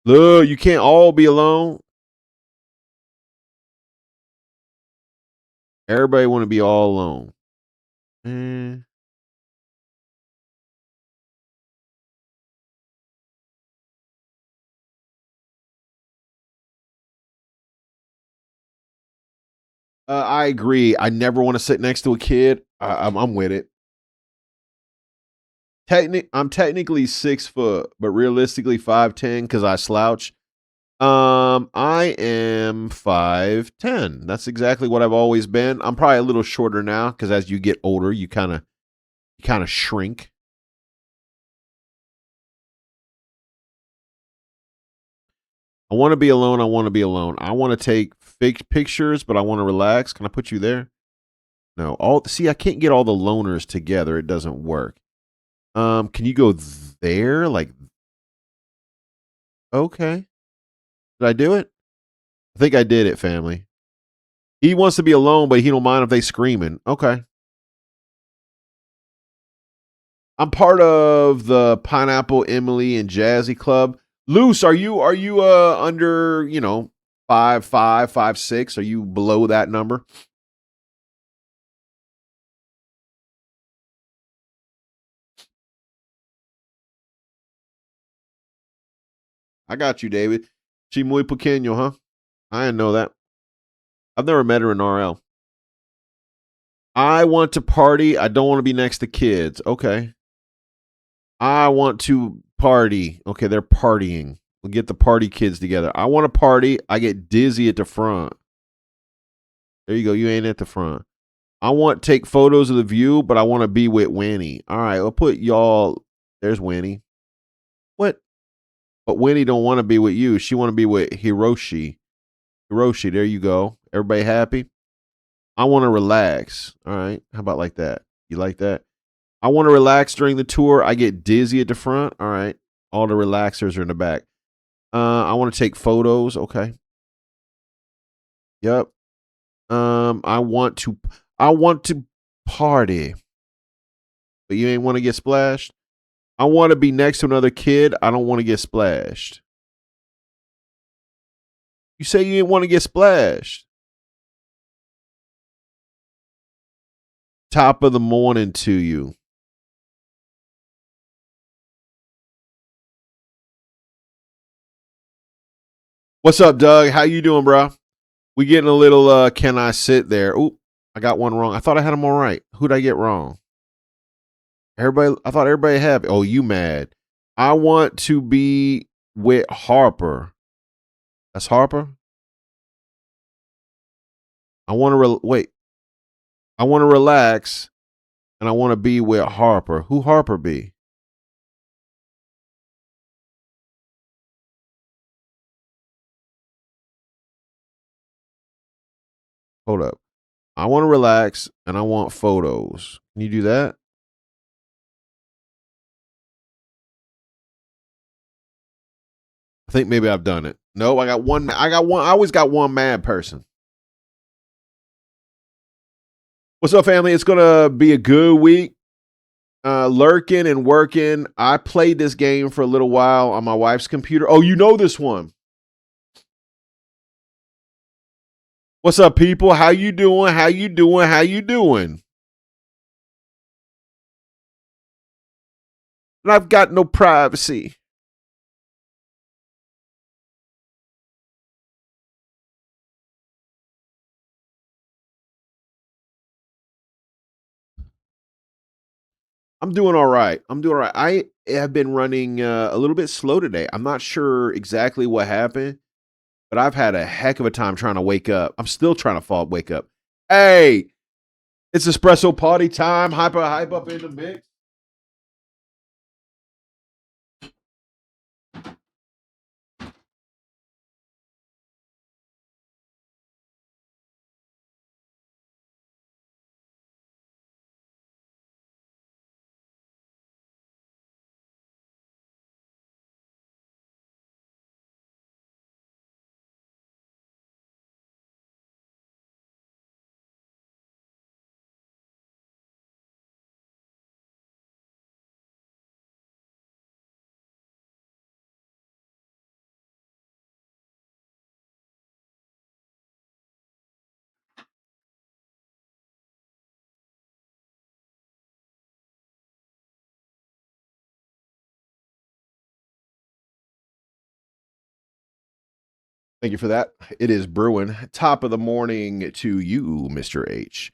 Look, you can't all be alone. Everybody want to be all alone. I agree. I never want to sit next to a kid. I'm with it. I'm technically 6 foot, but realistically 5'10" because I slouch. I am 5'10". That's exactly what I've always been. I'm probably a little shorter now because as you get older, you kind of shrink. I want to be alone. I want to be alone. I want to take fake pictures, but I want to relax. Can I put you there? No. I can't get all the loners together. It doesn't work. Can you go there? Like, okay. Did I do it? I think I did it, family. He wants to be alone, but he don't mind if they screaming. Okay. I'm part of the Pineapple Emily and Jazzy Club. Luce, are you under, 5'5", 5'6"? Are you below that number? I got you, David. She muy pequeño, huh? I didn't know that. I've never met her in RL. I want to party. I don't want to be next to kids. Okay. I want to party. Okay, they're partying. We'll get the party kids together. I want to party. I get dizzy at the front. There you go. You ain't at the front. I want to take photos of the view, but I want to be with Winnie. All right, I'll put y'all. There's Winnie. What? But Winnie don't want to be with you. She want to be with Hiroshi. Hiroshi, there you go. Everybody happy? I want to relax. All right. How about like that? You like that? I want to relax during the tour. I get dizzy at the front. All right. All the relaxers are in the back. I want to take photos. Okay. Yep. I want to party. But you ain't want to get splashed? I want to be next to another kid. I don't want to get splashed. You say you didn't want to get splashed. Top of the morning to you. What's up, Doug? How you doing, bro? We getting a little can I sit there? Oop, I got one wrong. I thought I had them all right. Who'd I get wrong? I thought everybody happy. Oh, you mad. I want to be with Harper. That's Harper? I want to wait. I want to relax and I want to be with Harper. Who Harper be? Hold up. I want to relax and I want photos. Can you do that? I think maybe I've done it. No, I got one. I always got one mad person. What's up, family? It's gonna be a good week. Lurking and working. I played this game for a little while on my wife's computer. Oh, you know this one. What's up, people? How you doing? How you doing? How you doing? And I've got no privacy. I'm doing all right. I'm doing all right. I have been running a little bit slow today. I'm not sure exactly what happened, but I've had a heck of a time trying to wake up. I'm still trying to wake up. Hey, it's espresso party time. Hype up in the mix. Thank you for that. It is brewing. Top of the morning to you, Mr. H.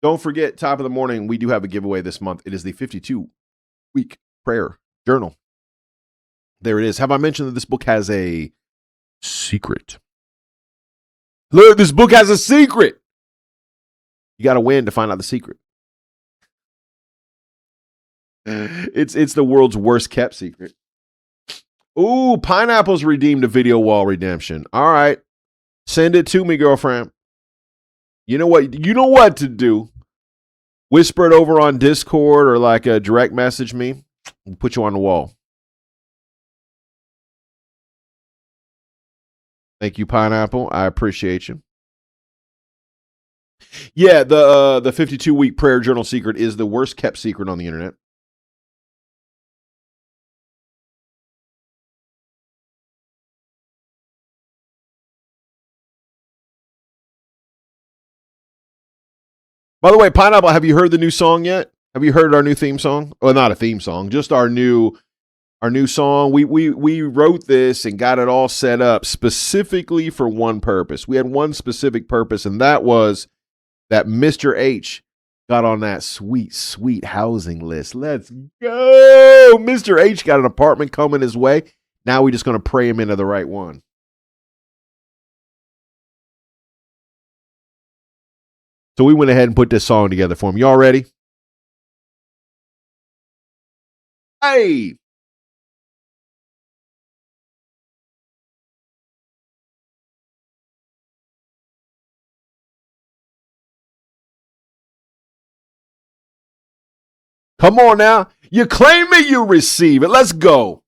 Don't forget, top of the morning, we do have a giveaway this month. It is the 52-week prayer journal. There it is. Have I mentioned that this book has a secret? Look, this book has a secret. You got to win to find out the secret. It's the world's worst kept secret. Ooh, Pineapple's redeemed a video wall redemption. All right. Send it to me, girlfriend. You know what? You know what to do. Whisper it over on Discord or like a direct message me. We'll put you on the wall. Thank you, Pineapple. I appreciate you. Yeah, the 52-week prayer journal secret is the worst kept secret on the internet. By the way, Pineapple, have you heard the new song yet? Have you heard our new theme song? Well, not a theme song, just our new song. We wrote this and got it all set up specifically for one purpose. We had one specific purpose, and that was that Mr. H got on that sweet, sweet housing list. Let's go. Mr. H got an apartment coming his way. Now we're just going to pray him into the right one. So we went ahead and put this song together for him. Y'all ready? Hey! Come on now. You claim it, you receive it. Let's go.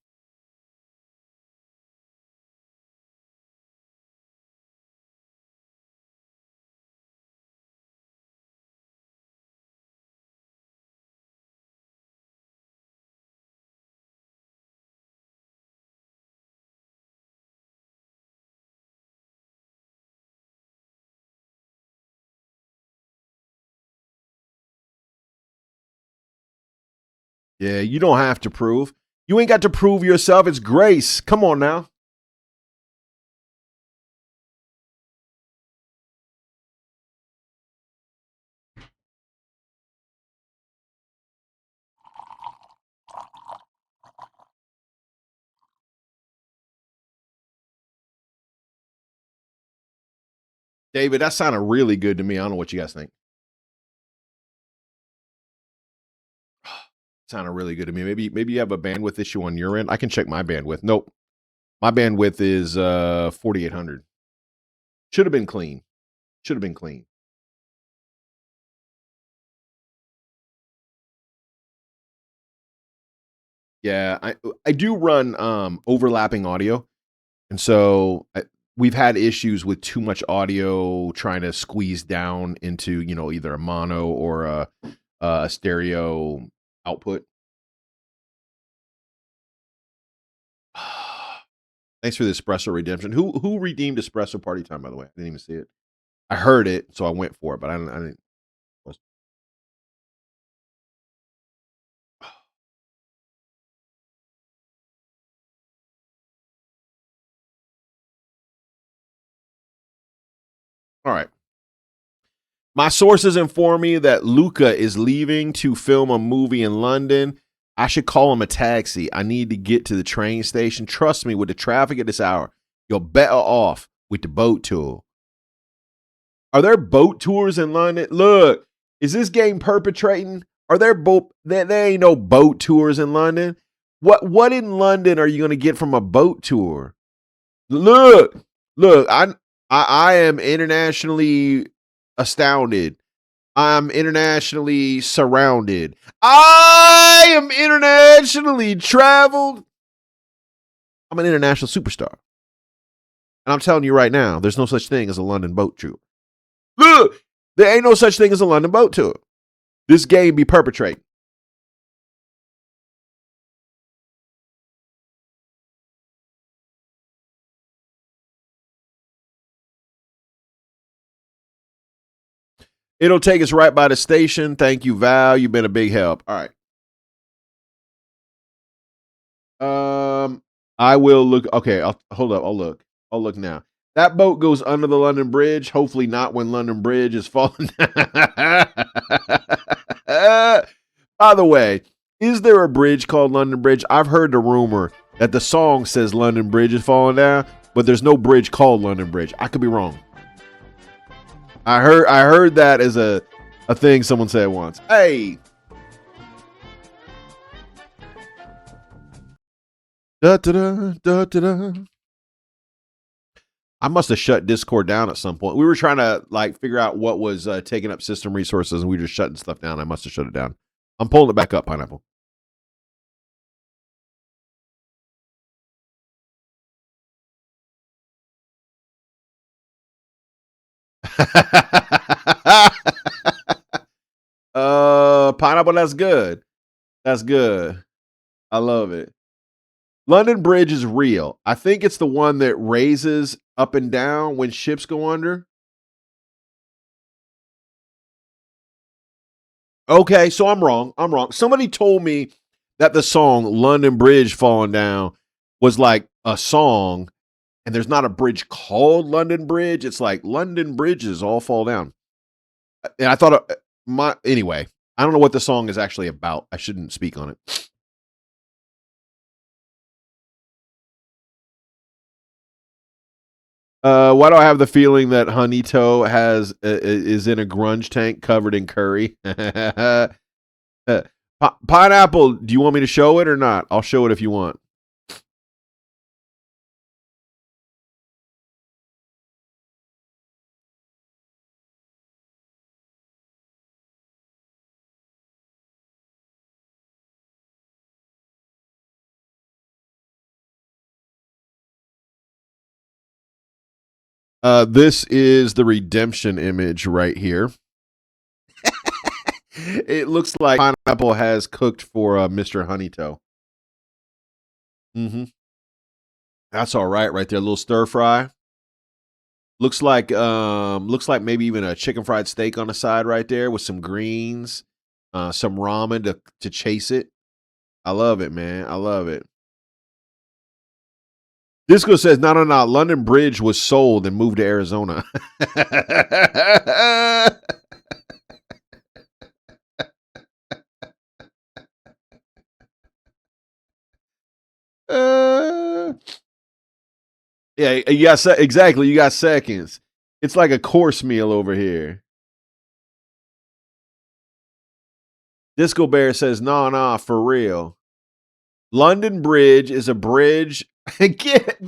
Yeah, you don't have to prove. You ain't got to prove yourself. It's grace. Come on now. David, that sounded really good to me. I don't know what you guys think. Sounded really good to me. Maybe you have a bandwidth issue on your end. I can check my bandwidth. Nope. My bandwidth is 4800. Should have been clean. Should have been clean. Yeah, I do run overlapping audio. And so we've had issues with too much audio trying to squeeze down into, either a mono or a stereo output. Thanks for the espresso redemption. Who redeemed espresso party time, by the way? I didn't even see it. I heard it, so I went for it, but I didn't. All right. My sources inform me that Luca is leaving to film a movie in London. I should call him a taxi. I need to get to the train station. Trust me, with the traffic at this hour, you're better off with the boat tour. Are there boat tours in London? Look, is this game perpetrating? Are there boat? There ain't no boat tours in London. What in London are you going to get from a boat tour? Look, I am internationally astounded. I'm internationally surrounded. I am internationally traveled. I'm an international superstar. And I'm telling you right now, there's no such thing as a London boat tour. Look, there ain't no such thing as a London boat tour. This game be perpetrating. It'll take us right by the station. Thank you, Val. You've been a big help. All right. I will look. Okay, hold up. I'll look. I'll look now. That boat goes under the London Bridge. Hopefully not when London Bridge is falling. By the way, is there a bridge called London Bridge? I've heard the rumor that the song says London Bridge is falling down, but there's no bridge called London Bridge. I could be wrong. I heard that as a thing someone said once. Hey. Da, da, da, da, da, da. I must have shut Discord down at some point. We were trying to figure out what was taking up system resources, and we were just shutting stuff down. I must have shut it down. I'm pulling it back up, Pineapple. Pineapple, that's good. That's good. I love it. London Bridge is real. I think it's the one that raises up and down when ships go under. Okay, so I'm wrong. I'm wrong. Somebody told me that the song London Bridge Falling Down was like a song, and there's not a bridge called London Bridge. It's like London bridges all fall down. And I thought anyway, I don't know what the song is actually about. I shouldn't speak on it. Why do I have the feeling that Honeyto is in a grunge tank covered in curry? Pineapple, do you want me to show it or not? I'll show it if you want. This is the redemption image right here. It looks like Pineapple has cooked for Mr. Honeyto. Mm-hmm. That's all right there. A little stir fry. Looks like maybe even a chicken fried steak on the side right there with some greens, some ramen to chase it. I love it, man. I love it. Disco says, no. London Bridge was sold and moved to Arizona. uh, yeah, exactly. You got seconds. It's like a course meal over here. Disco Bear says, no, for real. London Bridge is a bridge. get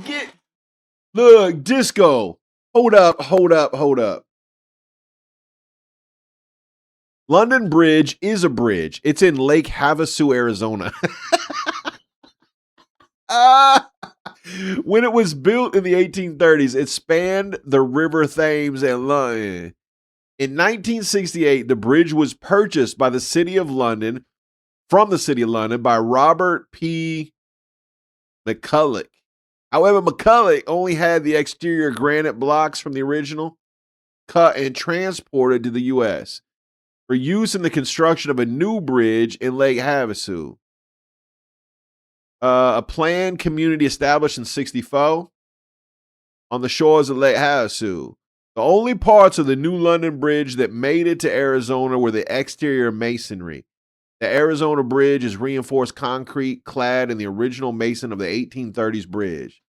look, Disco. Hold up. London Bridge is a bridge. It's in Lake Havasu, Arizona. When it was built in the 1830s, it spanned the River Thames and London. In 1968, the bridge was purchased by the City of London, from the City of London, by Robert P. McCulloch. However, McCulloch only had the exterior granite blocks from the original cut and transported to the U.S. for use in the construction of a new bridge in Lake Havasu. A planned community established in 1964 on the shores of Lake Havasu. The only parts of the new London Bridge that made it to Arizona were the exterior masonry. The Arizona Bridge is reinforced concrete clad in the original mason of the 1830s bridge,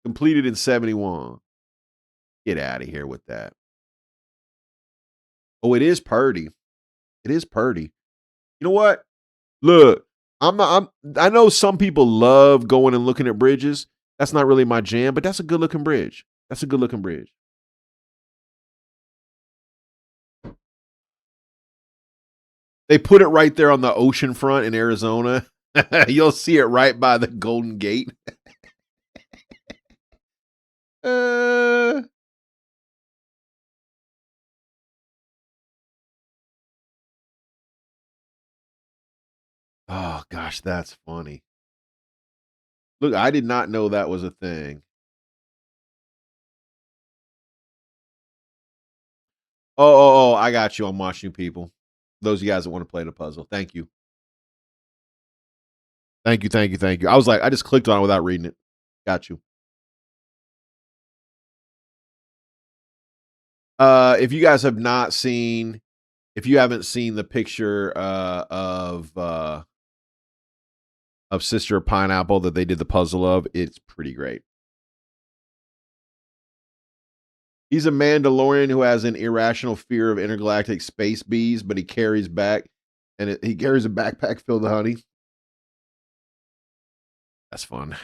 completed in 1971. Get out of here with that. Oh, it is purdy. It is purdy. You know what? Look, I know some people love going and looking at bridges. That's not really my jam, but that's a good looking bridge. That's a good looking bridge. They put it right there on the ocean front in Arizona. You'll see it right by the Golden Gate. uh, oh gosh, that's funny. Look, I did not know that was a thing. Oh, I got you. I'm watching you people. Those of you guys that want to play the puzzle. Thank you. Thank you. I was like, I just clicked on it without reading it. Got you. If you guys have not seen, if you haven't seen the picture of Sister Pineapple that they did the puzzle of, it's pretty great. He's a Mandalorian who has an irrational fear of intergalactic space bees, but he carries he carries a backpack filled with honey. That's fun.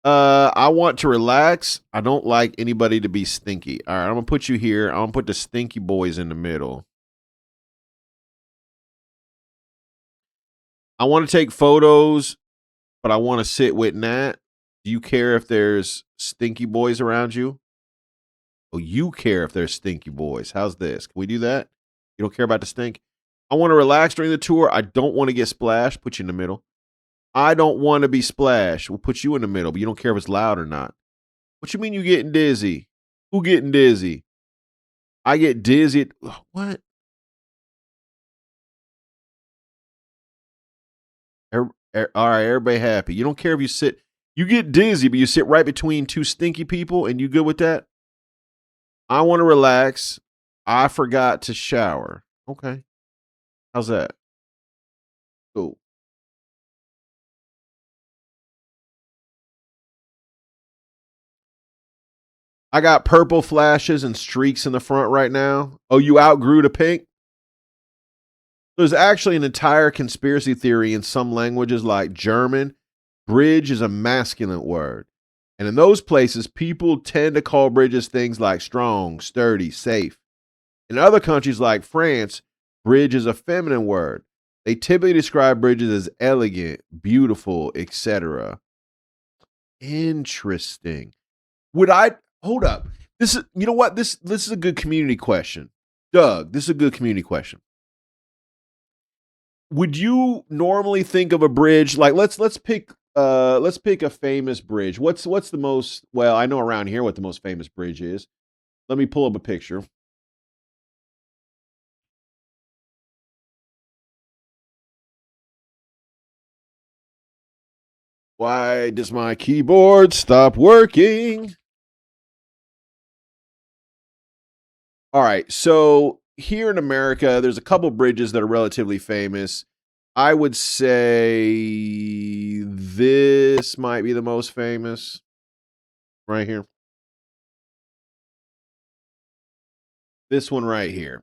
I want to relax. I don't like anybody to be stinky. All right, I'm gonna put you here. I'm gonna put the stinky boys in the middle. I want to take photos, but I want to sit with Nat. Do you care if there's stinky boys around you? Oh, you care if there's stinky boys. How's this? Can we do that? You don't care about the stink? I want to relax during the tour. I don't want to get splashed. Put you in the middle. I don't want to be splashed. We'll put you in the middle, but you don't care if it's loud or not. What you mean you getting dizzy? Who getting dizzy? I get dizzy. What? All right, everybody happy. You don't care if you sit. You get dizzy, but you sit right between two stinky people, and you good with that? I want to relax. I forgot to shower. Okay, how's that? Cool. I got purple flashes and streaks in the front right now. Oh, you outgrew to pink? There's actually an entire conspiracy theory in some languages like German. Bridge is a masculine word. And in those places, people tend to call bridges things like strong, sturdy, safe. In other countries like France, bridge is a feminine word. They typically describe bridges as elegant, beautiful, etc. Interesting. Would I hold up? This is you know what? This is a good community question. Doug, this is a good community question. Would you normally think of a bridge like let's pick a famous bridge. What's the most well, I know around here what the most famous bridge is. Let me pull up a picture. Why does my keyboard stop working? All right. So here in America, there's a couple bridges that are relatively famous. I would say this might be the most famous right here. This one right here.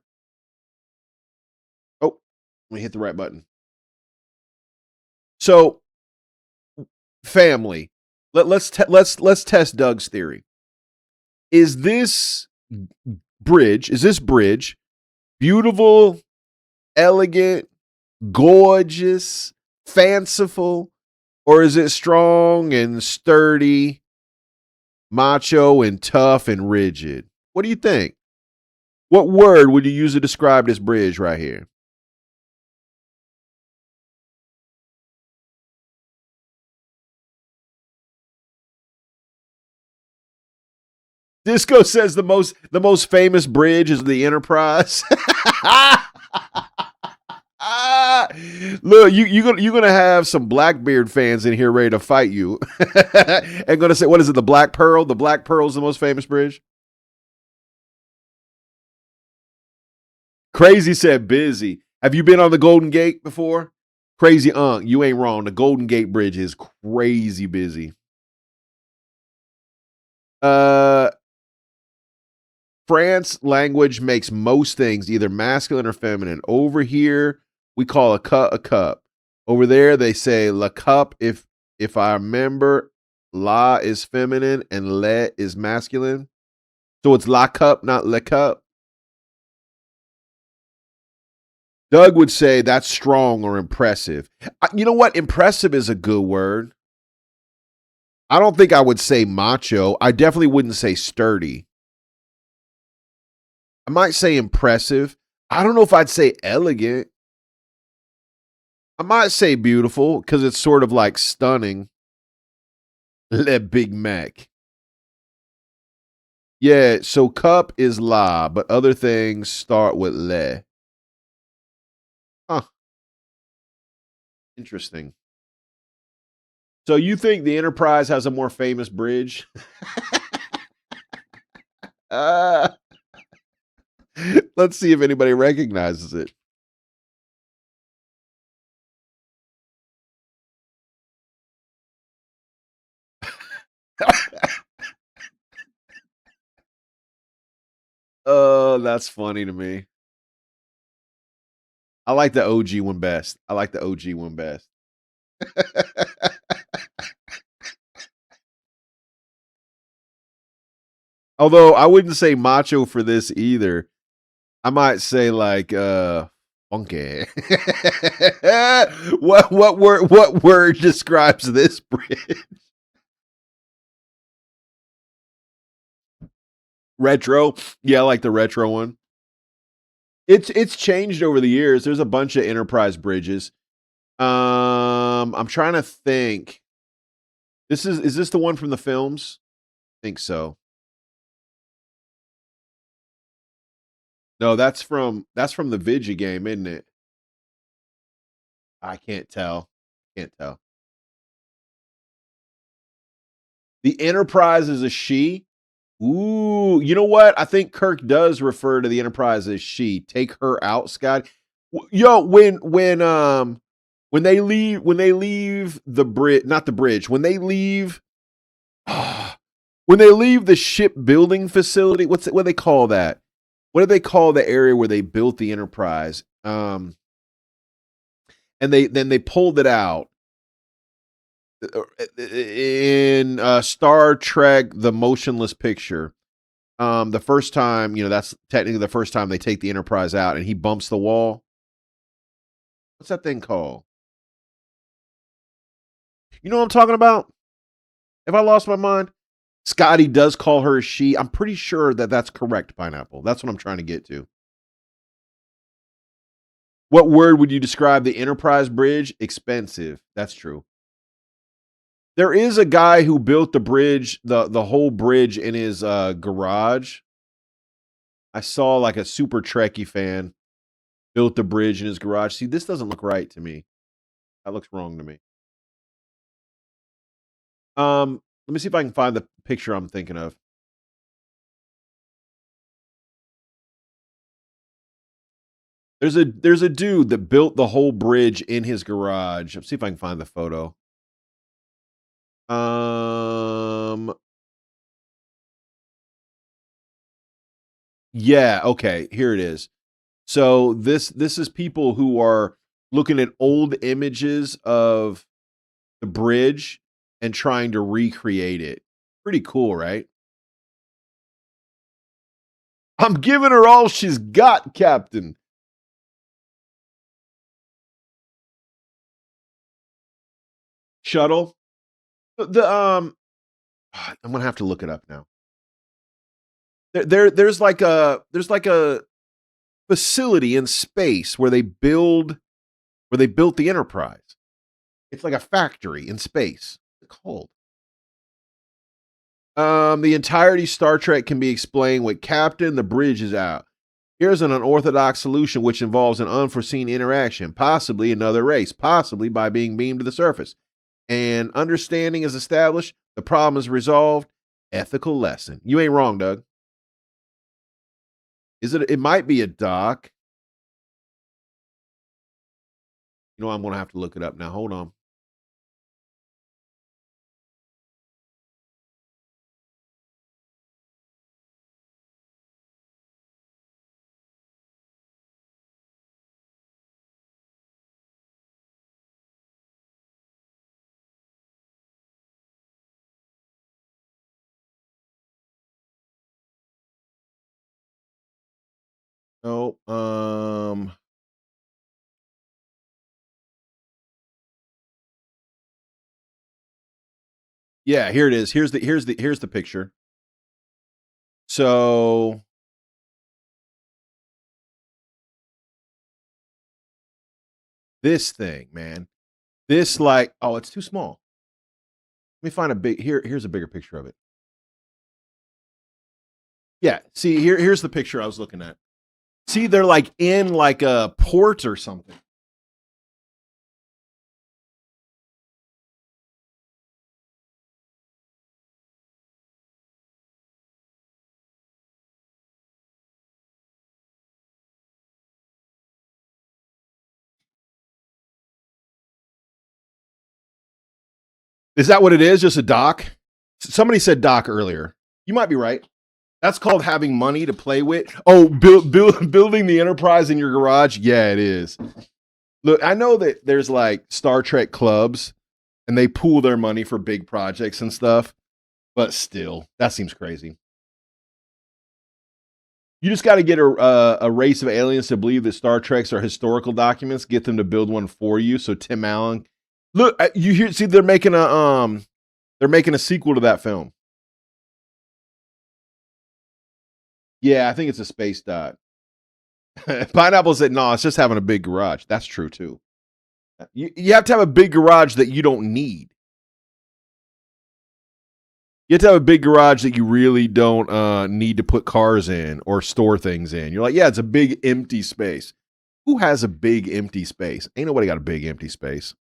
Oh, let me hit the right button. So, family. Let's test Doug's theory. Is this bridge beautiful, elegant, gorgeous, fanciful, or is it strong and sturdy, macho and tough and rigid? What do you think? What word would you use to describe this bridge right here? Disco says the most famous bridge is the Enterprise. Look, you're gonna have some Blackbeard fans in here ready to fight you, and gonna say, "What is it? The Black Pearl? The Black Pearl is the most famous bridge." Crazy said, "Busy." Have you been on the Golden Gate before? Crazy, you ain't wrong. The Golden Gate Bridge is crazy busy. Uh, France language makes most things either masculine or feminine. Over here, we call a cup a cup. Over there, they say la cup. If I remember, la is feminine and le is masculine. So it's la cup, not le cup. Doug would say that's strong or impressive. You know what? Impressive is a good word. I don't think I would say macho. I definitely wouldn't say sturdy. I might say impressive. I don't know if I'd say elegant. I might say beautiful because it's sort of like stunning. Le Big Mac. Yeah, so cup is la, but other things start with le. Huh. Interesting. So you think the Enterprise has a more famous bridge? uh, let's see if anybody recognizes it. Oh, that's funny to me. I like the OG one best. I like the OG one best. Although I wouldn't say macho for this either. I might say like funky. What word describes this bridge? Retro. Yeah, I like the retro one. It's changed over the years. There's a bunch of Enterprise bridges. I'm trying to think. Is this the one from the films? I think so. No, that's from the Vidya game, isn't it? I can't tell. Can't tell. The Enterprise is a she. Ooh, you know what? I think Kirk does refer to the Enterprise as she. Take her out, Scott. Yo, when they leave the bridge, not the bridge, when they leave the shipbuilding facility, what do they call that? What do they call the area where they built the Enterprise? And they pulled it out in Star Trek: The Motionless Picture. The first time, that's technically the first time they take the Enterprise out, and he bumps the wall. What's that thing called? You know what I'm talking about? If I lost my mind, Scotty does call her a she. I'm pretty sure that that's correct, Pineapple. That's what I'm trying to get to. What word would you describe the Enterprise bridge? Expensive. That's true. There is a guy who built the bridge, the whole bridge in his garage. I saw like a super Trekkie fan built the bridge in his garage. See, this doesn't look right to me. That looks wrong to me. Let me see if I can find the picture I'm thinking of. There's a dude that built the whole bridge in his garage. Let's see if I can find the photo. Yeah, okay, here it is. So this is people who are looking at old images of the bridge and trying to recreate it. Pretty cool, right? I'm giving her all she's got, Captain. Shuttle. I'm gonna have to look it up now. There's like a facility in space where they built the Enterprise. It's like a factory in space. What's it called? The entirety Star Trek can be explained with Captain, the bridge is out. Here's an unorthodox solution which involves an unforeseen interaction, possibly another race, possibly by being beamed to the surface. And understanding is established, the problem is resolved. Ethical lesson. You ain't wrong, Doug. It might be a doc. I'm gonna have to look it up now. Hold on. Oh, yeah, here it is. Here's the picture. So this thing, man. This it's too small. Let me find here's a bigger picture of it. Yeah, see here's the picture I was looking at. See, they're like in like a port or something. Is that what it is? Just a dock? Somebody said dock earlier. You might be right. That's called having money to play with. Oh, building the Enterprise in your garage? Yeah, it is. Look, I know that there's like Star Trek clubs and they pool their money for big projects and stuff, but still, that seems crazy. You just got to get a race of aliens to believe that Star Treks are historical documents, get them to build one for you. So Tim Allen, look, see they're making a sequel to that film. Yeah, I think it's a space dot. Pineapple said, no, it's just having a big garage. That's true, too. You have to have a big garage that you don't need. You have to have a big garage that you really don't need to put cars in or store things in. You're like, yeah, it's a big empty space. Who has a big empty space? Ain't nobody got a big empty space.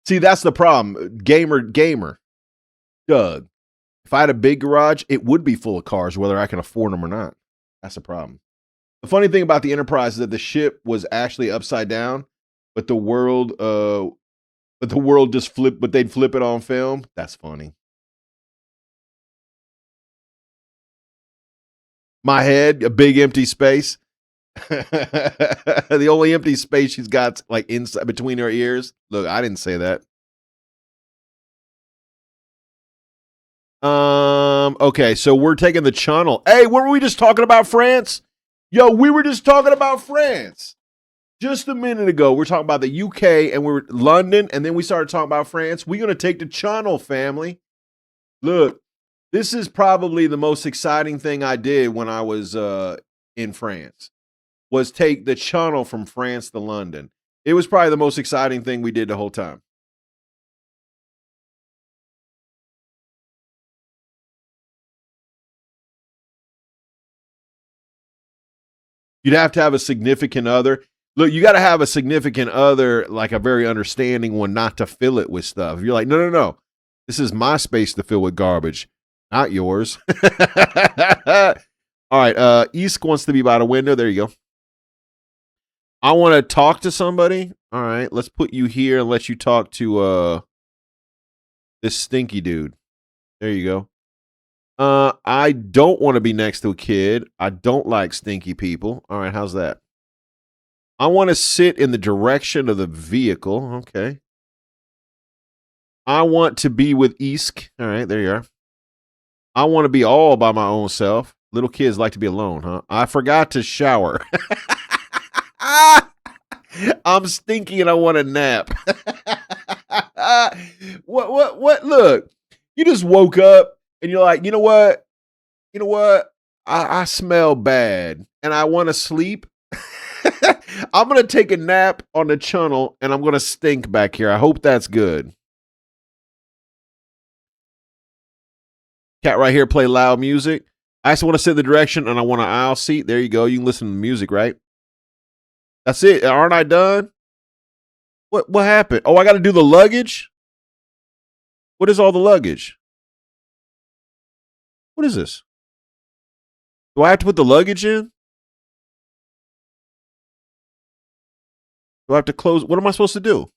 See, that's the problem. Gamer, Doug. If I had a big garage, it would be full of cars, whether I can afford them or not. That's the problem. The funny thing about the Enterprise is that the ship was actually upside down, but the world just flipped, but they'd flip it on film. That's funny. My head, a big empty space. The only empty space she's got like inside between her ears. Look, I didn't say that. Okay, so we're taking the channel. Hey, weren't we just talking about France? Yo, we were just talking about France. Just a minute ago, we're talking about the UK and we're London, and then we started talking about France. We're gonna take the channel, family. Look, this is probably the most exciting thing I did when I was in France. Was take the channel from France to London. It was probably the most exciting thing we did the whole time. You'd have to have a significant other. Look, you got to have a significant other, like a very understanding one, not to fill it with stuff. You're like, no. This is my space to fill with garbage, not yours. All right. East wants to be by the window. There you go. I want to talk to somebody. All right. Let's put you here and let you talk to this stinky dude. There you go. I don't want to be next to a kid. I don't like stinky people. All right, how's that? I want to sit in the direction of the vehicle. Okay. I want to be with Isk. All right, there you are. I want to be all by my own self. Little kids like to be alone, huh? I forgot to shower. I'm stinky and I want a nap. What? Look, you just woke up. And you're like, you know what? I smell bad and I want to sleep. I'm going to take a nap on the channel and I'm going to stink back here. I hope that's good. Cat right here, play loud music. I just want to sit in the direction and I want an aisle seat. There you go. You can listen to the music, right? That's it. Aren't I done? What happened? Oh, I got to do the luggage? What is all the luggage? What is this? Do I have to put the luggage in? Do I have to close? What am I supposed to do?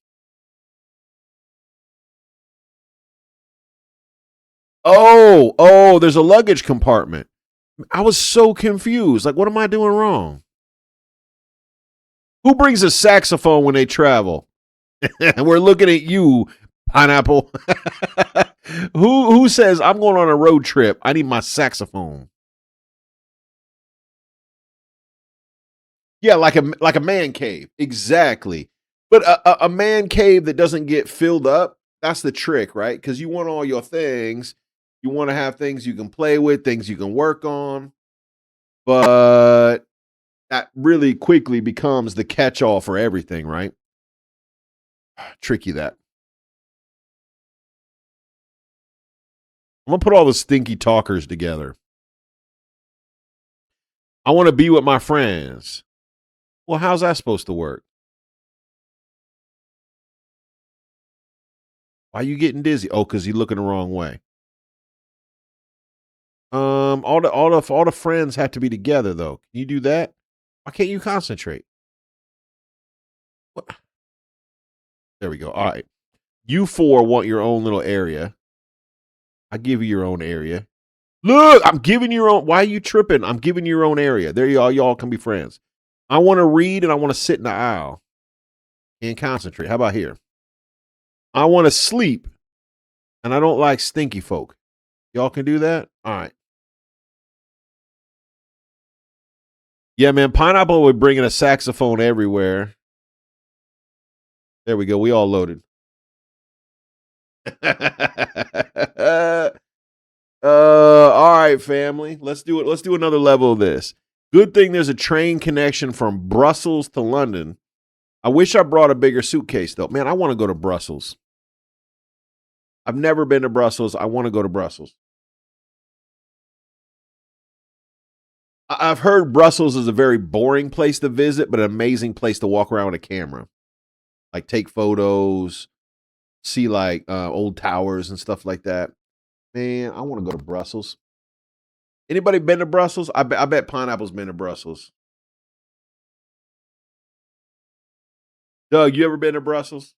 Oh, there's a luggage compartment. I was so confused. Like, what am I doing wrong? Who brings a saxophone when they travel? We're looking at you, Pineapple. Who says I'm going on a road trip? I need my saxophone. Yeah, like a man cave. Exactly. But a man cave that doesn't get filled up, that's the trick, right? Because you want all your things. You want to have things you can play with, things you can work on. But that really quickly becomes the catch-all for everything, right? Tricky that. I'm going to put all the stinky talkers together. I want to be with my friends. Well, how's that supposed to work? Why are you getting dizzy? Oh, because you're looking the wrong way. All the friends have to be together though. Can you do that? Why can't you concentrate? What? There we go. All right. You four want your own little area. I give you your own area. Look, I'm giving you your own. Why are you tripping? I'm giving you your own area. There you are. Y'all can be friends. I want to read and I want to sit in the aisle and concentrate. How about here? I want to sleep and I don't like stinky folk. Y'all can do that? All right. Yeah, man. Pineapple would bring in a saxophone everywhere. There we go. We all loaded. All right, family. Let's do it. Let's do another level of this. Good thing there's a train connection from Brussels to London. I wish I brought a bigger suitcase, though. Man, I want to go to Brussels. I've never been to Brussels. I want to go to Brussels. I've heard Brussels is a very boring place to visit, but an amazing place to walk around with a camera. Like take photos. see like old towers and stuff like that. Man, I want to go to Brussels. Anybody been to Brussels? I bet Pineapple's been to Brussels. Doug, you ever been to Brussels?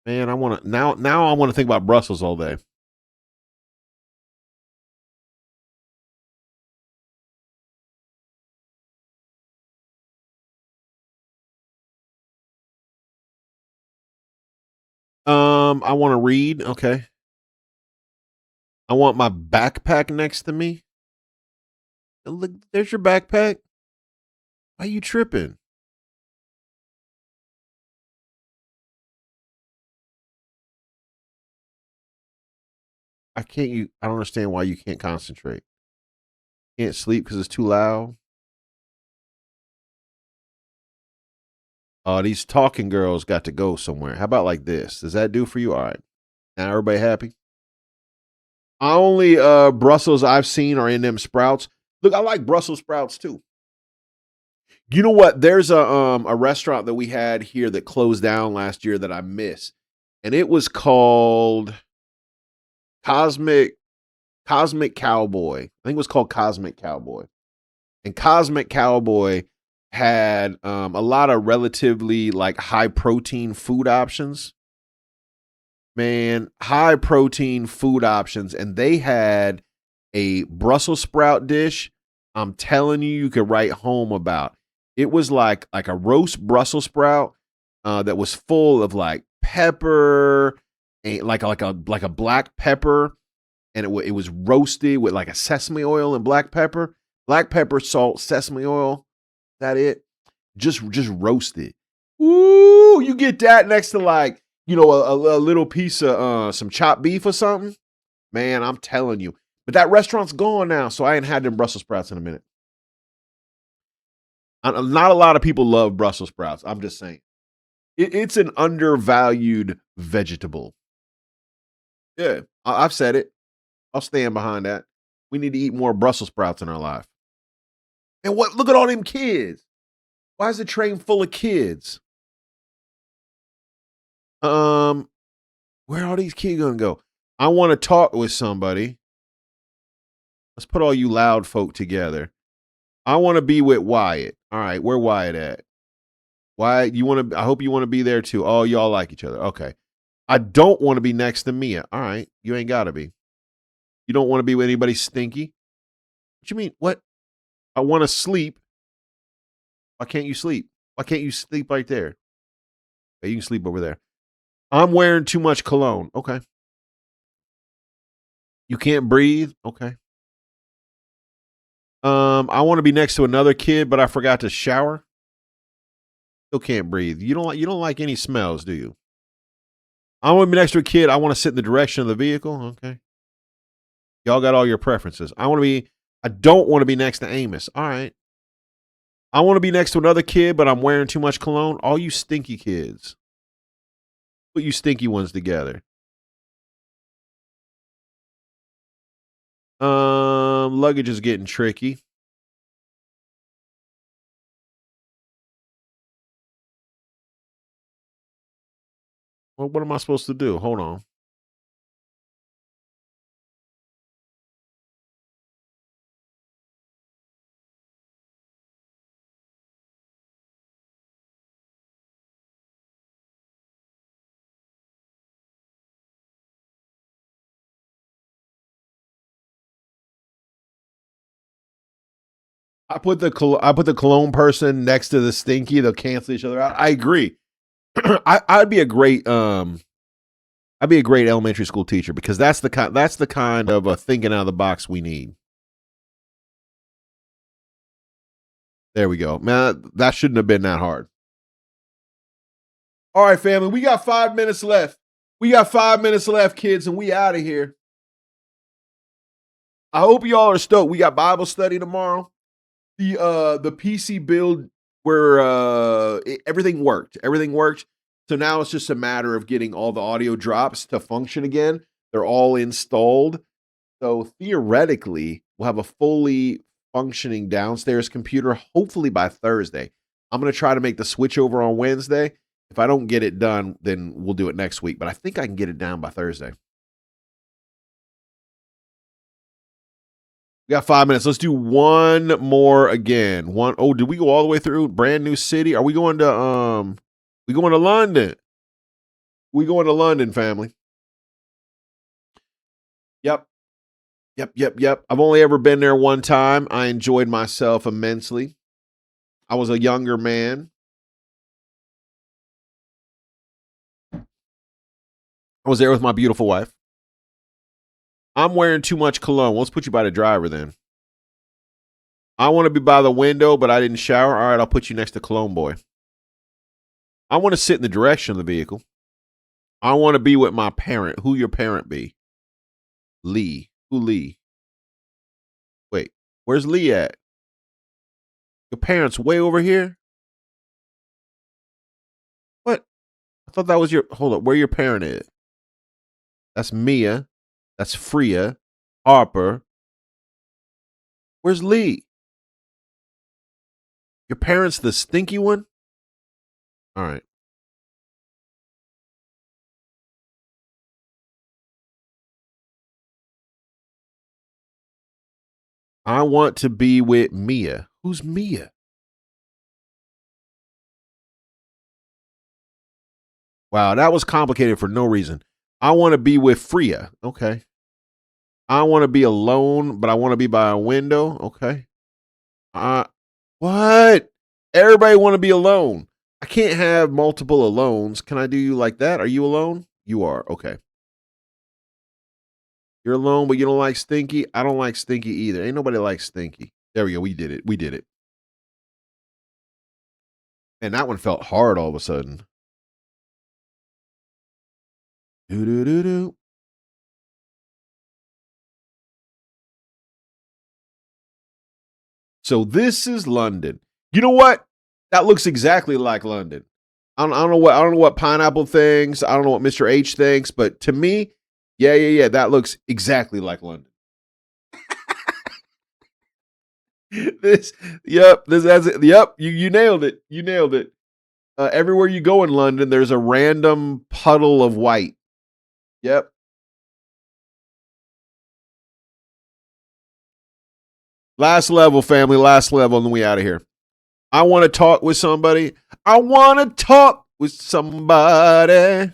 Man, I want to now I want to think about Brussels all day. I want to read. Okay. I want my backpack next to me. Look, there's your backpack. Why you tripping? I don't understand why you can't concentrate. Can't sleep because it's too loud. Oh, these talking girls got to go somewhere. How about like this? Does that do for you? All right. Now everybody happy? Only Brussels I've seen are in them sprouts. Look, I like Brussels sprouts too. You know what? There's a restaurant that we had here that closed down last year that I miss. And it was called Cosmic Cowboy. I think it was called Cosmic Cowboy. And Cosmic Cowboy had a lot of relatively like high protein food options. Man, high protein food options. And they had a Brussels sprout dish. I'm telling you, you could write home about. It was like a roast Brussels sprout that was full of like pepper, and like a black pepper, and it was roasted with like a sesame oil and black pepper, salt, sesame oil. That it? Just roasted. Ooh, you get that next to like a little piece of some chopped beef or something. Man, I'm telling you. But that restaurant's gone now, so I ain't had them Brussels sprouts in a minute. Not a lot of people love Brussels sprouts. I'm just saying. It's an undervalued vegetable. Yeah, I've said it. I'll stand behind that. We need to eat more Brussels sprouts in our life. And what? Look at all them kids. Why is the train full of kids? Where are all these kids gonna go? I want to talk with somebody. Let's put all you loud folk together. I want to be with Wyatt. All right, where Wyatt at? Wyatt, you want to? I hope you want to be there too. Oh, y'all like each other. Okay. I don't want to be next to Mia. All right, you ain't got to be. You don't want to be with anybody stinky. What you mean? What? I want to sleep. Why can't you sleep? Why can't you sleep right there? Okay, you can sleep over there. I'm wearing too much cologne. Okay. You can't breathe. Okay. I want to be next to another kid, but I forgot to shower. Still can't breathe. You don't like any smells, do you? I want to be next to a kid. I want to sit in the direction of the vehicle. Okay. Y'all got all your preferences. I don't want to be next to Amos. All right. I want to be next to another kid, but I'm wearing too much cologne. All you stinky kids. Put you stinky ones together. Luggage is getting tricky. Well, what am I supposed to do? Hold on. I put the cologne person next to the stinky. They'll cancel each other out. I agree. I'd be a great elementary school teacher because that's the kind of thinking out of the box we need. There we go, man. That shouldn't have been that hard. All right, family. We got 5 minutes left. Kids, and we out of here. I hope y'all are stoked. We got Bible study tomorrow. The PC build where everything worked. So now it's just a matter of getting all the audio drops to function again. They're all installed. So theoretically, we'll have a fully functioning downstairs computer hopefully by Thursday. I'm going to try to make the switch over on Wednesday. If I don't get it done, then we'll do it next week. But I think I can get it down by Thursday. We got 5 minutes. Let's do one more again. Oh, did we go all the way through? Brand new city? Are we going to we going to London? We going to London, family. Yep. Yep. I've only ever been there one time. I enjoyed myself immensely. I was a younger man. I was there with my beautiful wife. I'm wearing too much cologne. Let's put you by the driver then. I want to be by the window, but I didn't shower. All right, I'll put you next to Cologne Boy. I want to sit in the direction of the vehicle. I want to be with my parent. Who your parent be? Lee. Who Lee? Wait, where's Lee at? Your parents way over here? What? I thought that was your. Hold up. Where your parent is? That's Mia. That's Freya. Harper. Where's Lee? Your parents the stinky one? All right. I want to be with Mia. Who's Mia? Wow, that was complicated for no reason. I want to be with Freya. Okay. I want to be alone, but I want to be by a window. Okay. What? Everybody want to be alone. I can't have multiple alones. Can I do you like that? Are you alone? You are. Okay. You're alone, but you don't like Stinky? I don't like Stinky either. Ain't nobody like Stinky. There we go. We did it. We did it. And that one felt hard all of a sudden. Do do do do. So this is London. You know what? That looks exactly like London. I don't know what Pineapple thinks. I don't know what Mr. H thinks, but to me, yeah. That looks exactly like London. Yep. You nailed it. You nailed it. Everywhere you go in London, there's a random puddle of white. Yep. Last level, family. Last level, and then we out of here. I want to talk with somebody. I want to talk with somebody.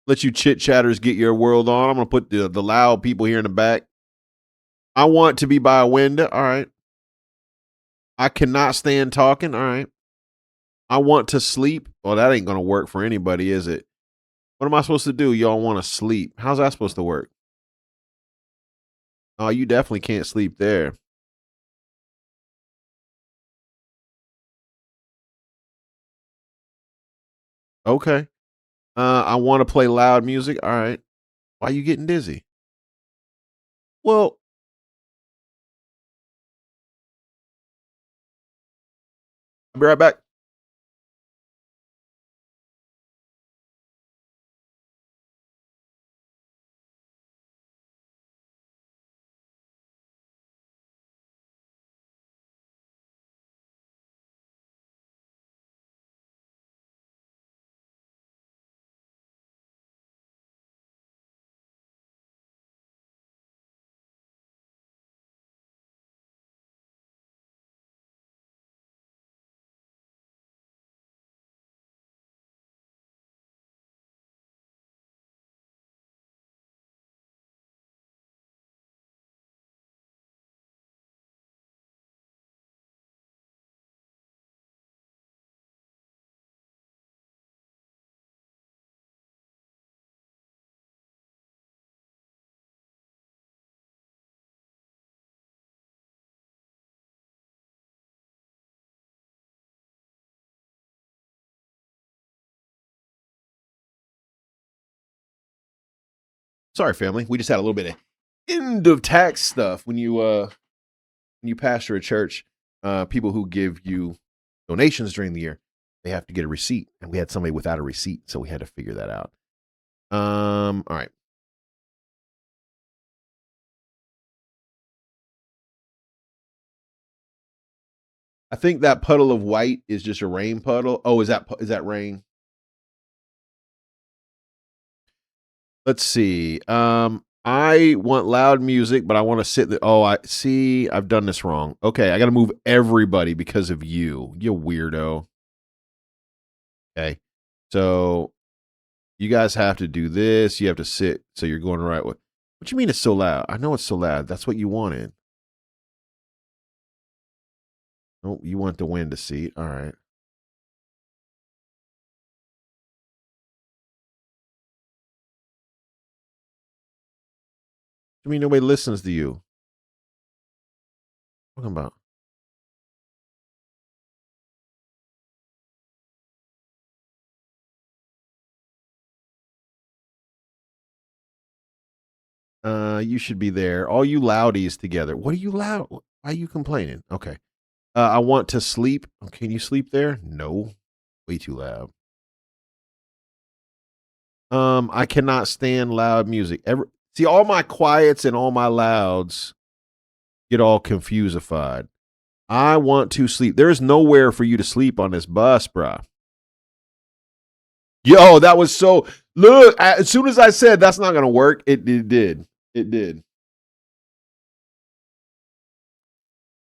Let you chit chatters get your world on. I'm gonna put the loud people here in the back. I want to be by a window. All right. I cannot stand talking. All right. I want to sleep. Well, that ain't gonna work for anybody, is it? What am I supposed to do? Y'all want to sleep? How's that supposed to work? Oh, you definitely can't sleep there. Okay. I want to play loud music. All right. Why are you getting dizzy? Well, I'll be right back. Sorry, family. We just had a little bit of end of tax stuff when you pastor a church. People who give you donations during the year, they have to get a receipt, and we had somebody without a receipt, so we had to figure that out. All right. I think that puddle of white is just a rain puddle. Oh, is that rain? Let's see. I want loud music, but I want to sit there. Oh, I see. I've done this wrong. Okay, I got to move everybody because of you. You weirdo. Okay. So you guys have to do this. You have to sit so you're going the right way. What you mean it's so loud? I know it's so loud. That's what you wanted. Oh, you want the wind to seat. All right. I mean nobody listens to you? What am I talking about? You should be there. All you loudies together. What are you loud? Why are you complaining? Okay. I want to sleep. Can you sleep there? No. Way too loud. I cannot stand loud music. See all my quiets and all my louds get all confusified. I want to sleep. There's nowhere for you to sleep on this bus, bruh. Yo, that was so. Look, as soon as I said that's not gonna work, it did. It did.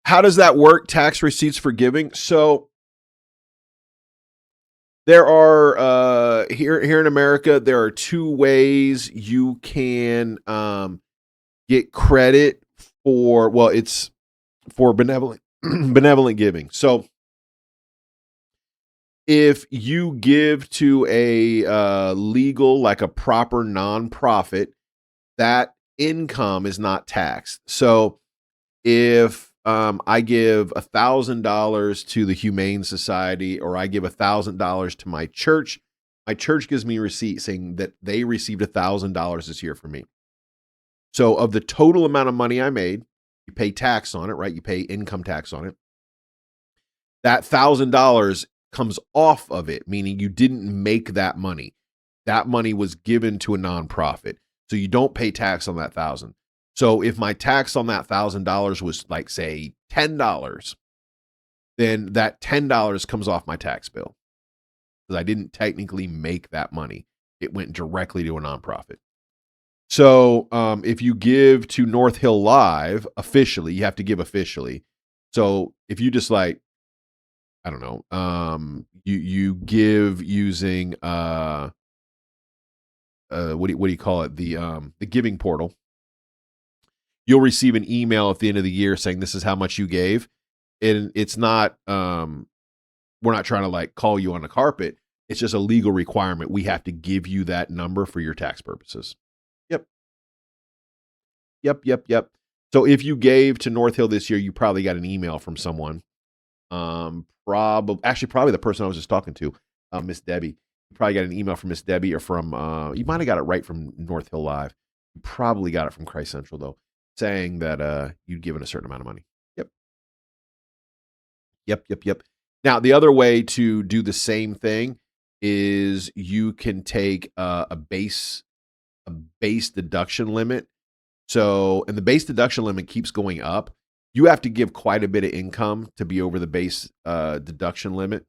How does that work? Tax receipts for giving. So there are here in America, there are two ways you can get credit for. Well, it's for benevolent benevolent giving. So if you give to a legal, like a proper nonprofit, that income is not taxed. So if I give $1,000 to the Humane Society, or I give $1,000 to my church gives me a receipt saying that they received $1,000 this year from me. So of the total amount of money I made, you pay tax on it, right? You pay income tax on it. That $1,000 comes off of it, meaning you didn't make that money. That money was given to a nonprofit. So you don't pay tax on that 1,000. So if my tax on that $1,000 was like, say, $10, then that $10 comes off my tax bill because I didn't technically make that money. It went directly to a nonprofit. So if you give to North Hill Live officially, you have to give officially. So if you just like, I don't know, you give using what do you call it, the giving portal, you'll receive an email at the end of the year saying this is how much you gave. And it's not, we're not trying to like call you on the carpet. It's just a legal requirement. We have to give you that number for your tax purposes. Yep. So if you gave to North Hill this year, you probably got an email from someone. Probably the person I was just talking to, Miss Debbie. You probably got an email from Miss Debbie, or from, you might have got it right from North Hill Live. You probably got it from Christ Central though, saying that you'd given a certain amount of money. Yep. Now, the other way to do the same thing is you can take a base deduction limit. So, and the base deduction limit keeps going up. You have to give quite a bit of income to be over the base deduction limit.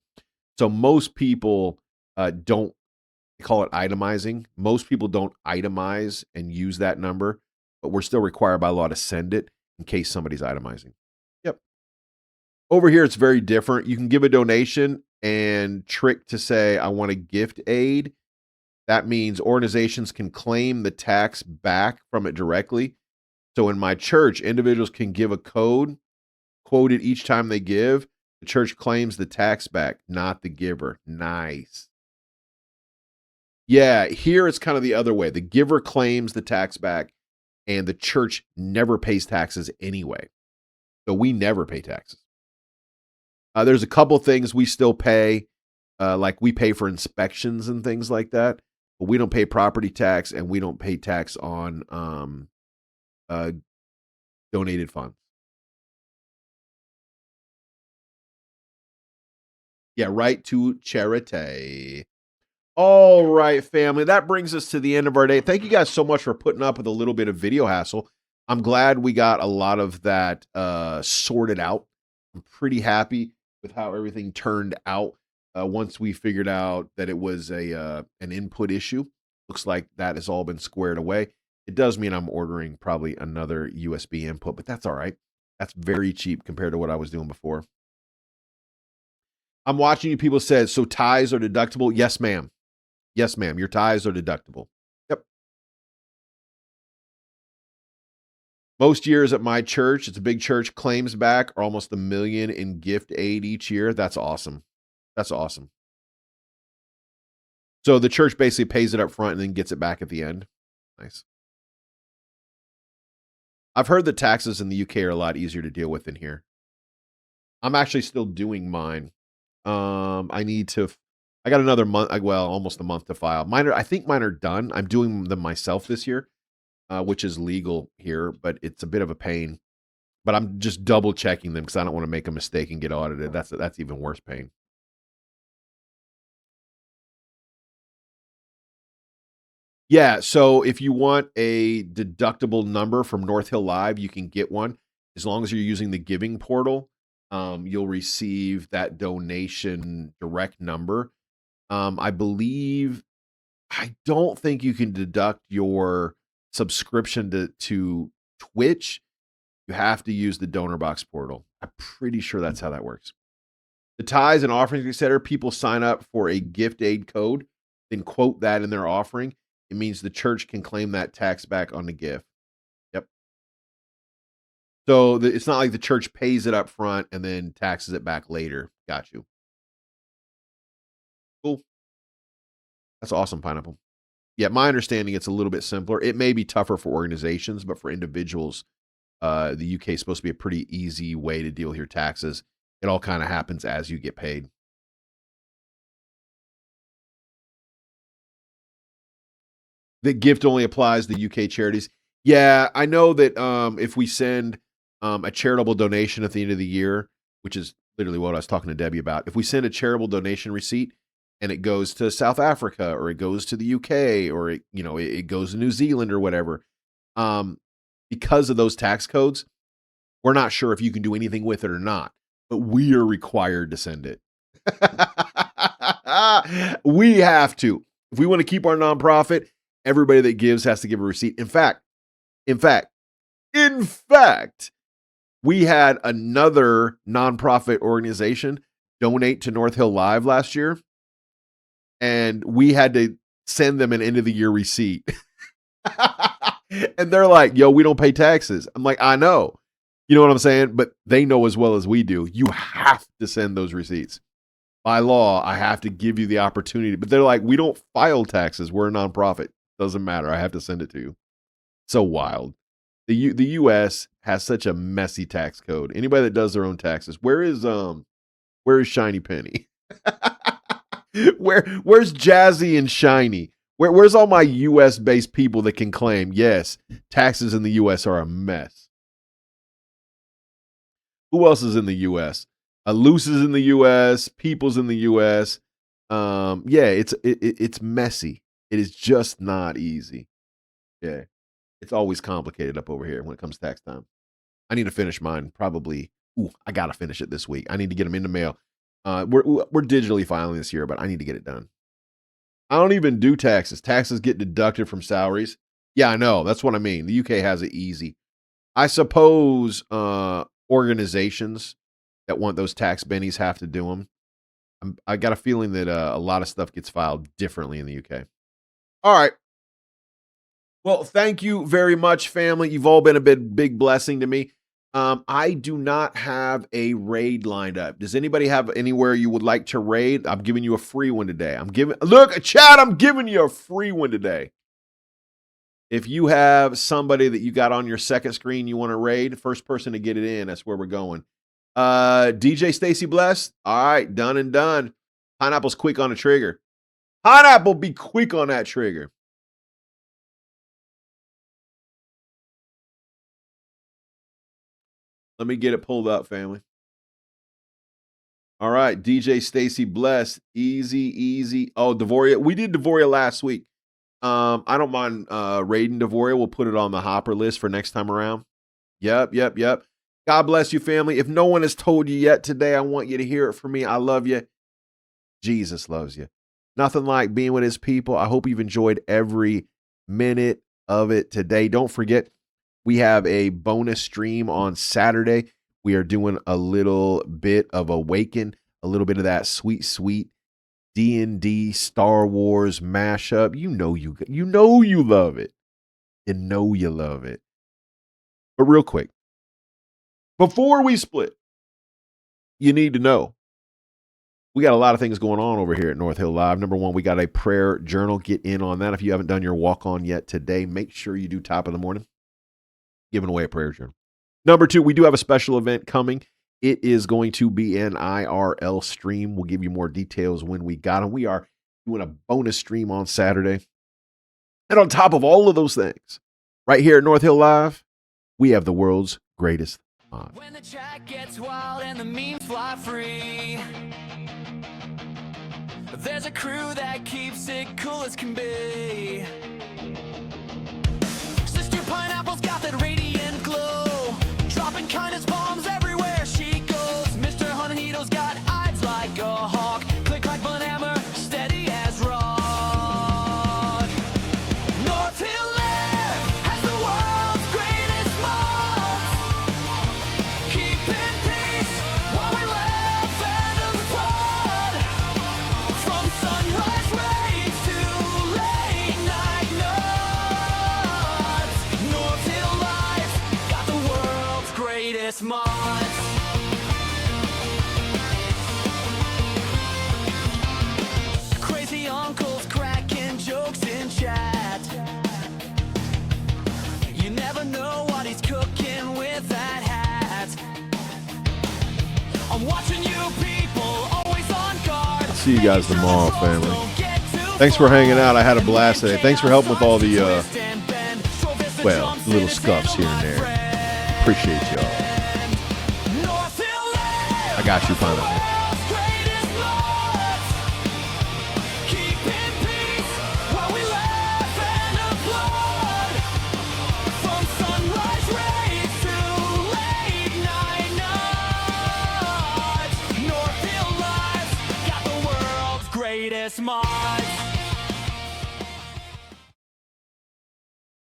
So most people don't, call it itemizing. Most people don't itemize and use that number, but we're still required by law to send it in case somebody's itemizing. Yep. Over here, it's very different. You can give a donation and trick to say, I want a gift aid. That means organizations can claim the tax back from it directly. So in my church, individuals can give a code, quoted each time they give. The church claims the tax back, not the giver. Nice. Yeah, here it's kind of the other way. The giver claims the tax back, and the church never pays taxes anyway. So we never pay taxes. There's a couple things we still pay, like we pay for inspections and things like that, but we don't pay property tax, and we don't pay tax on donated funds. Yeah, right to charity. All right, family. That brings us to the end of our day. Thank you guys so much for putting up with a little bit of video hassle. I'm glad we got a lot of that sorted out. I'm pretty happy. with how everything turned out. Once we figured out that it was an input issue, looks like that has all been squared away. It does mean I'm ordering probably another USB input, but that's all right. That's very cheap compared to what I was doing before. I'm watching you. People said, so ties are deductible. Yes, ma'am. Yes, ma'am. Your ties are deductible. Yep. Most years at my church, it's a big church, claims back are almost $1 million in gift aid each year. That's awesome. That's awesome. So the church basically pays it up front and then gets it back at the end. Nice. I've heard that taxes in the UK are a lot easier to deal with than here. I'm actually still doing mine. I got another month, well, almost a month to file. I think mine are done. I'm doing them myself this year, which is legal here, but it's a bit of a pain. But I'm just double checking them because I don't want to make a mistake and get audited. That's even worse pain. Yeah, so if you want a deductible number from North Hill Live, you can get one. As long as you're using the giving portal, you'll receive that donation direct number. I don't think you can deduct your subscription to Twitch. You have to use the donor box portal. I'm pretty sure that's how that works. The ties and offerings, etc. People sign up for a gift aid code, then quote that in their offering. It means the church can claim that tax back on the gift. Yep. So it's not like the church pays it up front and then taxes it back later. Got you. Cool. That's awesome, Pineapple. Yeah, my understanding, it's a little bit simpler. It may be tougher for organizations, but for individuals, the UK is supposed to be a pretty easy way to deal with your taxes. It all kind of happens as you get paid. The gift only applies to UK charities. Yeah, I know that if we send a charitable donation at the end of the year, which is literally what I was talking to Debbie about, if we send a charitable donation receipt and it goes to South Africa or it goes to the UK or it goes to New Zealand or whatever, because of those tax codes, we're not sure if you can do anything with it or not, but we are required to send it. We have to. If we want to keep our nonprofit, everybody that gives has to give a receipt. In fact, we had another nonprofit organization donate to North Hill Live last year, and we had to send them an end of the year receipt. And they're like, yo, we don't pay taxes. I'm like, I know. You know what I'm saying? But they know as well as we do. You have to send those receipts. By law, I have to give you the opportunity. But they're like, we don't file taxes. We're a nonprofit. Doesn't matter. I have to send it to you. So wild. The US has such a messy tax code. Anybody that does their own taxes, where is Shiny Penny? Where's Jazzy and Shiny? Where's all my US based people that can claim, yes, taxes in the US are a mess? Who else is in the US? Loose is in the US, People's in the US. Yeah, it's messy. It is just not easy. Yeah. It's always complicated up over here when it comes to tax time. I need to finish mine. Probably. I gotta finish it this week. I need to get them in the mail. We're digitally filing this year, but I need to get it done. I don't even do taxes. Taxes get deducted from salaries. Yeah, I know. That's what I mean. The UK has it easy. I suppose organizations that want those tax bennies have to do them. I got a feeling that a lot of stuff gets filed differently in the UK. All right. Well, thank you very much, family. You've all been a big blessing to me. I do not have a raid lined up. Does anybody have anywhere you would like to raid? I'm giving you a free one today. Look, Chad, I'm giving you a free one today. If you have somebody that you got on your second screen you want to raid, first person to get it in, that's where we're going. DJ Stacy Bless. All right, done and done. Pineapple's quick on the trigger. Pineapple be quick on that trigger. Let me get it pulled up, family. All right, DJ Stacy Bless. Easy. Oh, Devoria. We did Devoria last week. I don't mind raiding Devoria. We'll put it on the hopper list for next time around. Yep. God bless you, family. If no one has told you yet today, I want you to hear it from me. I love you. Jesus loves you. Nothing like being with his people. I hope you've enjoyed every minute of it today. Don't forget, we have a bonus stream on Saturday. We are doing a little bit of Awaken, a little bit of that sweet, sweet D&D Star Wars mashup. You know you love it. You know you love it. But real quick, before we split, you need to know we got a lot of things going on over here at North Hill Live. Number one, we got a prayer journal. Get in on that. If you haven't done your walk-on yet today, make sure you do top of the morning. Giving away a prayer journal. Number two, we do have a special event coming. It is going to be an IRL stream. We'll give you more details when we got them. We are doing a bonus stream on Saturday. And on top of all of those things, right here at North Hill Live, we have the world's greatest mod. When the chat gets wild and the memes fly free, there's a crew that keeps it cool as can be. Sister Pineapple's got that radiant glow, dropping kindness bombs everywhere she goes. Mr. Honeydo's got eyes like a hawk, click like Bunhammer, steady as rock. North Hill Live has the world's greatest mods, keeping peace while we laugh and applaud. From sunrise rays to late night nuts, North Hill Live got the world's greatest mods. Crazy uncles cracking jokes in chat. You never know what he's cooking with that hat. I'm watching you people, always on guard. See you guys tomorrow, family. Thanks for hanging out. I had a blast today. Thanks for helping with all the, little scuffs here and there. Appreciate y'all. I got you, Pineapple.